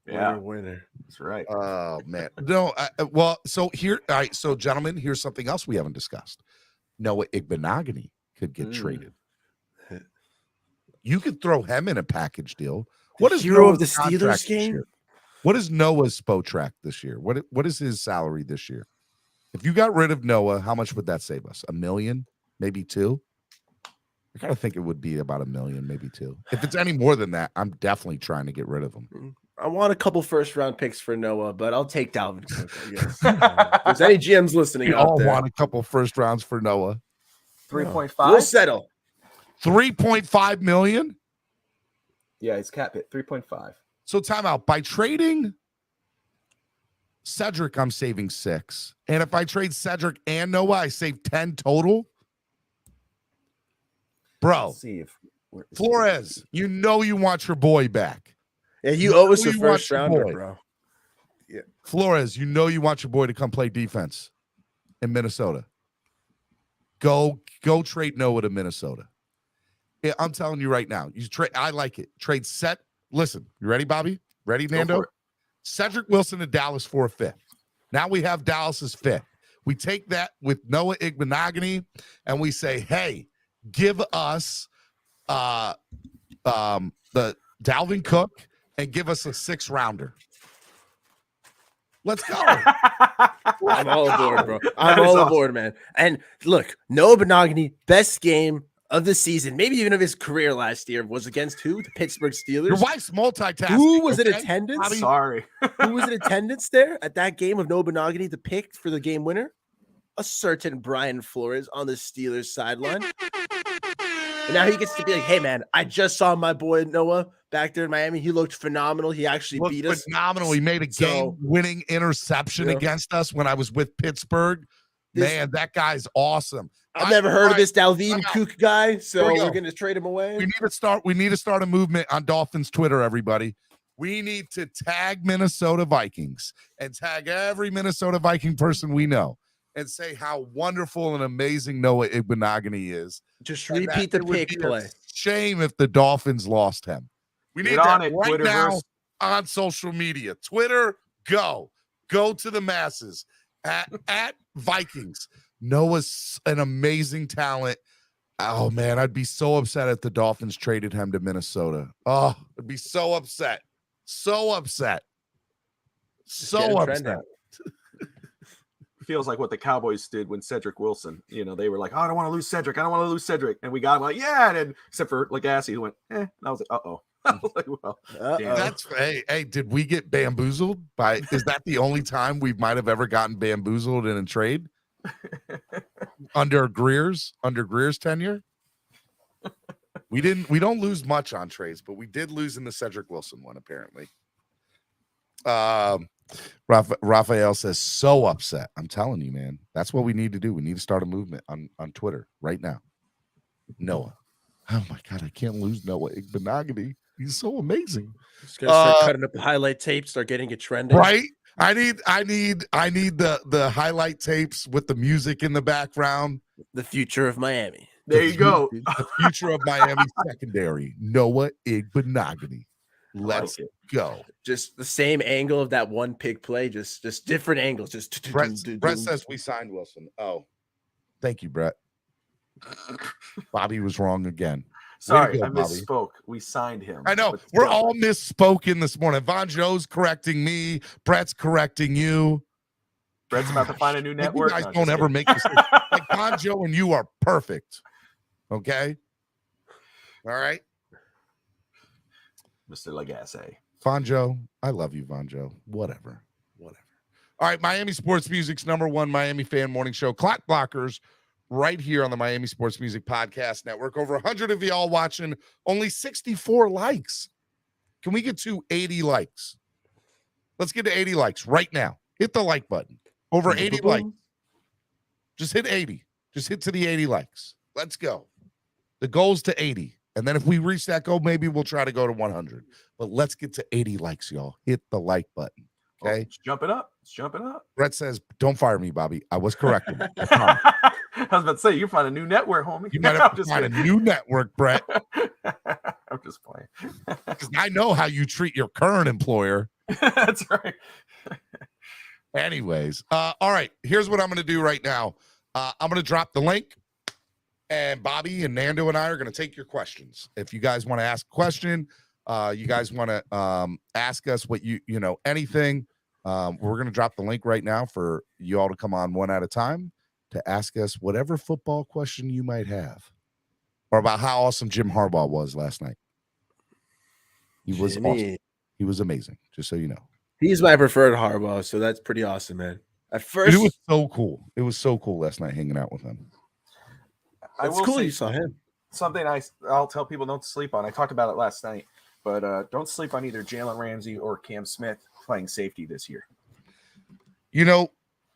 [SPEAKER 4] Yeah.
[SPEAKER 6] Winner.
[SPEAKER 4] That's right.
[SPEAKER 1] Oh man. No, well, so here, all right, so gentlemen, here's something else we haven't discussed. Noah Igbenogany could get traded. You could throw him in a package deal. What is
[SPEAKER 6] hero
[SPEAKER 1] Noah's
[SPEAKER 6] of the
[SPEAKER 1] contract
[SPEAKER 6] Steelers
[SPEAKER 1] this
[SPEAKER 6] game?
[SPEAKER 1] year? What is Noah's Spotrac this year? What is his salary this year? If you got rid of Noah, how much would that save us? $1 million, maybe 2? I kind of think it would be about $1 million, maybe 2. If it's any more than that, I'm definitely trying to get rid of him.
[SPEAKER 6] I want a couple first-round picks for Noah, but I'll take Dalvin Cook, I guess. If there's any GMs listening
[SPEAKER 1] We
[SPEAKER 6] out
[SPEAKER 1] all
[SPEAKER 6] there,
[SPEAKER 1] want a couple first rounds for Noah.
[SPEAKER 4] 3.5.
[SPEAKER 6] we'll settle.
[SPEAKER 1] 3.5 million.
[SPEAKER 4] Yeah, it's cap hit 3.5.
[SPEAKER 1] So timeout. By trading Cedric, I'm saving 6. And if I trade Cedric and Noah, I save 10 total. Bro,
[SPEAKER 4] Let's see if
[SPEAKER 1] Flores, you know you want your boy back.
[SPEAKER 6] Yeah, you owe us a
[SPEAKER 1] You want
[SPEAKER 6] first
[SPEAKER 1] your
[SPEAKER 6] rounder,
[SPEAKER 1] boy.
[SPEAKER 6] bro.
[SPEAKER 1] Flores, you know you want your boy to come play defense in Minnesota. Go trade Noah to Minnesota. Yeah, I'm telling you right now. You trade. I like it. Trade set. Listen, you ready, Bobby? Ready,
[SPEAKER 4] Go
[SPEAKER 1] Nando?
[SPEAKER 4] for it.
[SPEAKER 1] Cedric Wilson to Dallas for a 5th. Now we have Dallas's 5th. We take that with Noah Igbenogany and we say, hey, give us the Dalvin Cook and give us a 6th rounder. Let's go.
[SPEAKER 6] I'm all aboard, bro.
[SPEAKER 4] That
[SPEAKER 6] I'm
[SPEAKER 4] is
[SPEAKER 6] all
[SPEAKER 4] awesome.
[SPEAKER 6] aboard, man. And look, Noah Benogany, best game of the season, maybe even of his career last year, was against who? The Pittsburgh Steelers.
[SPEAKER 1] Your wife's multitasking.
[SPEAKER 6] Who was in
[SPEAKER 1] okay?
[SPEAKER 6] attendance?
[SPEAKER 1] Bobby?
[SPEAKER 4] Sorry.
[SPEAKER 6] Who was in attendance there at that game of Noah Benogany, the pick for the game winner? A certain Brian Flores on the Steelers sideline. And now he gets to be like, hey, man, I just saw my boy Noah back there in Miami. He looked phenomenal. He actually
[SPEAKER 1] Looked
[SPEAKER 6] beat us.
[SPEAKER 1] phenomenal. He made a
[SPEAKER 6] So-
[SPEAKER 1] game-winning interception
[SPEAKER 6] Yeah.
[SPEAKER 1] against us when I was with Pittsburgh.
[SPEAKER 6] This-
[SPEAKER 1] Man, that guy's awesome.
[SPEAKER 6] I've never heard of
[SPEAKER 1] Right.
[SPEAKER 6] this Dalvin
[SPEAKER 1] Time out.
[SPEAKER 6] Cook guy, so
[SPEAKER 1] Here we
[SPEAKER 6] we're
[SPEAKER 1] go.
[SPEAKER 6] going to trade him away.
[SPEAKER 1] We need to start a movement on Dolphins Twitter, everybody. We need to tag Minnesota Vikings and tag every Minnesota Viking person we know and say how wonderful and amazing Noah Igbenogany is.
[SPEAKER 6] Just
[SPEAKER 1] And
[SPEAKER 6] repeat
[SPEAKER 1] that
[SPEAKER 6] the
[SPEAKER 1] it would
[SPEAKER 6] pick
[SPEAKER 1] be a
[SPEAKER 6] play.
[SPEAKER 1] shame if the Dolphins lost him. We
[SPEAKER 4] Get
[SPEAKER 1] need
[SPEAKER 4] on
[SPEAKER 1] that
[SPEAKER 4] it,
[SPEAKER 1] right now
[SPEAKER 4] Twitterverse.
[SPEAKER 1] on social media. Twitter, go to the masses at Vikings. Noah's an amazing talent. Oh man, I'd be so upset if the Dolphins traded him to Minnesota. Oh, I'd be so upset. So upset.
[SPEAKER 6] Just
[SPEAKER 1] So
[SPEAKER 6] get him trending.
[SPEAKER 1] upset.
[SPEAKER 4] Feels like what the Cowboys did when Cedric Wilson, they were like, oh, I don't want to lose Cedric. I don't want to lose Cedric. And we got him like, yeah. And then, except for Legacy, who went, and I was like, uh-oh. I was like, well, damn.
[SPEAKER 1] That's hey, did we get bamboozled by is that the only time we might have ever gotten bamboozled in a trade? Under Greer's tenure? We don't lose much on trades, but we did lose in the Cedric Wilson one, apparently. Raphael says, so upset. I'm telling you, man. That's what we need to do. We need to start a movement on Twitter right now. Noah. Oh my God, I can't lose Noah Igbenogany. He's so amazing.
[SPEAKER 6] Just gonna start cutting up the highlight tape, start getting it trending.
[SPEAKER 1] Right? I need the highlight tapes with the music in the background.
[SPEAKER 6] The future of Miami.
[SPEAKER 4] There you go.
[SPEAKER 1] The future of Miami secondary. Noah Igbenogany. Let's go.
[SPEAKER 6] Just the same angle of that one pick play, just different angles. Just
[SPEAKER 1] Brett says we signed Wilson. Oh, thank you, Brett. Bobby was wrong again.
[SPEAKER 4] Sorry,
[SPEAKER 1] go,
[SPEAKER 4] I
[SPEAKER 1] Bobby.
[SPEAKER 4] misspoke. We signed him.
[SPEAKER 1] I know.
[SPEAKER 4] but
[SPEAKER 1] We're
[SPEAKER 4] still.
[SPEAKER 1] all misspoken this morning. Von Joe's correcting me. Brett's correcting you.
[SPEAKER 4] Brett's about to find a
[SPEAKER 1] Gosh,
[SPEAKER 4] new
[SPEAKER 1] like,
[SPEAKER 4] network.
[SPEAKER 1] You guys
[SPEAKER 4] No,
[SPEAKER 1] don't
[SPEAKER 4] just
[SPEAKER 1] ever
[SPEAKER 4] kidding.
[SPEAKER 1] make mistakes. Like Von Joe and you are perfect. Okay? All right?
[SPEAKER 4] Mr. Lagasse.
[SPEAKER 1] Von Joe, I love you, Von Joe. Whatever. All right, Miami Sports Music's #1 Miami fan morning show, Clockblockers, right here on the Miami Sports Music Podcast Network. Over 100 of y'all watching, only 64 likes. Can we get to 80 likes? Let's get to 80 likes right now. Hit the like button. Over 80 likes. Just hit 80. Just hit to the 80 likes. Let's go. The goal's to 80. And then if we reach that goal, maybe we'll try to go to 100. But let's get to 80 likes, y'all. Hit the like button. Okay?
[SPEAKER 4] It's jumping up. It's jumping up.
[SPEAKER 1] Brett says, don't fire me, Bobby. I was corrected.
[SPEAKER 4] I was about to say, you find a new network, homie.
[SPEAKER 1] You might have to find a new network, Brett.
[SPEAKER 4] I'm just playing.
[SPEAKER 1] Because I know how you treat your current employer.
[SPEAKER 4] That's right.
[SPEAKER 1] Anyways, all right. Here's what I'm going to do right now. I'm going to drop the link, and Bobby and Nando and I are going to take your questions. If you guys want to ask a question, you guys want to ask us what you know, anything, we're going to drop the link right now for you all to come on one at a time to ask us whatever football question you might have, or about how awesome Jim Harbaugh was last night. He was awesome. He was amazing, just so you know.
[SPEAKER 6] He's my preferred Harbaugh, so that's pretty awesome, man. At first,
[SPEAKER 1] It was so cool. It was so cool last night hanging out with him.
[SPEAKER 6] it's cool you saw him.
[SPEAKER 4] Something I'll tell people don't sleep on. I talked about it last night, but don't sleep on either Jalen Ramsey or Cam Smith playing safety this year.
[SPEAKER 1] You know,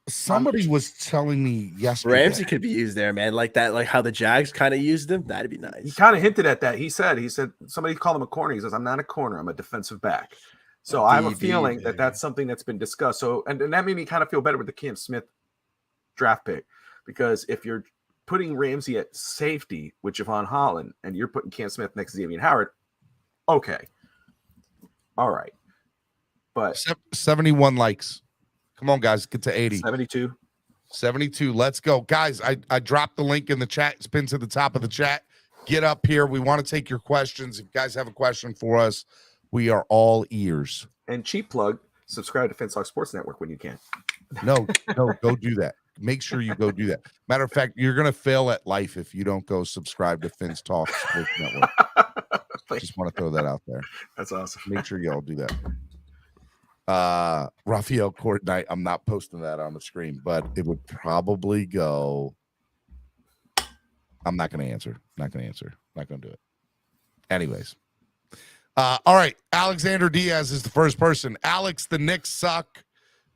[SPEAKER 1] somebody was telling me yesterday.
[SPEAKER 6] Ramsey could be used there, man. Like that, like how the Jags kind of used him. That'd be
[SPEAKER 4] He
[SPEAKER 6] nice.
[SPEAKER 4] kind of hinted at that. He said somebody called him a corner. He says, I'm not a corner. I'm a defensive back. So I have a feeling that that's something that's been discussed. So, and that made me kind of feel better with the Cam Smith draft pick, because if you're putting Ramsey at safety with Javon Holland and you're putting Cam Smith next to Xavier Howard, okay. All right. But
[SPEAKER 1] 71 likes. Come on, guys, get to 80.
[SPEAKER 4] 72.
[SPEAKER 1] 72. Let's go. Guys, I dropped the link in the chat. It's pinned to the top of the chat. Get up here. We want to take your questions. If you guys have a question for us, we are all ears.
[SPEAKER 4] And cheap plug, subscribe to Finstock Sports Network when you can.
[SPEAKER 1] No, go do that. Make sure you go do that. Matter of fact, you're going to fail at life if you don't go subscribe to Finn's Talk Sports Network. Just want to throw that out there.
[SPEAKER 4] That's awesome.
[SPEAKER 1] Make sure y'all do that. Raphael Court Night. I'm not posting that on the screen, but it would probably go. I'm not going to answer. Not going to do it. Anyways. All right. Alexander Diaz is the first person. Alex, the Knicks suck.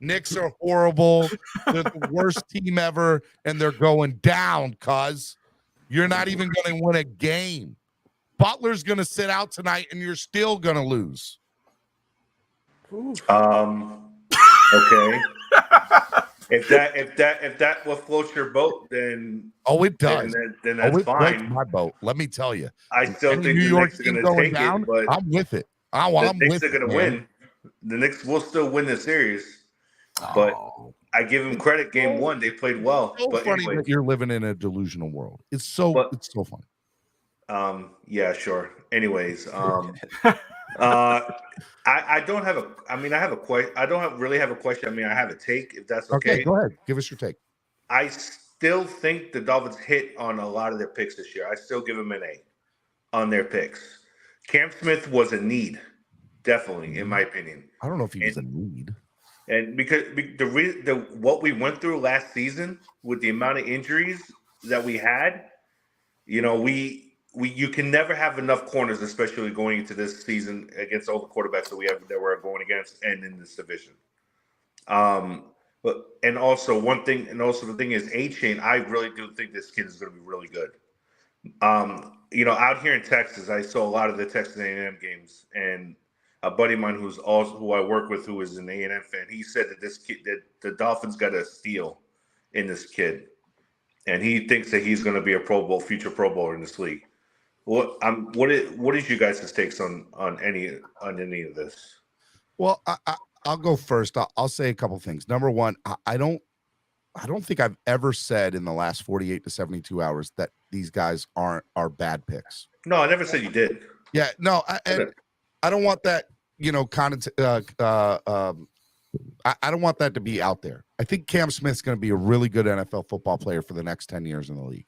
[SPEAKER 1] Knicks are horrible. They're the worst team ever, and they're going down, cuz you're not even going to win a game. Butler's going to sit out tonight, and you're still going to lose.
[SPEAKER 7] Okay. If that will float your boat, then
[SPEAKER 1] it does.
[SPEAKER 7] Then that's
[SPEAKER 1] it
[SPEAKER 7] fine.
[SPEAKER 1] floats my boat. Let me tell you.
[SPEAKER 7] I still
[SPEAKER 1] Any
[SPEAKER 7] think
[SPEAKER 1] New
[SPEAKER 7] the
[SPEAKER 1] York
[SPEAKER 7] Knicks are
[SPEAKER 1] team
[SPEAKER 7] going to take
[SPEAKER 1] down,
[SPEAKER 7] it, but
[SPEAKER 1] I'm with it.
[SPEAKER 7] the Knicks are going to win. The Knicks will still win the series, but I give them credit. Game one, they played well.
[SPEAKER 1] It's so
[SPEAKER 7] but
[SPEAKER 1] funny
[SPEAKER 7] anyway,
[SPEAKER 1] that you're living in a delusional world. It's so funny.
[SPEAKER 7] Yeah, sure. Anyways, I don't have a. I mean, I have a question. I don't really have a question. I mean, I have a take. If that's okay.
[SPEAKER 1] Go ahead. Give us your take.
[SPEAKER 7] I still think the Dolphins hit on a lot of their picks this year. I still give them an A on their picks. Cam Smith was a need, definitely, in my opinion.
[SPEAKER 1] I don't know if he was a need.
[SPEAKER 7] And because what we went through last season with the amount of injuries that we had, you know, you can never have enough corners, especially going into this season against all the quarterbacks that we're going against and in this division. And also the thing is A-Chain. I really do think this kid is going to be really good. You know, out here in Texas, I saw a lot of the Texas A&M games, and a buddy of mine who I work with, who is an A&M fan, he said that this kid, that the Dolphins got a steal in this kid, and he thinks that he's going to be a future Pro Bowler in this league. What is you guys' takes on any of this?
[SPEAKER 1] Well, I'll go first. I'll say a couple things. Number one, I don't think I've ever said in the last 48 to 72 hours that these guys are bad picks.
[SPEAKER 7] No, I never said you did.
[SPEAKER 1] Yeah, no, I don't want that, I don't want that to be out there. I think Cam Smith's going to be a really good NFL football player for the next 10 years in the league.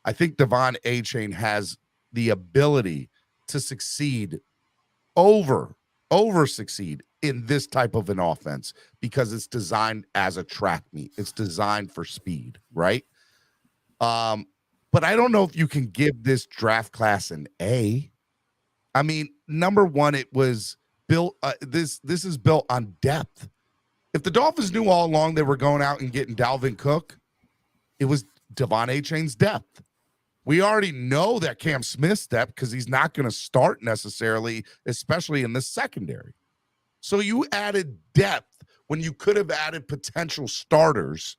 [SPEAKER 1] I think Devon A-Chain has the ability to succeed succeed in this type of an offense because it's designed as a track meet. It's designed for speed, right? But I don't know if you can give this draft class an A. I mean, number one, it was built. This is built on depth. If the Dolphins knew all along they were going out and getting Dalvin Cook, it was Devon A-Chain's depth. We already know that Cam Smith's depth because he's not going to start necessarily, especially in the secondary. So you added depth when you could have added potential starters,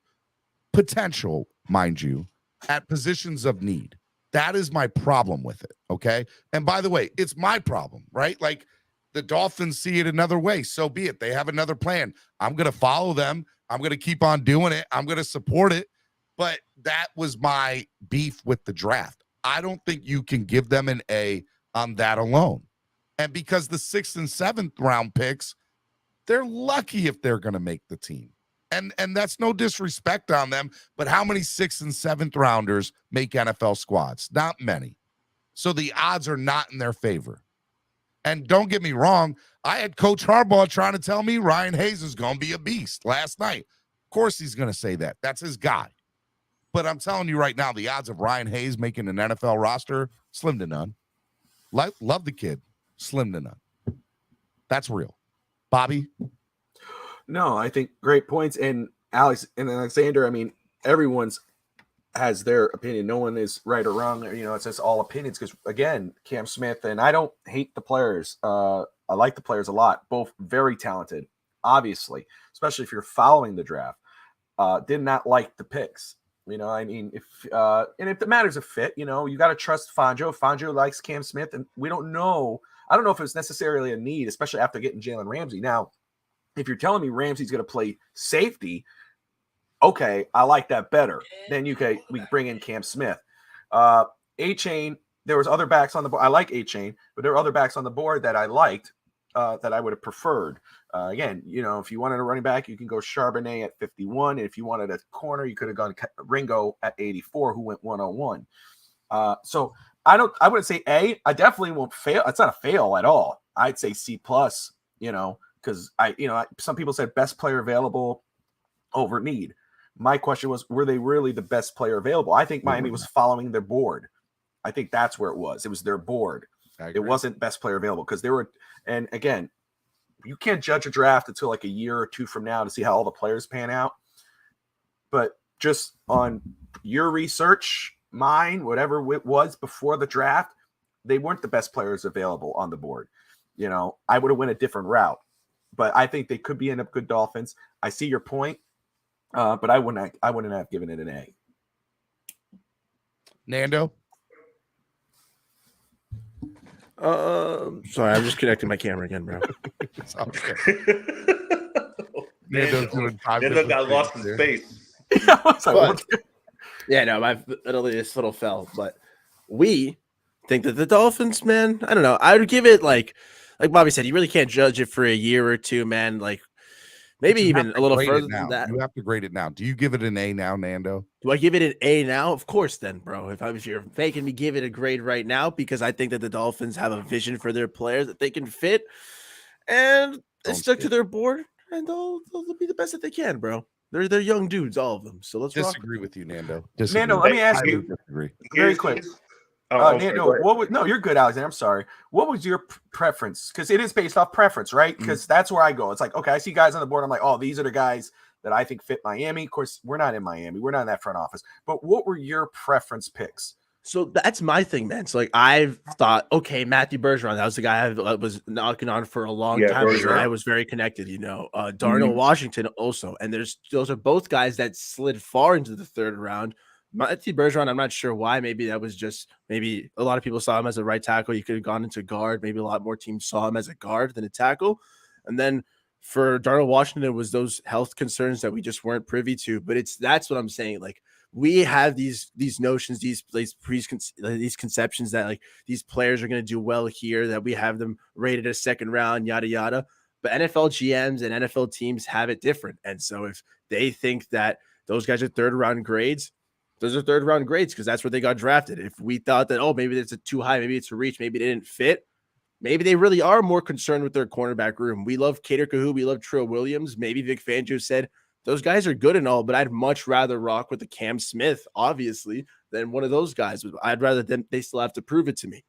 [SPEAKER 1] potential, mind you, at positions of need. That is my problem with it, okay? And by the way, it's my problem, right? Like, the Dolphins see it another way. So be it. They have another plan. I'm going to follow them. I'm going to keep on doing it. I'm going to support it. But that was my beef with the draft. I don't think you can give them an A on that alone. And because the 6th and 7th round picks, they're lucky if they're going to make the team. And that's no disrespect on them, but how many 6th and 7th rounders make NFL squads? Not many. So the odds are not in their favor. And don't get me wrong, I had Coach Harbaugh trying to tell me Ryan Hayes is going to be a beast last night. Of course he's going to say that. That's his guy. But I'm telling you right now, the odds of Ryan Hayes making an NFL roster, slim to none. Love the kid, slim to none. That's real. Bobby?
[SPEAKER 4] No, I think great points. And Alex and Alexander, I mean, everyone's has their opinion. No one is right or wrong. It's just all opinions because, again, Cam Smith, and I don't hate the players. I like the players a lot. Both very talented, obviously, especially if you're following the draft. Did not like the picks. I mean, if it matters a fit, you got to trust Fangio. Fangio likes Cam Smith, and we don't know. I don't know if it's necessarily a need, especially after getting Jalen Ramsey. Now, if you're telling me Ramsey's going to play safety, okay, I like that better. Then we bring in Cam Smith. A-Chain, there was other backs on the board. I like A-Chain, but there were other backs on the board that I liked that I would have preferred. Again, if you wanted a running back, you can go Charbonnet at 51. And if you wanted a corner, you could have gone Ringo at 84, who went 101. So I wouldn't say A. I definitely won't fail. It's not a fail at all. I'd say C+, because some people said best player available over need. My question was, were they really the best player available? I think Miami was following their board. I think that's where it was. It was their board. It wasn't best player available because they were. And again, you can't judge a draft until like a year or two from now to see how all the players pan out. But just on your research, mine, whatever it was before the draft, they weren't the best players available on the board. I would have went a different route. But I think they could be end up good Dolphins. I see your point. But I wouldn't have given it an A.
[SPEAKER 1] Nando?
[SPEAKER 6] Sorry, I'm just connecting my camera again, bro.
[SPEAKER 7] Nando got lost in space.
[SPEAKER 6] Yeah, no, this little fell. But we think that the Dolphins, man, I don't know. I would give it like Bobby said, you really can't judge it for a year or two, man. Like, maybe even a little further than that.
[SPEAKER 1] You have to grade it now. Do you give it an A now, Nando?
[SPEAKER 6] Do I give it an A now? Of course, then, bro. If you're making me give it a grade right now, because I think that the Dolphins have a vision for their players that they can fit, and they stuck to their board, and they'll be the best that they can, bro. They're young dudes, all of them. So let's
[SPEAKER 1] disagree with you, Nando.
[SPEAKER 4] Nando, let me ask you very quick. No, you're good, Alexander. I'm sorry. What was your preference? Because it is based off preference, right? Because that's where I go. It's like, okay, I see guys on the board. I'm like, oh, these are the guys that I think fit Miami. Of course, we're not in Miami. We're not in that front office. But what were your preference picks?
[SPEAKER 6] So that's my thing, man. So like I've thought, okay, Matthew Bergeron, that was the guy I was knocking on for a long time. I was very connected, Darnell Washington also. And those are both guys that slid far into the third round. Matthew Bergeron, I'm not sure why. Maybe that was just a lot of people saw him as a right tackle. He could have gone into guard. Maybe a lot more teams saw him as a guard than a tackle. And then for Darnell Washington, it was those health concerns that we just weren't privy to. But that's what I'm saying. Like we have these notions, these conceptions that like these players are going to do well here, that we have them rated a second round, yada yada. But NFL GMs and NFL teams have it different, and so if they think that those guys are third round grades, those are third round grades because that's where they got drafted. If we thought that, oh, maybe it's a too high, maybe it's a reach, maybe they didn't fit, maybe they really are more concerned with their cornerback room. We love Cater Kahu, we love Trill Williams. Maybe Vic Fangio said those guys are good and all, but I'd much rather rock with the Cam Smith, obviously, than one of those guys. I'd rather them, they still have to prove it to me.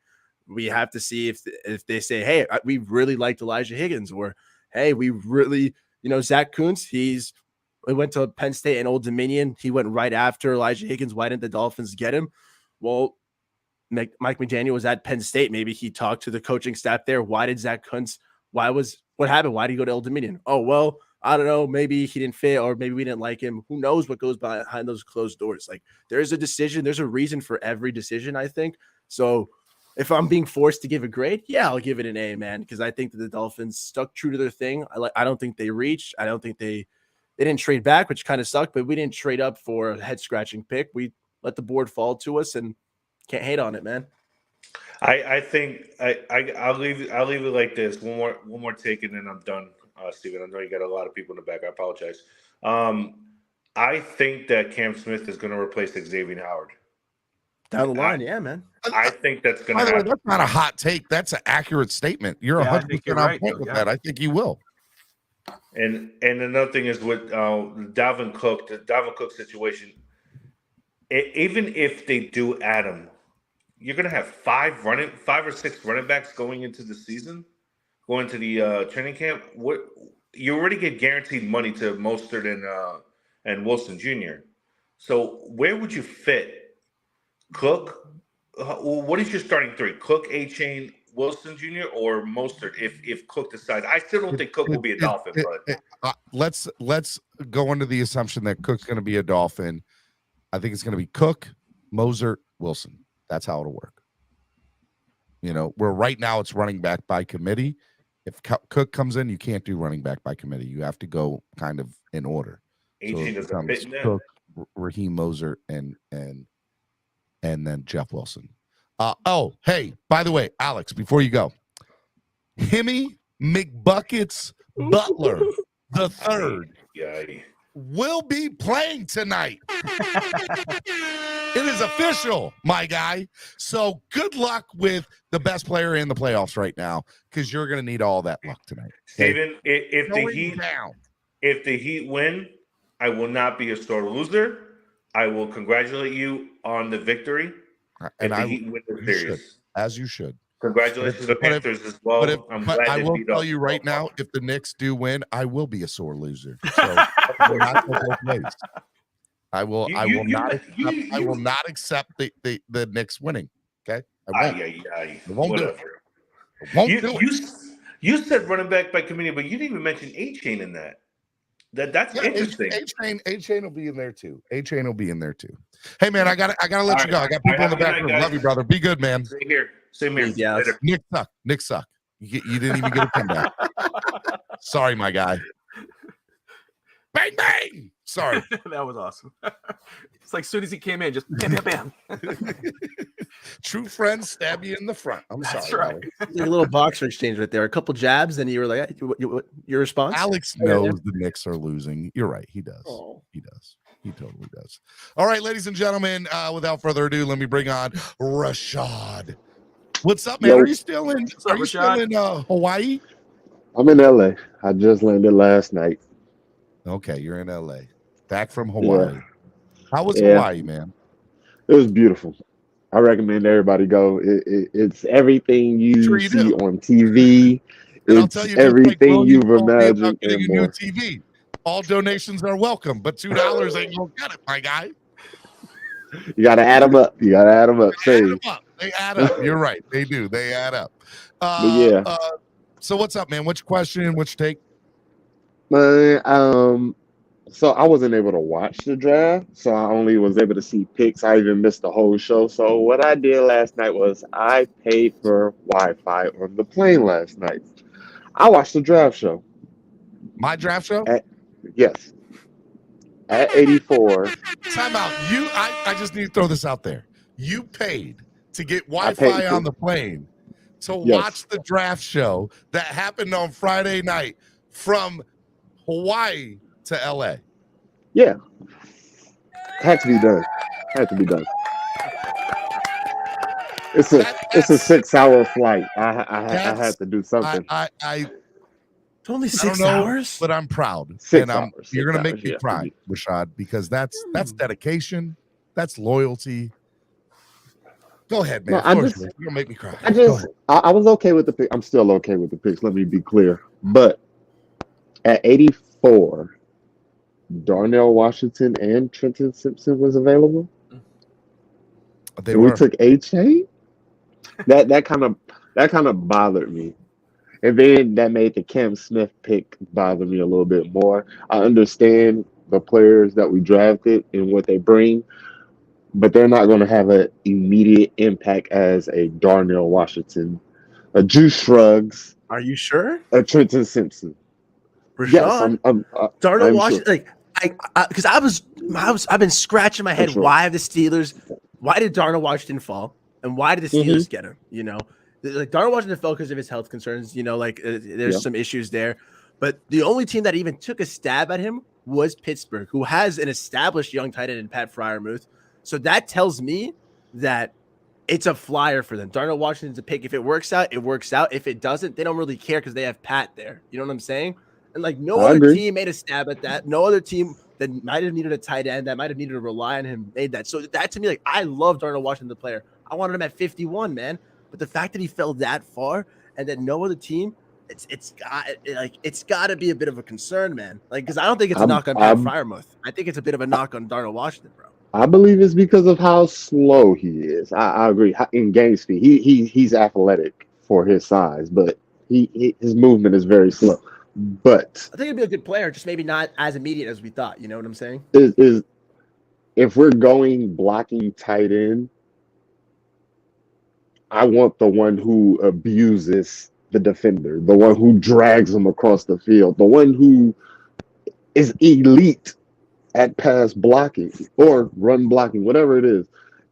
[SPEAKER 6] We have to see if they say, hey, we really liked Elijah Higgins, or hey, we really, Zach Kuntz, he went to Penn State and Old Dominion. He went right after Elijah Higgins. Why didn't the Dolphins get him? Well, Mike McDaniel was at Penn State. Maybe he talked to the coaching staff there. Why did Zach Kuntz? What happened? Why did he go to Old Dominion? Oh, well, I don't know. Maybe he didn't fit, or maybe we didn't like him. Who knows what goes behind those closed doors? Like, there's a decision. There's a reason for every decision, I think. So if I'm being forced to give a grade, yeah, I'll give it an A, man, because I think that the Dolphins stuck true to their thing. I don't think they reached. I don't think they didn't trade back, which kind of sucked, but we didn't trade up for a head-scratching pick. We let the board fall to us, and can't hate on it, man.
[SPEAKER 7] I think I'll leave it like this. One more take, and then I'm done. Steven, I know you got a lot of people in the back. I apologize. I think that Cam Smith is going to replace Xavier Howard
[SPEAKER 6] down the line. Yeah, man.
[SPEAKER 7] I think that's going to
[SPEAKER 1] By the way,
[SPEAKER 7] happen.
[SPEAKER 1] that's not a hot take. That's an accurate statement. You're 100% on point with that. I think you will.
[SPEAKER 7] And another thing is with the Dalvin Cook situation. Even if they do add him, you're going to have 5 or 6 running backs going into the season, going to the training camp. What you already get guaranteed money to Mostert and Wilson Jr. So where would you fit Cook? What is your starting 3? Cook, A-Chain, Wilson Jr. or Mostert? If Cook decides, I still don't think Cook will be a Dolphin. But
[SPEAKER 1] let's go into the assumption that Cook's going to be a Dolphin. I think it's going to be Cook, Mostert, Wilson. That's how it'll work. Where right now it's running back by committee. If Cook comes in, you can't do running back by committee. You have to go kind of in order.
[SPEAKER 7] A-Chain doesn't fit in there.
[SPEAKER 1] Cook, Raheem Mostert, and then Jeff Wilson. Hey, by the way, Alex, before you go, Himmy McBuckets Butler the third will be playing tonight. It is official, my guy. So good luck with the best player in the playoffs right now, because you're going to need all that luck tonight. Okay?
[SPEAKER 7] Steven, if the Heat win, I will not be a sore loser. I will congratulate you on the victory.
[SPEAKER 1] And I
[SPEAKER 7] Heat win the series,
[SPEAKER 1] as you should.
[SPEAKER 7] Congratulations to the Panthers as well.
[SPEAKER 1] But I will tell you right now, if the Knicks do win, I will be a sore loser. So not both ways. I will not accept the Knicks winning. Okay, I won't do it. I won't do it.
[SPEAKER 7] You said running back by committee, but you didn't even mention A-Chain in that. That's interesting.
[SPEAKER 1] A-Chain will be in there too. A-Chain will be in there too. Hey man, I gotta let you go. I got people in the back room. Love you, brother. Be good, man.
[SPEAKER 7] Same here.
[SPEAKER 6] Yeah.
[SPEAKER 1] Nick suck. You didn't even get a comeback. Sorry, my guy. Bang bang. Sorry.
[SPEAKER 4] That was awesome. It's like as soon as he came in, just bam, bam, bam.
[SPEAKER 1] True friends stab you in the front. I'm
[SPEAKER 4] That's
[SPEAKER 1] sorry.
[SPEAKER 4] right.
[SPEAKER 6] Like a little boxer exchange right there. A couple jabs, and you were like, your response?
[SPEAKER 1] Alex knows the Knicks are losing. You're right. He does.
[SPEAKER 6] Oh.
[SPEAKER 1] He does. He totally does. All right, ladies and gentlemen, without further ado, let me bring on Rashad. What's up, man?
[SPEAKER 8] Yo.
[SPEAKER 1] Are you still in Hawaii?
[SPEAKER 8] I'm in LA. I just landed last night.
[SPEAKER 1] Okay, you're in LA. Back from Hawaii.
[SPEAKER 8] Yeah.
[SPEAKER 1] How was Hawaii, man?
[SPEAKER 8] It was beautiful. I recommend everybody go. It's everything you
[SPEAKER 1] Sure you
[SPEAKER 8] see
[SPEAKER 1] do.
[SPEAKER 8] on TV.
[SPEAKER 1] And I'll
[SPEAKER 8] It's
[SPEAKER 1] tell you, just like
[SPEAKER 8] everything
[SPEAKER 1] Will,
[SPEAKER 8] you've
[SPEAKER 1] you told me about
[SPEAKER 8] imagined
[SPEAKER 1] getting
[SPEAKER 8] and
[SPEAKER 1] a new
[SPEAKER 8] more.
[SPEAKER 1] TV. All donations are welcome, but $2 ain't gonna get it, my guy.
[SPEAKER 8] You got to add them up. You got to add them up.
[SPEAKER 1] They add
[SPEAKER 8] Save.
[SPEAKER 1] up. They add up. You're right. They do. They add up.
[SPEAKER 8] But yeah.
[SPEAKER 1] So what's up, man? What's your question? What's your take?
[SPEAKER 8] So I wasn't able to watch the draft, so I only was able to see picks. I even missed the whole show. So what I did last night was I paid for Wi-Fi on the plane last night. I watched the draft show.
[SPEAKER 1] My draft show?
[SPEAKER 8] Yes. At 84,
[SPEAKER 1] Time out. I just need to throw this out there. You paid to get
[SPEAKER 8] I
[SPEAKER 1] Wi-Fi
[SPEAKER 8] paid
[SPEAKER 1] on
[SPEAKER 8] to.
[SPEAKER 1] the plane to
[SPEAKER 8] Yes.
[SPEAKER 1] watch the draft show that happened on Friday night from Hawaii to LA.
[SPEAKER 8] Yeah. Had to be done. Had to be done. It's a
[SPEAKER 1] That's
[SPEAKER 8] 6-hour flight. I had to do something.
[SPEAKER 6] It's only
[SPEAKER 1] I don't
[SPEAKER 6] 6
[SPEAKER 1] know,
[SPEAKER 6] hours.
[SPEAKER 1] but I'm proud.
[SPEAKER 8] 6
[SPEAKER 1] and
[SPEAKER 8] hours.
[SPEAKER 1] You're
[SPEAKER 8] 6
[SPEAKER 1] gonna make
[SPEAKER 8] hours,
[SPEAKER 1] me
[SPEAKER 8] yeah.
[SPEAKER 1] cry, Rashad, because that's dedication, that's loyalty. Go ahead, man.
[SPEAKER 8] No, I just,
[SPEAKER 1] You're gonna make me cry.
[SPEAKER 8] I
[SPEAKER 1] Go
[SPEAKER 8] just,
[SPEAKER 1] ahead.
[SPEAKER 8] I was okay with the pick. I'm still okay with the picks. Let me be clear. But at 84, Darnell Washington and Trenton Simpson was available.
[SPEAKER 1] They
[SPEAKER 8] And
[SPEAKER 1] were.
[SPEAKER 8] we took A-Chain. That kind of bothered me. And then that made the Cam Smith pick bother me a little bit more. I understand the players that we drafted and what they bring, but they're not going to have an immediate impact as a Darnell Washington, a Juice Shrugs,
[SPEAKER 6] Are you sure,
[SPEAKER 8] a Trenton Simpson.
[SPEAKER 6] Rashad?
[SPEAKER 8] Yes,
[SPEAKER 6] Darnell
[SPEAKER 8] I'm
[SPEAKER 6] Washington,
[SPEAKER 8] sure.
[SPEAKER 6] because I've been scratching my head.
[SPEAKER 8] For sure.
[SPEAKER 6] Why have the Steelers? Why did Darnell Washington fall, and why did the Steelers get him? You know, like Darnell Washington fell because of his health concerns. You know, like there's some issues there. But the only team that even took a stab at him was Pittsburgh, who has an established young tight end in Pat Freiermuth. So that tells me that it's a flyer for them. Darnell Washington's a pick. If it works out, it works out. If it doesn't, they don't really care because they have Pat there. You know what I'm saying? And like no other team made a stab at that. No other team that might have needed a tight end, that might have needed to rely on him, made that. So that to me, like I love Darnell Washington, the player. I wanted him at 51, man. But the fact that he fell that far and that no other team, it's got to be a bit of a concern, man. Like because I don't think it's a knock on Pat Freiermuth. I think it's a bit of a knock on Darnell Washington, bro.
[SPEAKER 8] I believe it's because of how slow he is. I agree. In game speed, he's athletic for his size, but his movement is very slow. But
[SPEAKER 6] I think he'd be a good player, just maybe not as immediate as we thought. You know what I'm saying?
[SPEAKER 8] Is if we're going blocking tight end, I want the one who abuses the defender, the one who drags him across the field, the one who is elite at pass blocking or run blocking, whatever it is.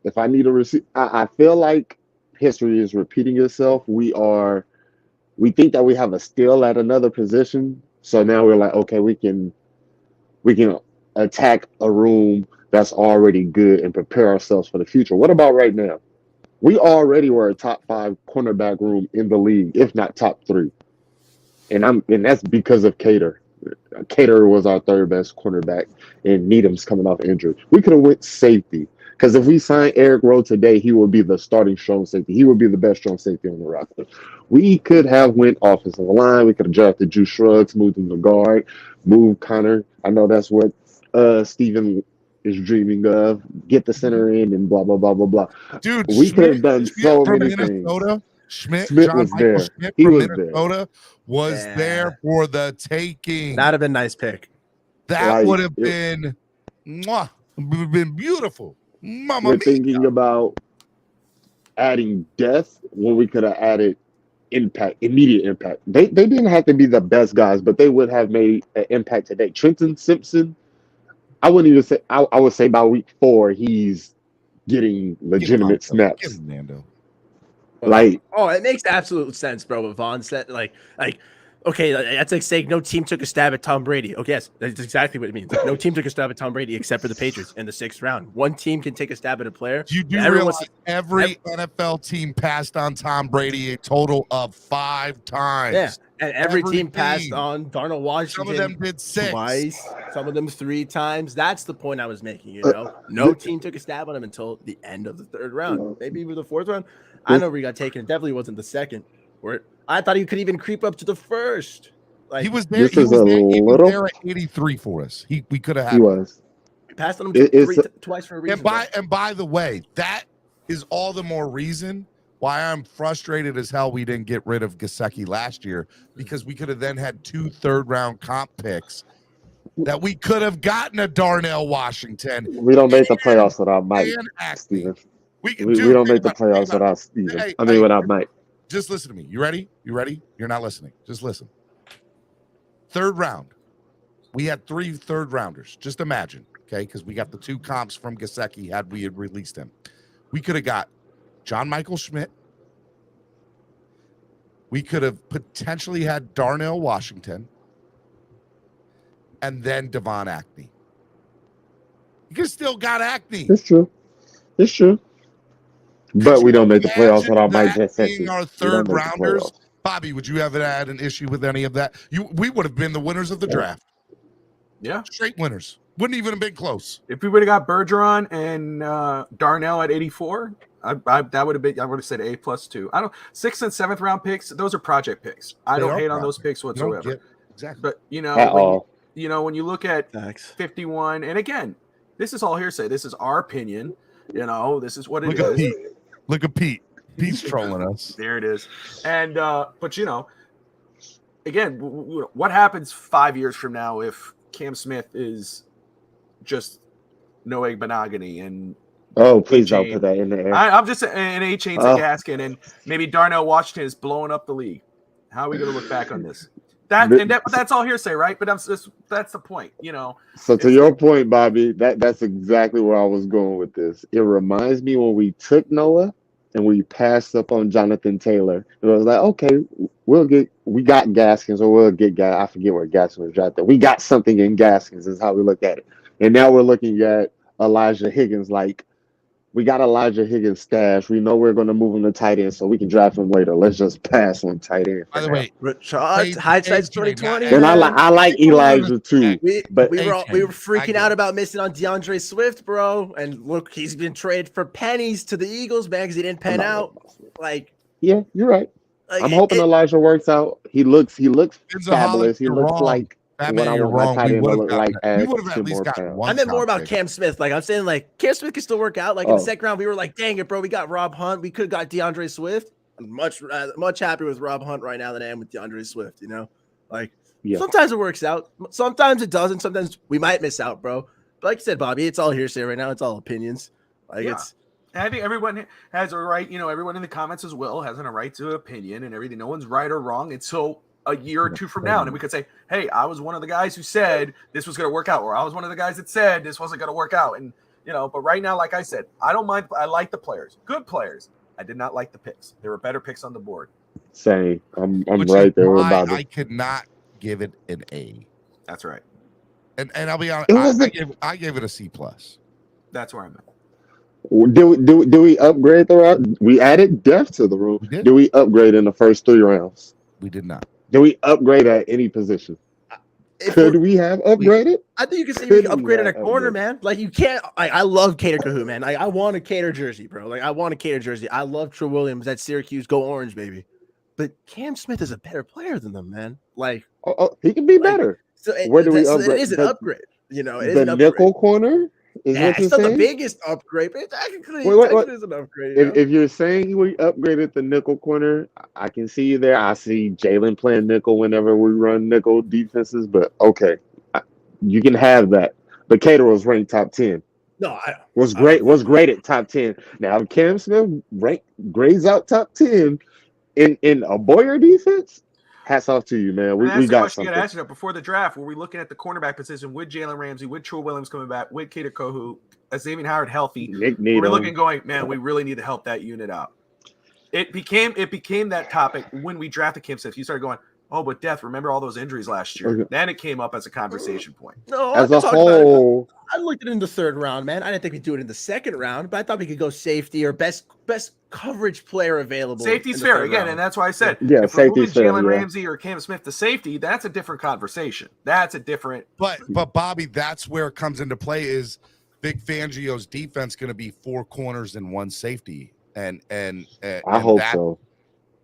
[SPEAKER 8] If I need a receiver, I feel like history is repeating itself. We think that we have a steal at another position, so now we're like, okay, we can attack a room that's already good and prepare ourselves for the future. What about right now? We already were a top 5 cornerback room in the league, if not top 3, and that's because of Cater. Cater was our third best cornerback, and Needham's coming off injury. We could have went safety because if we signed Eric Rowe today, he would be the starting strong safety. He would be the best strong safety on the roster. We could have went offensive line. We could have drafted Juice Shrugs, moved him to guard, moved Connor. I know that's what Steven is dreaming of. Get the center in and blah blah blah blah blah.
[SPEAKER 1] Dude,
[SPEAKER 8] we could have done so many
[SPEAKER 1] Minnesota,
[SPEAKER 8] things.
[SPEAKER 1] John
[SPEAKER 8] was
[SPEAKER 1] Michael
[SPEAKER 8] there.
[SPEAKER 1] Schmidt
[SPEAKER 8] He
[SPEAKER 1] from
[SPEAKER 8] was
[SPEAKER 1] Minnesota was there for the taking.
[SPEAKER 6] That'd have been a nice pick.
[SPEAKER 1] That would have been, beautiful. Mama
[SPEAKER 8] We're
[SPEAKER 1] mia.
[SPEAKER 8] thinking about adding depth when we could have added impact, immediate impact. They didn't have to be the best guys, but they would have made an impact today. Trenton Simpson, I wouldn't even say. I would say by week 4 he's getting legitimate snaps.
[SPEAKER 1] Give him Nando.
[SPEAKER 8] Like,
[SPEAKER 6] it makes absolute sense, bro. What Vaughn said, like, okay, that's like saying no team took a stab at Tom Brady. Okay, yes, that's exactly what it means. Like, no team took a stab at Tom Brady except for the Patriots in the 6th round. One team can take a stab at a player.
[SPEAKER 1] You do realize every NFL team passed on Tom Brady a total of 5 times.
[SPEAKER 6] Yeah, and every team passed on Darnell Washington.
[SPEAKER 1] Some of them did 6.
[SPEAKER 6] Twice, some of them 3 times. That's the point I was making, you know? No team took a stab on him until the end of the 3rd round. Maybe even the 4th round. I know where he got taken. It definitely wasn't the 2nd. Where I thought he could even creep up to the 1st. Like,
[SPEAKER 1] he was there. He was there at 83 for us. We could have had.
[SPEAKER 8] He was.
[SPEAKER 6] We passed on him twice for a reason.
[SPEAKER 1] And by the way, that is all the more reason why I'm frustrated as hell we didn't get rid of Gesicki last year, because we could have then had 2 third-round comp picks that we could have gotten a Darnell Washington.
[SPEAKER 8] We don't make the playoffs without Mike, Steven. We don't make the playoffs without Steven. Without Mike.
[SPEAKER 1] Just listen to me. You ready? You're not listening. Just listen. 3rd round. We had 3 third rounders. Just imagine. okay, because we got the 2 comps from Gesicki had we had released him. We could have got John Michael Schmidt. We could have potentially had Darnell Washington and then Devon Acme. You could have still got Acme.
[SPEAKER 8] It's true. It's true. But we don't make the playoffs without Mike Gesicki.
[SPEAKER 1] Being our
[SPEAKER 8] We don't
[SPEAKER 1] third
[SPEAKER 8] make the
[SPEAKER 1] rounders.
[SPEAKER 8] playoffs.
[SPEAKER 1] Bobby, would you have had an issue with any of that? We would have been the winners of the draft.
[SPEAKER 4] Yeah.
[SPEAKER 1] Straight winners. Wouldn't even have been close.
[SPEAKER 4] If we would have got Bergeron and Darnell at 84, that would have been. I would have said A+2. I don't 6th and 7th round picks. Those are project picks. I don't hate on those picks whatsoever.
[SPEAKER 1] Exactly.
[SPEAKER 4] But
[SPEAKER 8] At all.
[SPEAKER 4] when you look at
[SPEAKER 6] Thanks.
[SPEAKER 4] 51, and again, this is all hearsay. This is our opinion. This is what it
[SPEAKER 1] Look
[SPEAKER 4] is.
[SPEAKER 1] at Pete. Look at Pete. Pete's trolling us.
[SPEAKER 4] There it is. And but again, what happens 5 years from now if Cam Smith is just Noah Benogany and
[SPEAKER 8] Oh, please don't put that in the air.
[SPEAKER 4] I'm just an A-Chain's a Gaskin, and maybe Darnell Washington is blowing up the league. How are we going to look back on this? That's all hearsay, right? But that's the point,
[SPEAKER 8] So to your point, Bobby, that's exactly where I was going with this. It reminds me when we took Noah and we passed up on Jonathan Taylor. It was like, okay, we got Gaskins, or we'll get I forget where Gaskins was drafted. We got something in Gaskins is how we look at it. And now we're looking at Elijah Higgins like, we got Elijah Higgins stash. We know we're going to move him to tight end so we can draft him later. Let's just pass on tight end.
[SPEAKER 1] By the way,
[SPEAKER 6] hindsight's 2020.
[SPEAKER 8] And I like Elijah too.
[SPEAKER 6] We
[SPEAKER 8] But
[SPEAKER 6] were freaking out about missing on DeAndre Swift, bro. And look, he's been traded for pennies to the Eagles, man, because he didn't pan out. Like,
[SPEAKER 8] yeah, you're right. I'm hoping Elijah works out. He looks fabulous. He looks like what I want my tight end to look like.
[SPEAKER 1] We would have at least gotten one.
[SPEAKER 6] I meant more about Cam Smith. Like I'm saying, like Cam Smith can still work out. Like in the second round, we were like, dang it, bro. We got Rob Hunt. We could have got DeAndre Swift. I'm much happier with Rob Hunt right now than I am with DeAndre Swift. Like sometimes it works out. Sometimes it doesn't. Sometimes we might miss out, bro. But like you said, Bobby, it's all hearsay right now. It's all opinions. Like it's.
[SPEAKER 4] And I think everyone has a right. Everyone in the comments as well has a right to opinion and everything. No one's right or wrong. And so a year or two from now, and we could say, hey, I was one of the guys who said this was going to work out, or I was one of the guys that said this wasn't going to work out. And but right now, like I said, I don't mind. I like the players, good players. I did not like the picks. There were better picks on the board.
[SPEAKER 8] Same. I'm right there about it.
[SPEAKER 1] I could not give it an A.
[SPEAKER 4] That's right.
[SPEAKER 1] And I'll be honest, I gave it a C+.
[SPEAKER 4] That's where I'm at.
[SPEAKER 8] Do we upgrade the round? We added depth to the room. Do we upgrade in the first 3 rounds?
[SPEAKER 1] We did not.
[SPEAKER 8] Do we upgrade at any position? Could we have upgraded?
[SPEAKER 6] I think you could say we upgraded a corner, man. Like you can't. I love Cater Kahoo, man. Like I want a Cater jersey, bro. Like I want a Cater jersey. I love True Williams at Syracuse. Go Orange, baby. But Cam Smith is a better player than them, man. Like
[SPEAKER 8] he can be better.
[SPEAKER 6] So
[SPEAKER 8] where do we upgrade?
[SPEAKER 6] So it is an upgrade. It is
[SPEAKER 8] the
[SPEAKER 6] an upgrade.
[SPEAKER 8] nickel corner.
[SPEAKER 6] It's not the biggest upgrade, but technically it is an upgrade.
[SPEAKER 8] If you're saying we upgraded the nickel corner, I can see you there. I see Jalen playing nickel whenever we run nickel defenses, but okay, you can have that. But Cater was ranked top 10.
[SPEAKER 6] No,
[SPEAKER 8] was great at top 10. Now if Cam Smith grades out top 10 in a Boyer defense, hats off to you, man. We got something.
[SPEAKER 4] You got to ask before the draft. Were we looking at the cornerback position with Jalen Ramsey, with True Williams coming back, with Cater Kahoo, Xavier Howard healthy? We're looking, going, man, we really need to help that unit out. It became that topic when we drafted Cam Smith. You started going, oh, but Death, remember all those injuries last year? Then it came up as a conversation point.
[SPEAKER 6] No,
[SPEAKER 8] as a whole,
[SPEAKER 6] I looked at it in the 3rd round, man. I didn't think we'd do it in the 2nd round, but I thought we could go safety or best coverage player available.
[SPEAKER 4] Safety's fair again, and that's why I said,
[SPEAKER 8] if we're moving
[SPEAKER 4] Jalen Ramsey or Cam Smith to safety, that's a different conversation. That's a different.
[SPEAKER 1] But Bobby, that's where it comes into play. Is Vic Fangio's defense going to be 4 corners and 1 safety? And
[SPEAKER 8] I hope so.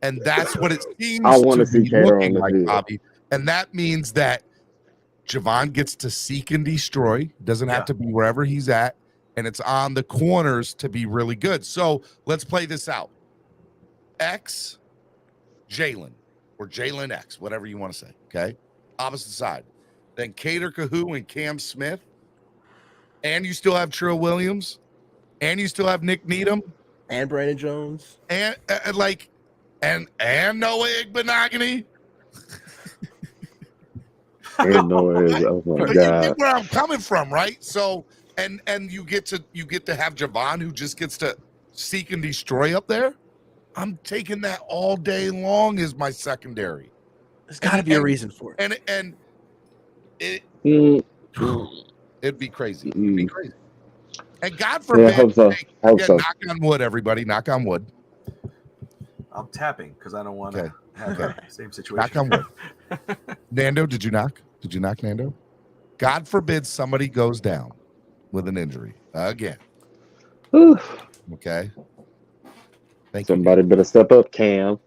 [SPEAKER 1] And that's what it seems.
[SPEAKER 8] I want to see Cater on the
[SPEAKER 1] like,
[SPEAKER 8] field.
[SPEAKER 1] Bobby. And that means that Javon gets to seek and destroy. Doesn't have to be wherever he's at. And it's on the corners to be really good. So let's play this out. X, Jalen, or Jalen X, whatever you want to say. Okay. Opposite side. Then Cater Kahoo and Cam Smith. And you still have Trill Williams. And you still have Nick Needham.
[SPEAKER 6] And Brandon Jones.
[SPEAKER 1] And Noah Igbenogany.
[SPEAKER 8] And noise. Oh my
[SPEAKER 1] But you
[SPEAKER 8] god.
[SPEAKER 1] get where I'm coming from, right? So, and you get to have Javon, who just gets to seek and destroy up there. I'm taking that all day long as my secondary.
[SPEAKER 6] There's got to be a reason for it.
[SPEAKER 1] And it
[SPEAKER 8] Mm,
[SPEAKER 1] it'd be crazy. It'd be crazy. And God
[SPEAKER 8] yeah,
[SPEAKER 1] forbid.
[SPEAKER 8] hope so. Hope
[SPEAKER 1] Yeah,
[SPEAKER 8] so.
[SPEAKER 1] knock on wood, everybody. Knock on wood.
[SPEAKER 4] I'm tapping because I don't want to
[SPEAKER 1] Okay.
[SPEAKER 4] have
[SPEAKER 1] Okay.
[SPEAKER 4] the same situation.
[SPEAKER 1] Knock on wood. Nando, did you knock? Did you knock, Nando? God forbid somebody goes down with an injury again.
[SPEAKER 8] Whew.
[SPEAKER 1] Okay. Thank
[SPEAKER 8] Somebody better step up, Cam.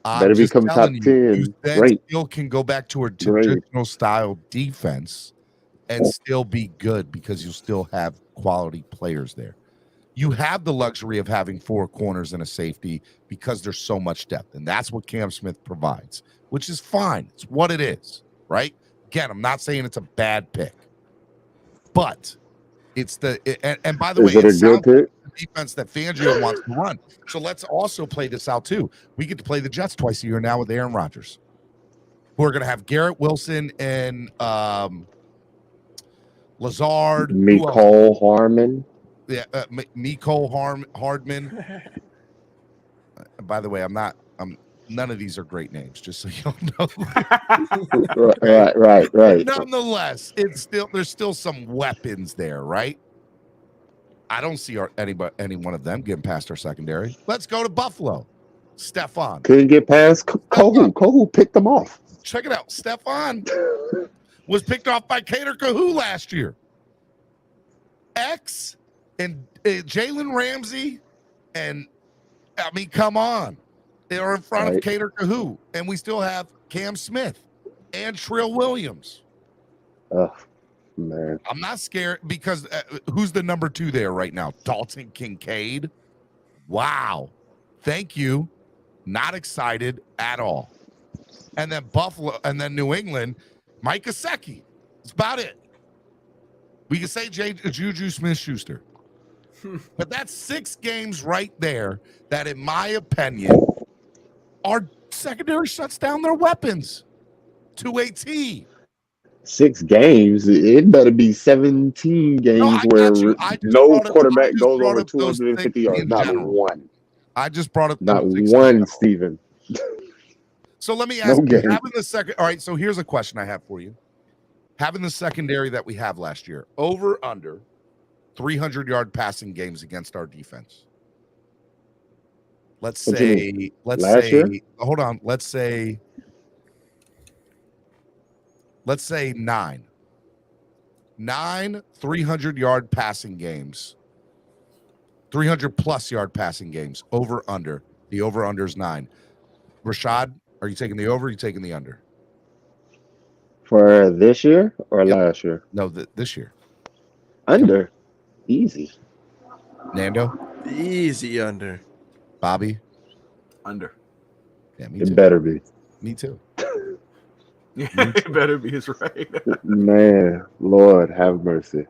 [SPEAKER 1] I'm
[SPEAKER 8] Better
[SPEAKER 1] just
[SPEAKER 8] become top
[SPEAKER 1] telling you,
[SPEAKER 8] 10.
[SPEAKER 1] then
[SPEAKER 8] Great.
[SPEAKER 1] still can go back to a
[SPEAKER 8] Great.
[SPEAKER 1] traditional style defense and still be good because you still have quality players there. You have the luxury of having 4 corners and a safety because there's so much depth, and that's what Cam Smith provides, which is fine. It's what it is, right? Again, I'm not saying it's a bad pick, but it's and by the way,
[SPEAKER 8] Is it a
[SPEAKER 1] sounds
[SPEAKER 8] good
[SPEAKER 1] like
[SPEAKER 8] pick?
[SPEAKER 1] the defense that Fangio wants to run. So let's also play this out too. We get to play the Jets twice a year now with Aaron Rodgers. We're going to have Garrett Wilson and Lazard.
[SPEAKER 8] Mecole Hardman.
[SPEAKER 1] Yeah, Mecole Hardman. By the way, I'm none of these are great names, just so y'all know.
[SPEAKER 8] Right.
[SPEAKER 1] Nonetheless, there's still some weapons there, right? I don't see any one of them getting past our secondary. Let's go to Buffalo. Stephon.
[SPEAKER 8] Couldn't get past Kohu. Kohu picked them off.
[SPEAKER 1] Check it out. Stephon was picked off by Cater Kahu last year. X and Jalen Ramsey, and I mean, come on. They are in front of Cater Kahu, and we still have Cam Smith and Trill Williams.
[SPEAKER 8] Oh, man.
[SPEAKER 1] I'm not scared because who's the number 2 there right now? Dalton Kincaid. Wow. Thank you. Not excited at all. And then Buffalo, and then New England, Mike Gesicki. That's about it. We can say Juju Smith-Schuster. But that's 6 games right there that, in my opinion, our secondary shuts down their weapons to a T.
[SPEAKER 8] 6 games. It better be 17 games where no quarterback goes over 250 yards. Not one.
[SPEAKER 1] I just brought up
[SPEAKER 8] not one, Steven.
[SPEAKER 1] So let me ask you, having the second. All right, so here's a question I have for you. Having the secondary that we have last year, over under 300-yard passing games against our defense. Let's say, hold on. Let's say 9 300-yard passing games, 300+ yard passing games, over under. The over under is 9. Rashad, are you taking the over? Or are you taking the under?
[SPEAKER 8] For this year or last year?
[SPEAKER 1] No, this year.
[SPEAKER 8] Under. Easy.
[SPEAKER 1] Nando?
[SPEAKER 6] Easy under.
[SPEAKER 1] Bobby?
[SPEAKER 4] Under.
[SPEAKER 1] Yeah, me too.
[SPEAKER 8] It better be.
[SPEAKER 1] Me too.
[SPEAKER 4] Yeah, it better be. Is right.
[SPEAKER 8] Man, Lord have mercy.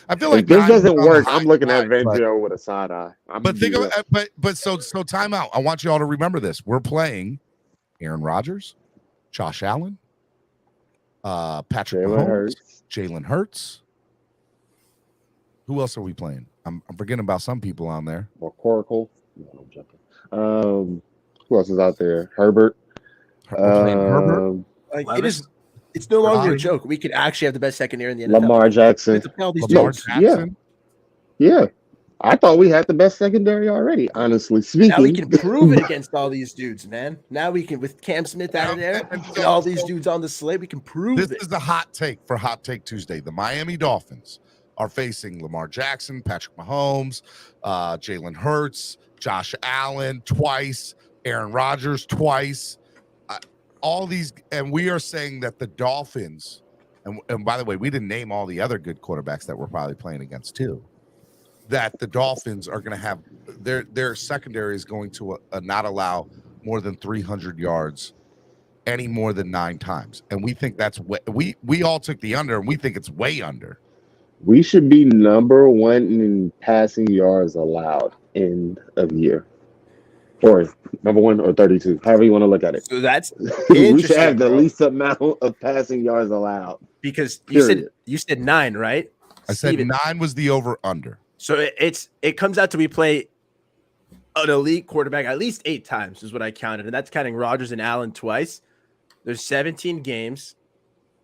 [SPEAKER 1] I feel like
[SPEAKER 8] if this doesn't work, I'm looking at Vangio with a side eye.
[SPEAKER 1] So time out. I want you all to remember this. We're playing Aaron Rodgers, Josh Allen, Patrick Mahomes, Jalen Hurts. Who else are we playing? I'm forgetting about some people on there.
[SPEAKER 8] McCorkle. No, I'm jumping. Who else is out there? Herbert.
[SPEAKER 1] Herbert.
[SPEAKER 6] It's no longer a joke. We could actually have the best secondary in the NFL.
[SPEAKER 8] Lamar Jackson. Yeah. I thought we had the best secondary already, honestly speaking.
[SPEAKER 6] Now we can prove it against all these dudes, man. Now we can, with Cam Smith out of there, and all these dudes on the slate, we can prove
[SPEAKER 1] this
[SPEAKER 6] it.
[SPEAKER 1] Is the hot take for Hot Take Tuesday. The Miami Dolphins are facing Lamar Jackson, Patrick Mahomes, Jalen Hurts, Josh Allen twice, Aaron Rodgers twice. All these, and we are saying that the Dolphins, and by the way, we didn't name all the other good quarterbacks that we're probably playing against too, that the Dolphins are going to have their secondary is going to not allow more than 300 yards any more than 9 times. And we think that's we all took the under, and we think it's way under.
[SPEAKER 8] We should be number 1 in passing yards allowed end of year. or number one or 32, however you want to look at it.
[SPEAKER 6] So that's
[SPEAKER 8] We should have
[SPEAKER 6] interesting,
[SPEAKER 8] the
[SPEAKER 6] bro,
[SPEAKER 8] least amount of passing yards allowed.
[SPEAKER 6] because
[SPEAKER 8] Period.
[SPEAKER 6] you said 9, right?
[SPEAKER 1] I said
[SPEAKER 6] Steven.
[SPEAKER 1] 9 was the over under.
[SPEAKER 6] So it comes out to we play an elite quarterback at least 8 times is what I counted, and that's counting Rodgers and Allen twice. There's 17 games,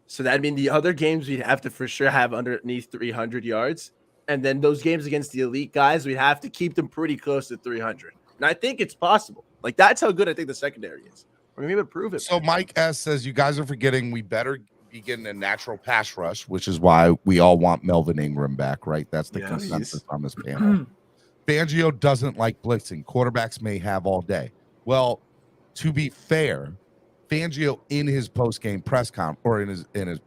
[SPEAKER 6] so that'd mean the other games we'd have to for sure have underneath 300 yards, and then those games against the elite guys, we'd have to keep them pretty close to 300. And I think it's possible. Like, that's how good I think the secondary is. We're gonna be able to prove it.
[SPEAKER 1] So Mike S says you guys are forgetting we better be getting a natural pass rush, which is why we all want Melvin Ingram back, right? That's the consensus on this panel. Fangio doesn't like blitzing. Quarterbacks may have all day. Well, to be fair, Fangio in his post-game press conference, or in his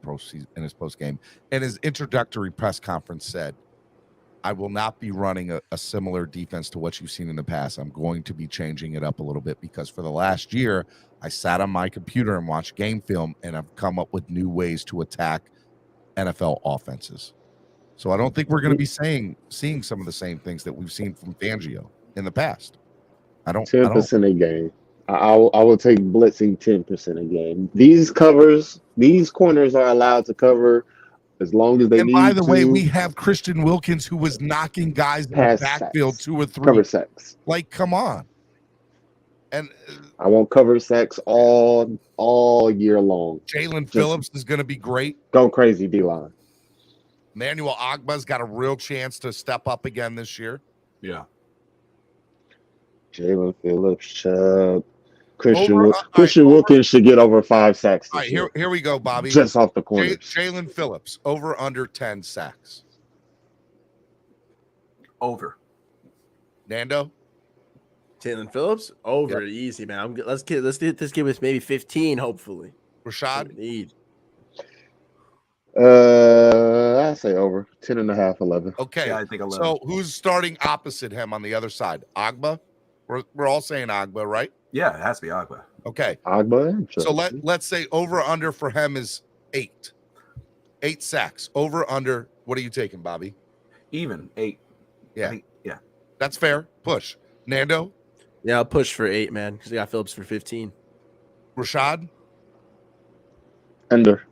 [SPEAKER 1] post-game, in his introductory press conference said, I will not be running a similar defense to what you've seen in the past. I'm going to be changing it up a little bit because for the last year, I sat on my computer and watched game film, and I've come up with new ways to attack NFL offenses. So I don't think we're going to be seeing some of the same things that we've seen from Fangio in the past.
[SPEAKER 8] 10% a game. I will take blitzing 10% a game. These corners are allowed to cover as long as they need to.
[SPEAKER 1] And by the way, we have Christian Wilkins who was knocking guys in the backfield
[SPEAKER 8] sacks.
[SPEAKER 1] 2 or 3.
[SPEAKER 8] Cover sacks.
[SPEAKER 1] Like, come on. And
[SPEAKER 8] I won't cover sacks all year long.
[SPEAKER 1] Jalen Phillips is going to be great.
[SPEAKER 8] Go crazy, D-line.
[SPEAKER 1] Emmanuel Ogba's got a real chance to step up again this year.
[SPEAKER 4] Yeah.
[SPEAKER 8] Jalen Phillips, Chubb, Christian Wilkins should get over 5 sacks.
[SPEAKER 1] All right, here we go, Bobby.
[SPEAKER 8] Just off the corners.
[SPEAKER 1] Jalen Phillips, over under 10 sacks.
[SPEAKER 4] Over.
[SPEAKER 1] Nando?
[SPEAKER 6] Jalen Phillips over easy, man. Let's get this kid with maybe 15, hopefully.
[SPEAKER 1] Rashad?
[SPEAKER 6] Need.
[SPEAKER 8] I say over 10.5, 11.
[SPEAKER 1] Okay,
[SPEAKER 4] Yeah, I think 11.
[SPEAKER 1] So who's starting opposite him on the other side? Ogba? We're all saying Ogba, right?
[SPEAKER 4] Yeah, it has to be Agba.
[SPEAKER 1] Okay.
[SPEAKER 8] Ogba.
[SPEAKER 1] So let's say over under for him is 8. 8 sacks. Over under. What are you taking, Bobby?
[SPEAKER 4] Even 8.
[SPEAKER 1] Yeah.
[SPEAKER 4] Yeah.
[SPEAKER 1] That's fair. Push. Nando?
[SPEAKER 6] Yeah, I'll push for 8, man, because I got Phillips for 15.
[SPEAKER 1] Rashad?
[SPEAKER 8] Under.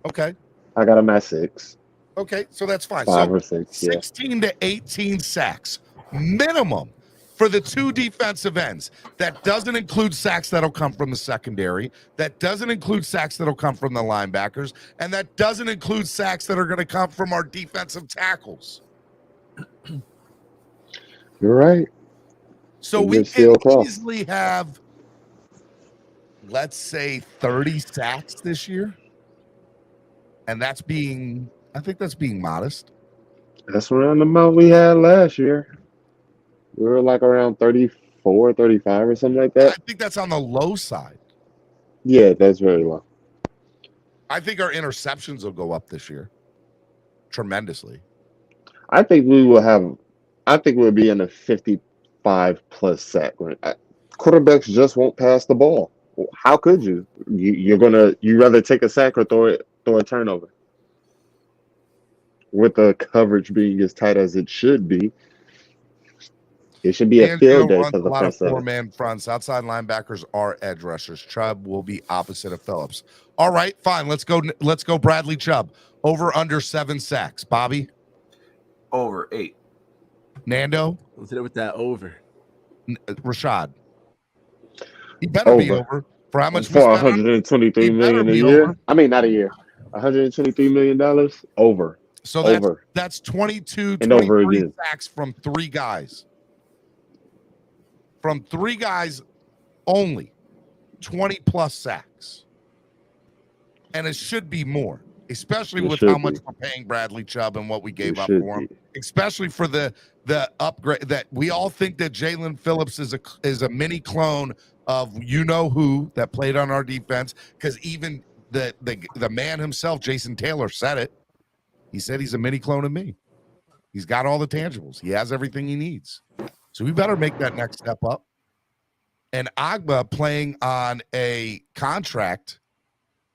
[SPEAKER 1] Okay.
[SPEAKER 8] I got him at 6.
[SPEAKER 1] Okay, so that's fine.
[SPEAKER 8] 5 or 6.
[SPEAKER 1] 16 to 18 sacks minimum for the 2 defensive ends. That doesn't include sacks that'll come from the secondary. That doesn't include sacks that'll come from the linebackers. And that doesn't include sacks that are going to come from our defensive tackles.
[SPEAKER 8] You're right.
[SPEAKER 1] So we can easily have, let's say, 30 sacks this year. And I think that's being modest.
[SPEAKER 8] That's around the amount we had last year. We were like around 34, 35 or something like that.
[SPEAKER 1] I think that's on the low side.
[SPEAKER 8] Yeah, that's very low.
[SPEAKER 1] I think our interceptions will go up this year tremendously.
[SPEAKER 8] I think we'll be in a 55 plus sack. Quarterbacks just won't pass the ball. How could you? You rather take a sack or throw a turnover? With the coverage being as tight as it should be, it should be a field day for the front seven.
[SPEAKER 1] 4-man fronts. Outside linebackers are edge rushers. Chubb will be opposite of Phillips. All right, fine. Let's go Bradley Chubb. Over under 7 sacks. Bobby?
[SPEAKER 4] Over 8.
[SPEAKER 1] Nando?
[SPEAKER 6] Let's hit it with that over.
[SPEAKER 1] Rashad? He better be over. For how much?
[SPEAKER 8] For $123 million a year. Over. I mean, not a year. $123 million over.
[SPEAKER 1] So that's 22, 23 sacks from 3 guys. From 3 guys only, 20 plus sacks. And it should be more, especially with how much we're paying Bradley Chubb and what we gave up for him, especially for the upgrade that we all think that Jalen Phillips is a mini clone of who that played on our defense, because even the man himself, Jason Taylor, said it. He said he's a mini clone of me. He's got all the tangibles. He has everything he needs. So we better make that next step up. And Agba playing on a contract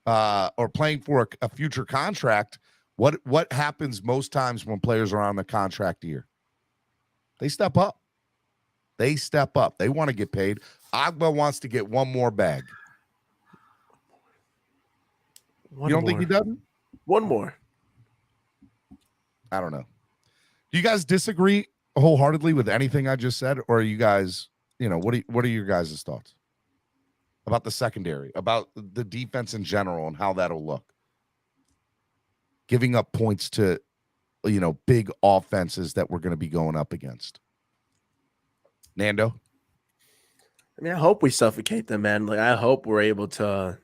[SPEAKER 1] or playing for a future contract, what happens most times when players are on the contract year? They step up. They step up. They want to get paid. Agba wants to get one more bag. You don't think he doesn't?
[SPEAKER 6] One more.
[SPEAKER 1] I don't know. Do you guys disagree wholeheartedly with anything I just said, or are you guys, what are your guys' thoughts about the secondary, about the defense in general, and how that'll look? Giving up points to, big offenses that we're going to be going up against. Nando?
[SPEAKER 6] I mean, I hope we suffocate them, man. Like, I hope we're able to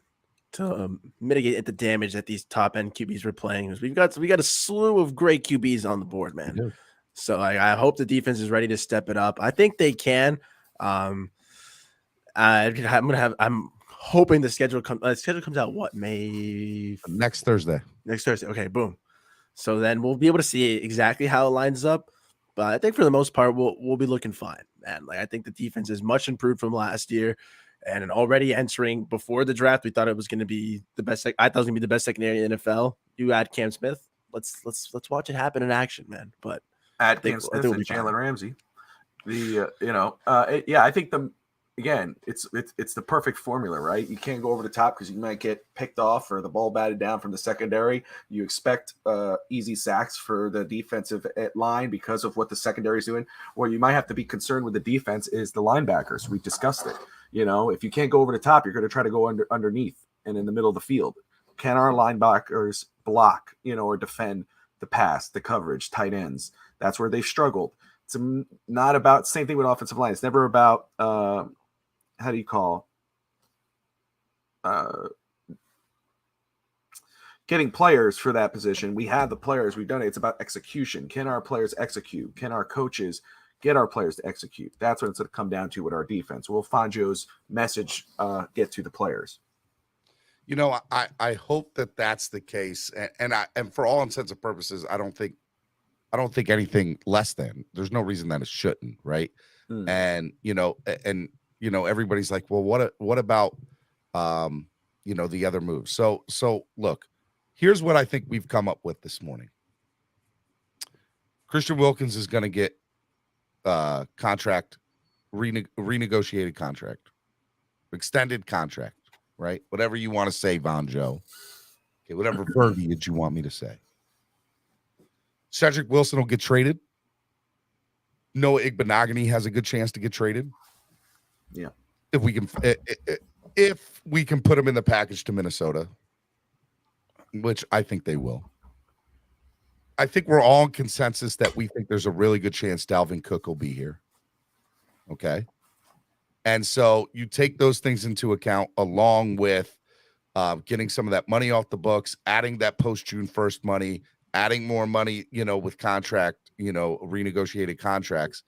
[SPEAKER 6] mitigate the damage that these top end QBs were playing. Because we got a slew of great QBs on the board, man. So I hope the defense is ready to step it up. I think they can. I'm hoping the schedule comes out May
[SPEAKER 1] next Thursday.
[SPEAKER 6] Next Thursday. Okay, boom. So then we'll be able to see exactly how it lines up. But I think for the most part, we'll be looking fine, man. Like, I think the defense is much improved from last year, and already entering before the draft, we thought it was going to be the best. I thought it was going to be the best secondary in the NFL. You add Cam Smith. Let's watch it happen in action, man. But
[SPEAKER 4] add Cam Smith and Jalen Ramsey. I think it's the perfect formula, right? You can't go over the top because you might get picked off or the ball batted down from the secondary. You expect easy sacks for the defensive line because of what the secondary is doing. Where you might have to be concerned with the defense is the linebackers. We discussed it. If you can't go over the top, you're going to try to go underneath and in the middle of the field. Can our linebackers block, or defend the pass, the coverage, tight ends? That's where they've struggled. It's not about, same thing with offensive line. It's never about how do you call getting players for that position. We have the players. We've done it. It's about execution. Can our players execute? Can our coaches get our players to execute? That's what it's going to come down to with our defense. Will Fangio's message get to the players?
[SPEAKER 1] I hope that that's the case. And for all intents and purposes, I don't think anything less than. There's no reason that it shouldn't, right? And everybody's like, well, what about the other moves? So look, here's what I think we've come up with this morning. Christian Wilkins is going to get renegotiated contract, extended contract, right? Whatever you want to say, Von Joe. Okay, whatever verbiage you want me to say. Cedric Wilson will get traded. Noah Igbenogany has a good chance to get traded.
[SPEAKER 4] Yeah.
[SPEAKER 1] If we can put him in the package to Minnesota, which I think they will. I think we're all in consensus that we think there's a really good chance Dalvin Cook will be here. Okay. And so you take those things into account along with getting some of that money off the books, adding that post-June 1st money, adding more money, with contract, renegotiated contracts.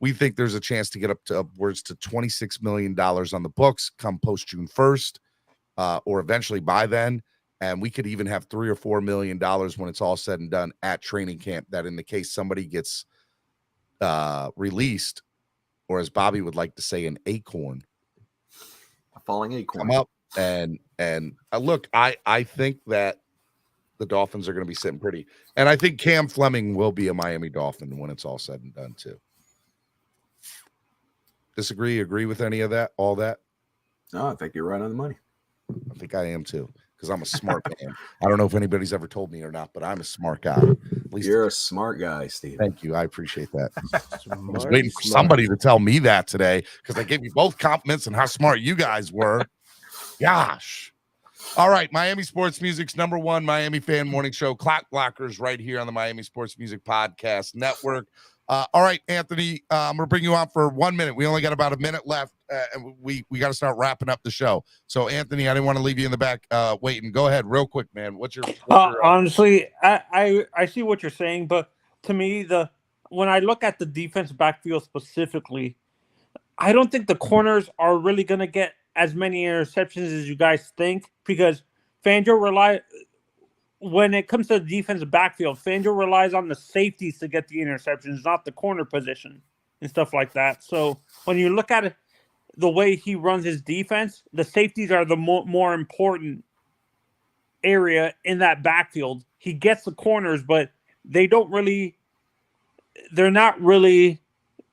[SPEAKER 1] We think there's a chance to get up to upwards to $26 million on the books come post-June 1st or eventually by then. And we could even have $3 or $4 million when it's all said and done at training camp, that in the case somebody gets released, or as Bobby would like to say, an acorn.
[SPEAKER 4] A falling acorn.
[SPEAKER 1] Come up and look, I think that the Dolphins are going to be sitting pretty. And I think Cam Fleming will be a Miami Dolphin when it's all said and done too. Disagree, agree with any of that, all that?
[SPEAKER 4] No, I think you're right on the money.
[SPEAKER 1] I think I am too, because I'm a smart man. I don't know if anybody's ever told me or not, but I'm a smart guy. At least
[SPEAKER 4] you're a smart guy, Steve.
[SPEAKER 1] Thank you. I appreciate that. I was waiting for somebody to tell me that today, because I gave you both compliments on how smart you guys were. Gosh. All right, Miami Sports Music's #1 Miami fan morning show, Clockblockers, right here on the Miami Sports Music Podcast Network. All right, Anthony, I'm going to bring you on for 1 minute. We only got about a minute left, and we got to start wrapping up the show. So, Anthony, I didn't want to leave you in the back waiting. Go ahead real quick, man. What's your
[SPEAKER 9] honestly, I see what you're saying, but to me, when I look at the defense backfield specifically, I don't think the corners are really going to get as many interceptions as you guys think, because Fangio when it comes to the defensive backfield, Fangio relies on the safeties to get the interceptions, not the corner position and stuff like that. So when you look at it, the way he runs his defense, the safeties are the more important area in that backfield. He gets the corners, but they're not really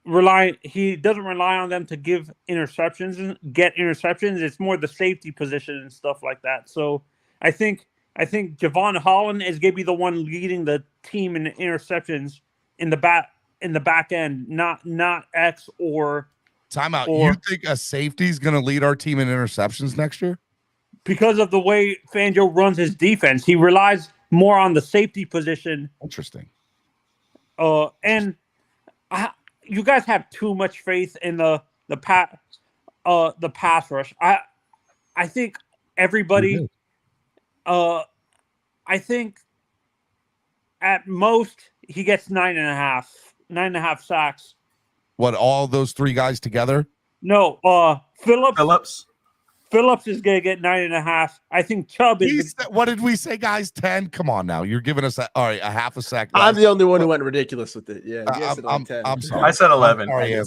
[SPEAKER 9] doesn't rely on them to give interceptions and get interceptions. It's more the safety position and stuff like that. So I think Javon Holland is going to be the one leading the team in interceptions in the back end, not X or
[SPEAKER 1] timeout.
[SPEAKER 9] Or,
[SPEAKER 1] You think a safety is going to lead our team in interceptions next year?
[SPEAKER 9] Because of the way Fangio runs his defense, he relies more on the safety position.
[SPEAKER 1] Interesting.
[SPEAKER 9] And you guys have too much faith in the pass rush. I think everybody. I think at most he gets 9.5 sacks.
[SPEAKER 1] What, all those three guys together?
[SPEAKER 9] No, Phillips is going to get 9.5. I think Chubb is.
[SPEAKER 1] What did we say, guys? 10? Come on now. You're giving us a half a sack.
[SPEAKER 6] I'm the only one who went ridiculous with it. Yeah,
[SPEAKER 1] I'm
[SPEAKER 6] 10.
[SPEAKER 1] sorry.
[SPEAKER 4] I said 11.
[SPEAKER 9] Yeah,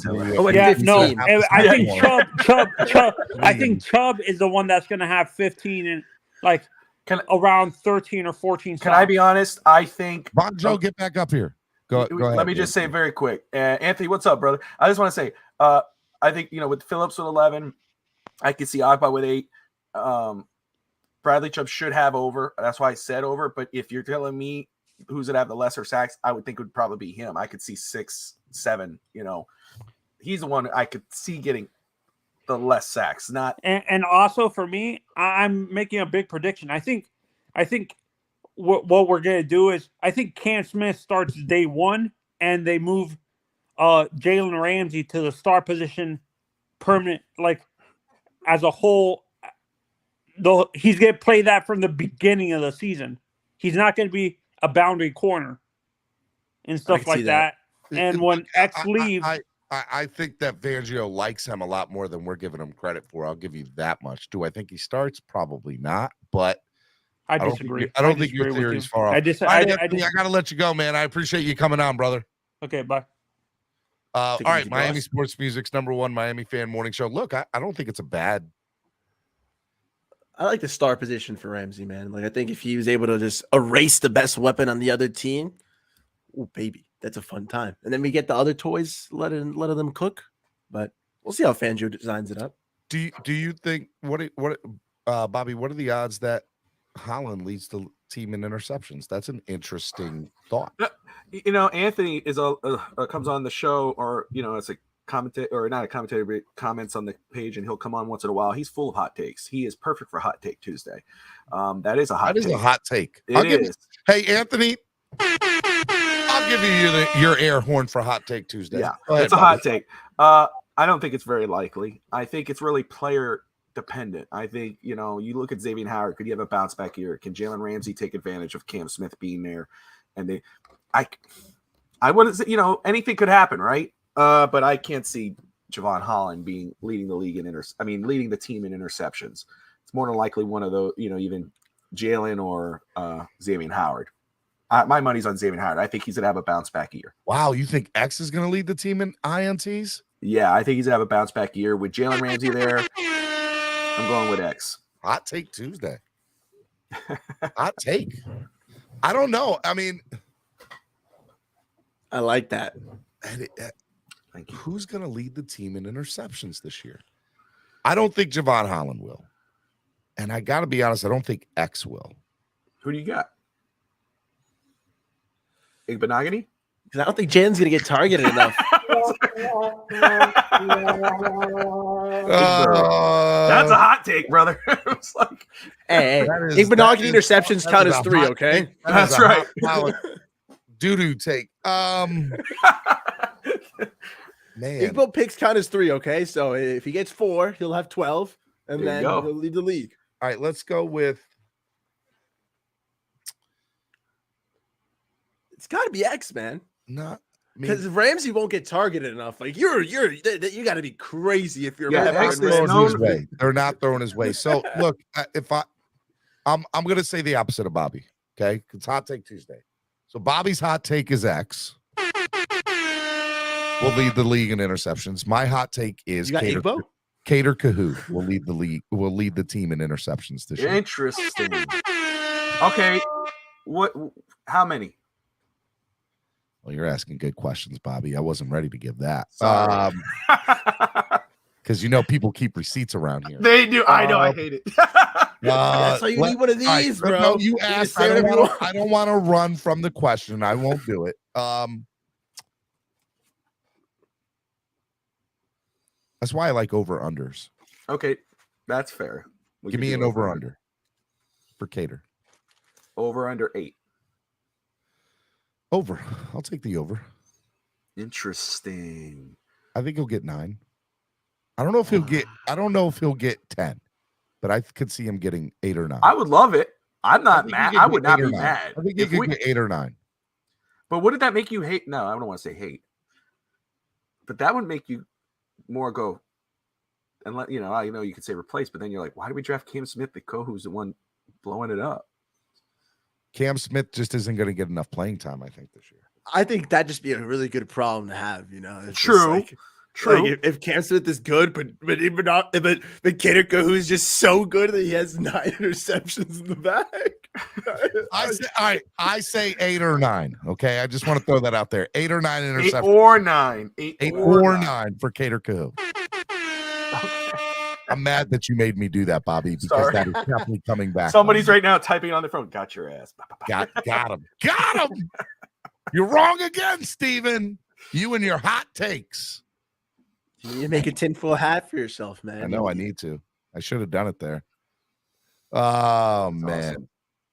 [SPEAKER 9] no. I think Chubb. I think Chubb is the one that's going to have 15 and around 13 or 14.
[SPEAKER 4] Can I be honest? I think
[SPEAKER 1] Bonjo, get back up here. Go ahead.
[SPEAKER 4] Let me just say very quick. Anthony, what's up, brother? I just want to say, I think, with Phillips with 11, I could see Agba with 8. Bradley Chubb should have over. That's why I said over. But if you're telling me who's going to have the lesser sacks, I would think it would probably be him. I could see 6, 7. He's the one I could see getting the less sacks.
[SPEAKER 9] And also for me, I'm making a big prediction. I think what we're going to do is I think Cam Smith starts day 1 and they move Jalen Ramsey to the star position permanent, as a whole. Though he's going to play that from the beginning of the season. He's not going to be a boundary corner and stuff like that. And when X leaves,
[SPEAKER 1] I think that Fangio likes him a lot more than we're giving him credit for. I'll give you that much. Do I think he starts? Probably not, but
[SPEAKER 9] I disagree.
[SPEAKER 1] I don't think your theory's far off. I got to let you go, man. I appreciate you coming on, brother.
[SPEAKER 9] Okay, bye.
[SPEAKER 1] All right, Miami Sports Music's #1 Miami fan morning show. Look, I don't think it's a bad.
[SPEAKER 6] I like the star position for Ramsey, man. I think if he was able to just erase the best weapon on the other team, oh baby, that's a fun time. And then we get the other toys, let them cook. But we'll see how Fangio designs it up.
[SPEAKER 1] Do you think Bobby? What are the odds that Holland leads the team in interceptions? That's an interesting thought.
[SPEAKER 4] Anthony is comes on the show, or it's a commentator, or not a commentator, but comments on the page, and he'll come on once in a while. He's full of hot takes. He is perfect for Hot Take Tuesday. That is a hot take. It is.
[SPEAKER 1] Hey, Anthony, I'll give you your air horn for Hot Take Tuesday.
[SPEAKER 4] Yeah, it's a hot take. I don't think it's very likely. I think it's really player dependent. I think, you look at Xavier Howard. Could he have a bounce back year? Can Jalen Ramsey take advantage of Cam Smith being there? And I wouldn't say, anything could happen, right? But I can't see Javon Holland leading the league leading the team in interceptions. It's more than likely one of those, even Jalen or Xavier Howard. My money's on Xavier Howard. I think he's going to have a bounce back year.
[SPEAKER 1] Wow, you think X is going to lead the team in INTs?
[SPEAKER 4] Yeah, I think he's going to have a bounce back year with Jalen Ramsey there. I'm going with X.
[SPEAKER 1] Hot Take Tuesday. Hot take. I don't know. I mean,
[SPEAKER 6] I like that.
[SPEAKER 1] Thank you. Who's going to lead the team in interceptions this year? I don't think Javon Holland will. And I got to be honest, I don't think X will.
[SPEAKER 4] Who do you got? Igbenogany?
[SPEAKER 6] Because I don't think Jalen's going to get targeted enough.
[SPEAKER 4] That's a hot take, brother. It's like,
[SPEAKER 6] hey, Igbenogany interceptions count as 3, okay?
[SPEAKER 4] That's right.
[SPEAKER 1] Doo-doo take. Man.
[SPEAKER 6] Igbo picks count as 3, okay? So if he gets 4, he'll have 12, and then he'll lead the league.
[SPEAKER 1] All right, let's go with.
[SPEAKER 6] It's got to be X, man.
[SPEAKER 1] Not
[SPEAKER 6] because Ramsey won't get targeted enough. You got to be crazy if you're.
[SPEAKER 1] His way. They're not throwing his way. So look, I'm going to say the opposite of Bobby. Okay, it's Hot Take Tuesday. So Bobby's hot take is X. Will lead the league in interceptions. My hot take is Cater Kahoot will lead the league. Will lead the team in interceptions this year.
[SPEAKER 4] Interesting. Okay, what? How many?
[SPEAKER 1] Well, you're asking good questions, Bobby. I wasn't ready to give that.
[SPEAKER 4] Sorry.
[SPEAKER 1] Because people keep receipts around here.
[SPEAKER 4] They do. I know. I hate it.
[SPEAKER 6] That's why you need one of these, bro.
[SPEAKER 1] No, you
[SPEAKER 6] You can
[SPEAKER 1] asked.
[SPEAKER 6] say
[SPEAKER 1] I
[SPEAKER 6] whatever you want.
[SPEAKER 1] don't want to run from the question. I won't do it. That's why I like over-unders.
[SPEAKER 4] Okay, that's fair.
[SPEAKER 1] Give me an over-under for Cater.
[SPEAKER 4] Over under 8.
[SPEAKER 1] Over. I'll take the over.
[SPEAKER 4] Interesting.
[SPEAKER 1] I think he'll get 9. I don't know if he'll get 10, but I could see him getting 8 or 9.
[SPEAKER 4] I would love it. I'm not mad. I would not be
[SPEAKER 1] 9.
[SPEAKER 4] mad.
[SPEAKER 1] I think he could get 8 or 9.
[SPEAKER 4] But would that make you hate? No, I don't want to say hate. But that would make you more go and let you know you could say replace, but then you're like, why did we draft Cam Smith, who's the one blowing it up?
[SPEAKER 1] Cam Smith just isn't going to get enough playing time, I think, this year.
[SPEAKER 6] I think that'd just be a really good problem to have. It's
[SPEAKER 4] True. True.
[SPEAKER 6] Like if Cam Smith is good, but even not, but Cater who's just so good that he has 9 interceptions in the back.
[SPEAKER 1] I say 8 or 9. Okay, I just want to throw that out there. 8 or 9 interceptions.
[SPEAKER 4] 8 or 9.
[SPEAKER 1] 8 or 9 for Cater Kahoo. I'm mad that you made me do that, Bobby, because that is definitely coming back.
[SPEAKER 4] Somebody's right now typing on their phone. Got your ass.
[SPEAKER 1] Got him. Got him. You're wrong again, Steven. You and your hot takes.
[SPEAKER 6] You need to make a tinfoil hat for yourself, man.
[SPEAKER 1] I know I need to. I should have done it there. Oh, man.
[SPEAKER 4] Awesome.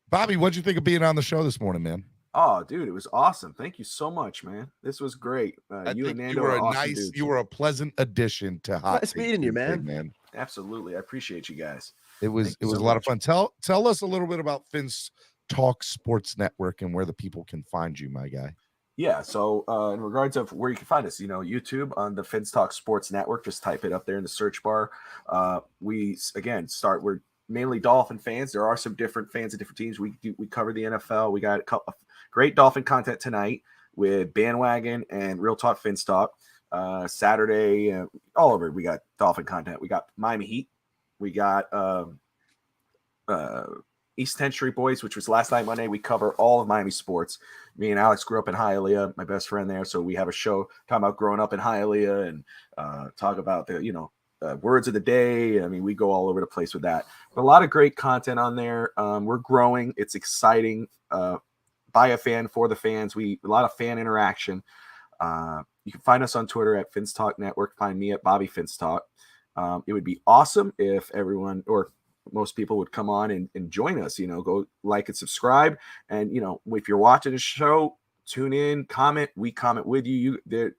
[SPEAKER 1] Bobby, what'd you think of being on the show this morning, man?
[SPEAKER 4] Oh, dude, it was awesome. Thank you so much, man. This was great. You and Nando are awesome dudes.
[SPEAKER 1] You were a pleasant addition to Hot
[SPEAKER 6] Nice
[SPEAKER 1] Take
[SPEAKER 6] meeting you,
[SPEAKER 1] Tuesday,
[SPEAKER 6] man.
[SPEAKER 4] Absolutely. I appreciate you guys.
[SPEAKER 1] It was a lot of fun. Tell us a little bit about Finn's Talk Sports Network and where the people can find you, my guy.
[SPEAKER 4] Yeah, so in regards of where you can find us, YouTube on the Finn's Talk Sports Network, just type it up there in the search bar. We're mainly Dolphin fans. There are some different fans of different teams. We cover the NFL. We got a couple of great Dolphin content tonight with Bandwagon and Real Talk Finn's Talk. Saturday, all over. We got Dolphin content. We got Miami Heat. We got East 10th Street Boys, which was last night Monday. We cover all of Miami sports. Me and Alex grew up in Hialeah, my best friend there. So we have a show talking about growing up in Hialeah and talk about the words of the day. I mean, we go all over the place with that. But a lot of great content on there. We're growing. It's exciting. By a fan, for the fans. A lot of fan interaction. You can find us on Twitter at Finn's Talk Network. Find me at Bobby Finn's Talk. It would be awesome if everyone or most people would come on and join us. Go like and subscribe. And if you're watching the show, tune in, comment. We comment with you. The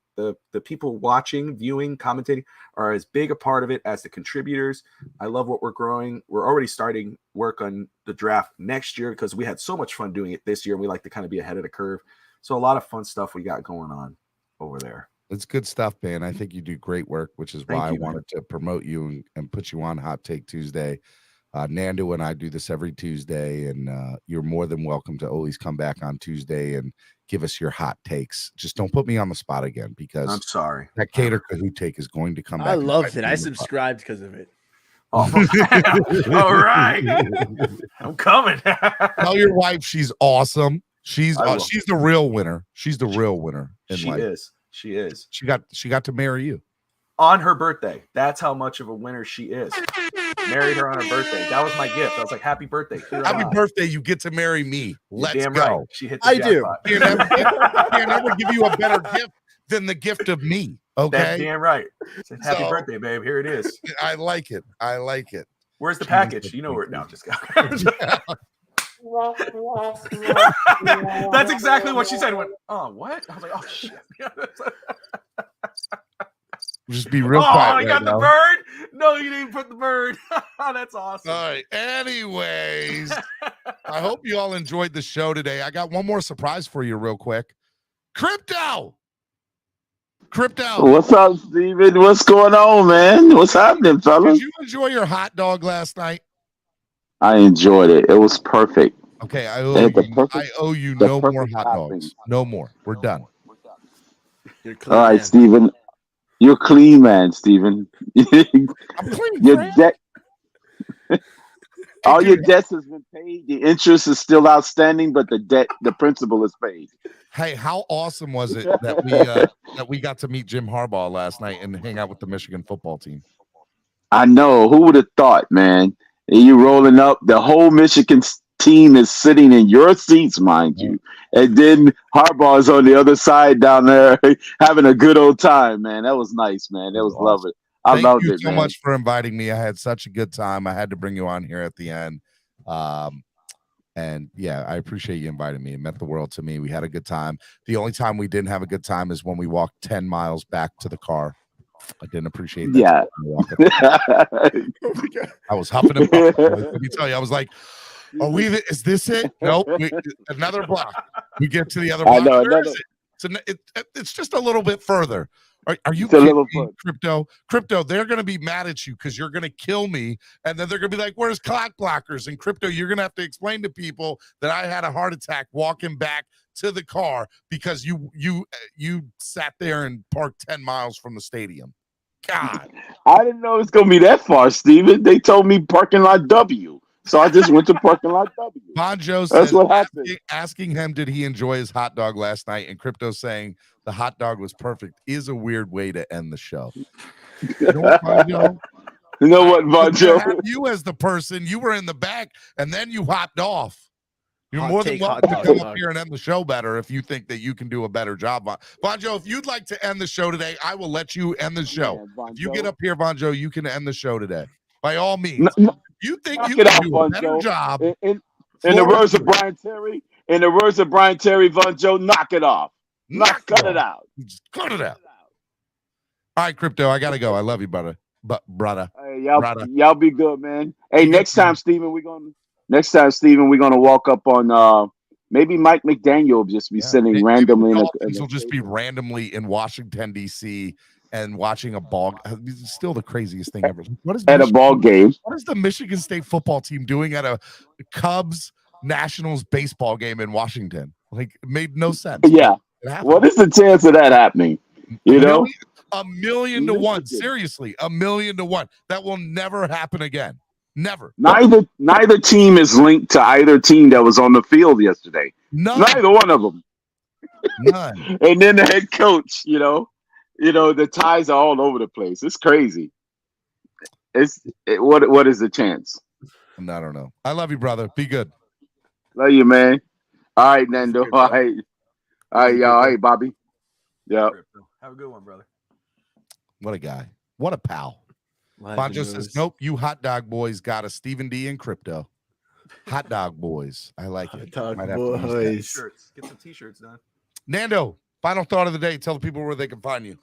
[SPEAKER 4] people watching, viewing, commentating are as big a part of it as the contributors. I love what we're growing. We're already starting work on the draft next year because we had so much fun doing it this year. And we like to kind of be ahead of the curve. So a lot of fun stuff we got going on over there.
[SPEAKER 1] It's good stuff, man. I think you do great work, which is why I wanted to promote you and put you on Hot Take Tuesday. Nando and I do this every Tuesday, and you're more than welcome to always come back on Tuesday and give us your hot takes. Just don't put me on the spot again because
[SPEAKER 4] I'm sorry.
[SPEAKER 1] That Cater Kahoo take is going to come back.
[SPEAKER 6] I loved it. I subscribed because of it.
[SPEAKER 4] Oh, all right. I'm coming.
[SPEAKER 1] Tell your wife she's awesome. She's the real winner. She's the real winner in life.
[SPEAKER 4] She is.
[SPEAKER 1] She got to marry you
[SPEAKER 4] on her birthday. That's how much of a winner she is. Married her on her birthday. That was my gift. I was like, happy birthday.
[SPEAKER 1] Happy birthday. You get to marry me. Let's
[SPEAKER 4] damn
[SPEAKER 1] go.
[SPEAKER 4] Right. She hit the jackpot.
[SPEAKER 1] Can't ever give you a better gift than the gift of me. Okay.
[SPEAKER 4] That's damn right. Happy birthday, babe. Here it is.
[SPEAKER 1] I like it.
[SPEAKER 4] Where's the package? You know where? No, just go. That's exactly what she said. Went, oh, what? I was like, oh shit.
[SPEAKER 1] Just be real quiet.
[SPEAKER 4] Oh, you got the bird? No, you didn't put the bird. That's awesome.
[SPEAKER 1] All right. Anyways, I hope you all enjoyed the show today. I got one more surprise for you real quick. Crypto.
[SPEAKER 10] What's up, Steven? What's going on, man? What's happening, fellas?
[SPEAKER 1] Did you enjoy your hot dog last night?
[SPEAKER 10] I enjoyed it. It was perfect.
[SPEAKER 1] Okay, I owe you no more hot dogs. No more. We're done.
[SPEAKER 10] All right, Steven. You're clean, man, Steven.
[SPEAKER 1] I'm clean.
[SPEAKER 10] All your debts has been paid. The interest is still outstanding, but the principal is paid.
[SPEAKER 1] Hey, how awesome was it that we got to meet Jim Harbaugh last night and hang out with the Michigan football team?
[SPEAKER 10] I know. Who would have thought, man? And you rolling up, the whole Michigan team is sitting in your seats, mind you. And then Harbaugh is on the other side down there having a good old time, man. That was nice, man. That was
[SPEAKER 1] Awesome.
[SPEAKER 10] lovely. I loved it,
[SPEAKER 1] Thank you so
[SPEAKER 10] man.
[SPEAKER 1] much for inviting me. I had such a good time. I had to bring you on here at the end. And yeah, I appreciate you inviting me. It meant the world to me. We had a good time. The only time we didn't have a good time is when we walked 10 miles back to the car. I didn't appreciate that.
[SPEAKER 10] Yeah.
[SPEAKER 1] I was huffing and puffing. Let me tell you, I was like, is this it? Nope. Another block. We get to the other block. Where is it? It's just a little bit further. Are you kidding me, Crypto? Crypto, they're going to be mad at you because you're going to kill me. And then they're going to be like, where's Clockblockers? And Crypto, you're going to have to explain to people that I had a heart attack walking back to the car because you sat there and parked 10 miles from the stadium. God.
[SPEAKER 10] I didn't know it was going to be that far, Steven. They told me parking lot W. So I just went to parking lot W.
[SPEAKER 1] Bonjo
[SPEAKER 10] That's
[SPEAKER 1] says,
[SPEAKER 10] what happened.
[SPEAKER 1] asking him, did he enjoy his hot dog last night? And Crypto saying the hot dog was perfect is a weird way to end the show. You know what, Bonjo?
[SPEAKER 10] You know what, Bonjo?
[SPEAKER 1] You as the person, you were in the back, and then you hopped off. You're
[SPEAKER 6] Hot
[SPEAKER 1] more than
[SPEAKER 6] take,
[SPEAKER 1] welcome to
[SPEAKER 6] hot
[SPEAKER 1] come
[SPEAKER 6] dog.
[SPEAKER 1] up here and end the show better if you think that you can do a better job. Bonjo, if you'd like to end the show today, I will let you end the show. If you get up here, Bonjo, you can end the show today. By all means. You think you can do a better job.
[SPEAKER 10] In the words of Brian Terry, Von Joe, knock it off. Cut it out.
[SPEAKER 1] Just cut it out. All right, Crypto, I gotta go. I love you, brother. Brother.
[SPEAKER 10] Hey, y'all be good, man. Hey, next time, Steven, we're gonna walk up on maybe Mike McDaniel will just be sitting randomly
[SPEAKER 1] in Dolphins will just be randomly in Washington, D.C. and watching a ball. It's still the craziest thing ever. What is
[SPEAKER 10] at a ball game?
[SPEAKER 1] What is the Michigan State football team doing at a Cubs Nationals baseball game in Washington? Like, it made no sense.
[SPEAKER 10] Yeah. What is the chance of that happening? You know,
[SPEAKER 1] 1,000,000 to 1. Seriously, 1,000,000 to 1. That will never happen again. Never.
[SPEAKER 10] Neither team is linked to either team that was on the field yesterday. Neither one of them.
[SPEAKER 1] None.
[SPEAKER 10] And then the head coach, you know, the ties are all over the place. It's crazy. What is the chance?
[SPEAKER 1] I don't know. I love you, brother. Be good.
[SPEAKER 10] Love you, man. All right, Nando. All right, y'all. Hey, Bobby. Yeah.
[SPEAKER 4] Have a good one, brother.
[SPEAKER 1] What a guy. What a pal. Bonjo says, nope, you hot dog boys got a Stephen D and Crypto. Hot dog boys. I like it.
[SPEAKER 6] Hot dog
[SPEAKER 4] boys. Get some t-shirts done.
[SPEAKER 1] Nando, final thought of the day. Tell the people where they can find you.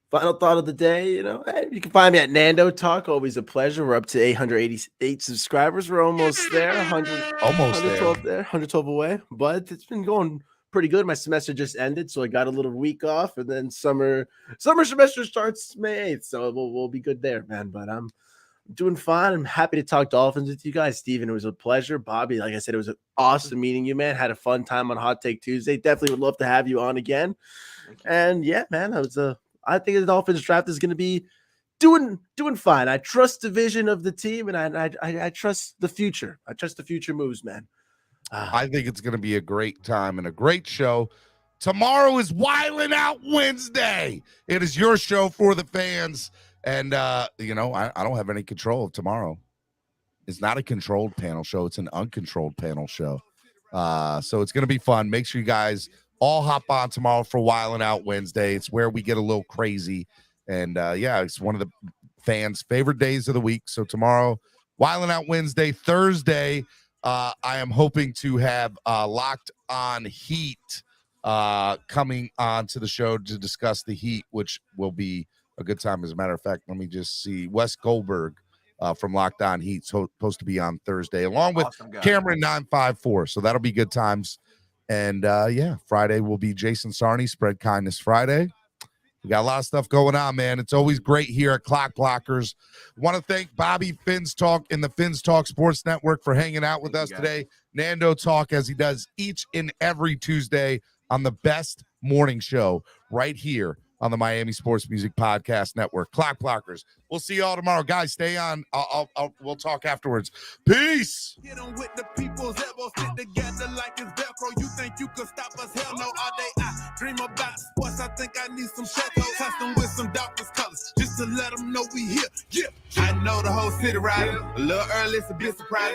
[SPEAKER 6] Final thought of the day, hey, you can find me at Nando Talk. Always a pleasure. We're up to 888 subscribers. We're almost there. 112 there. 112 away. But it's been going pretty good. My semester just ended, so I got a little week off, and then summer semester starts May 8th, so we'll be good there, man. But I'm doing fine. I'm happy to talk Dolphins with you guys. Steven, it was a pleasure. Bobby, like I said, it was awesome meeting you, man. Had a fun time on Hot Take Tuesday. Definitely would love to have you on again. And yeah, man, I think the Dolphins draft is going to be doing fine. I trust the vision of the team, and I trust the future. I trust the future moves, man.
[SPEAKER 1] I think it's going to be a great time and a great show. Tomorrow is Wildin' Out Wednesday. It is your show for the fans. And, I don't have any control of tomorrow. It's not a controlled panel show. It's an uncontrolled panel show. So it's going to be fun. Make sure you guys all hop on tomorrow for Wildin' Out Wednesday. It's where we get a little crazy. And, it's one of the fans' favorite days of the week. So tomorrow, Wildin' Out Wednesday. Thursday, I am hoping to have Locked On Heat coming on to the show to discuss the Heat, which will be a good time. As a matter of fact, let me just see. Wes Goldberg from Locked On Heat supposed to be on Thursday, along with Cameron 954. So that'll be good times. And Friday will be Jason Sarney, Spread Kindness Friday. We got a lot of stuff going on, man. It's always great here at Clockblockers. Want to thank Bobby Fins Talk and the Fins Talk Sports Network for hanging out with us today. Nando Talk, as he does each and every Tuesday on the best morning show right here on the Miami Sports Music Podcast Network. Clockblockers. We'll see you all tomorrow. Guys, stay on. We'll talk afterwards. Peace.
[SPEAKER 2] Hit 'em with the people's elbows, stick together like it's Velcro. You think you could stop us? Hell no, all day I dream about sports. I think I need some shadows, custom with some Dolphins colors, just to let them know we here. Yeah, I know the whole city riding. A little early, it's a bit surprising.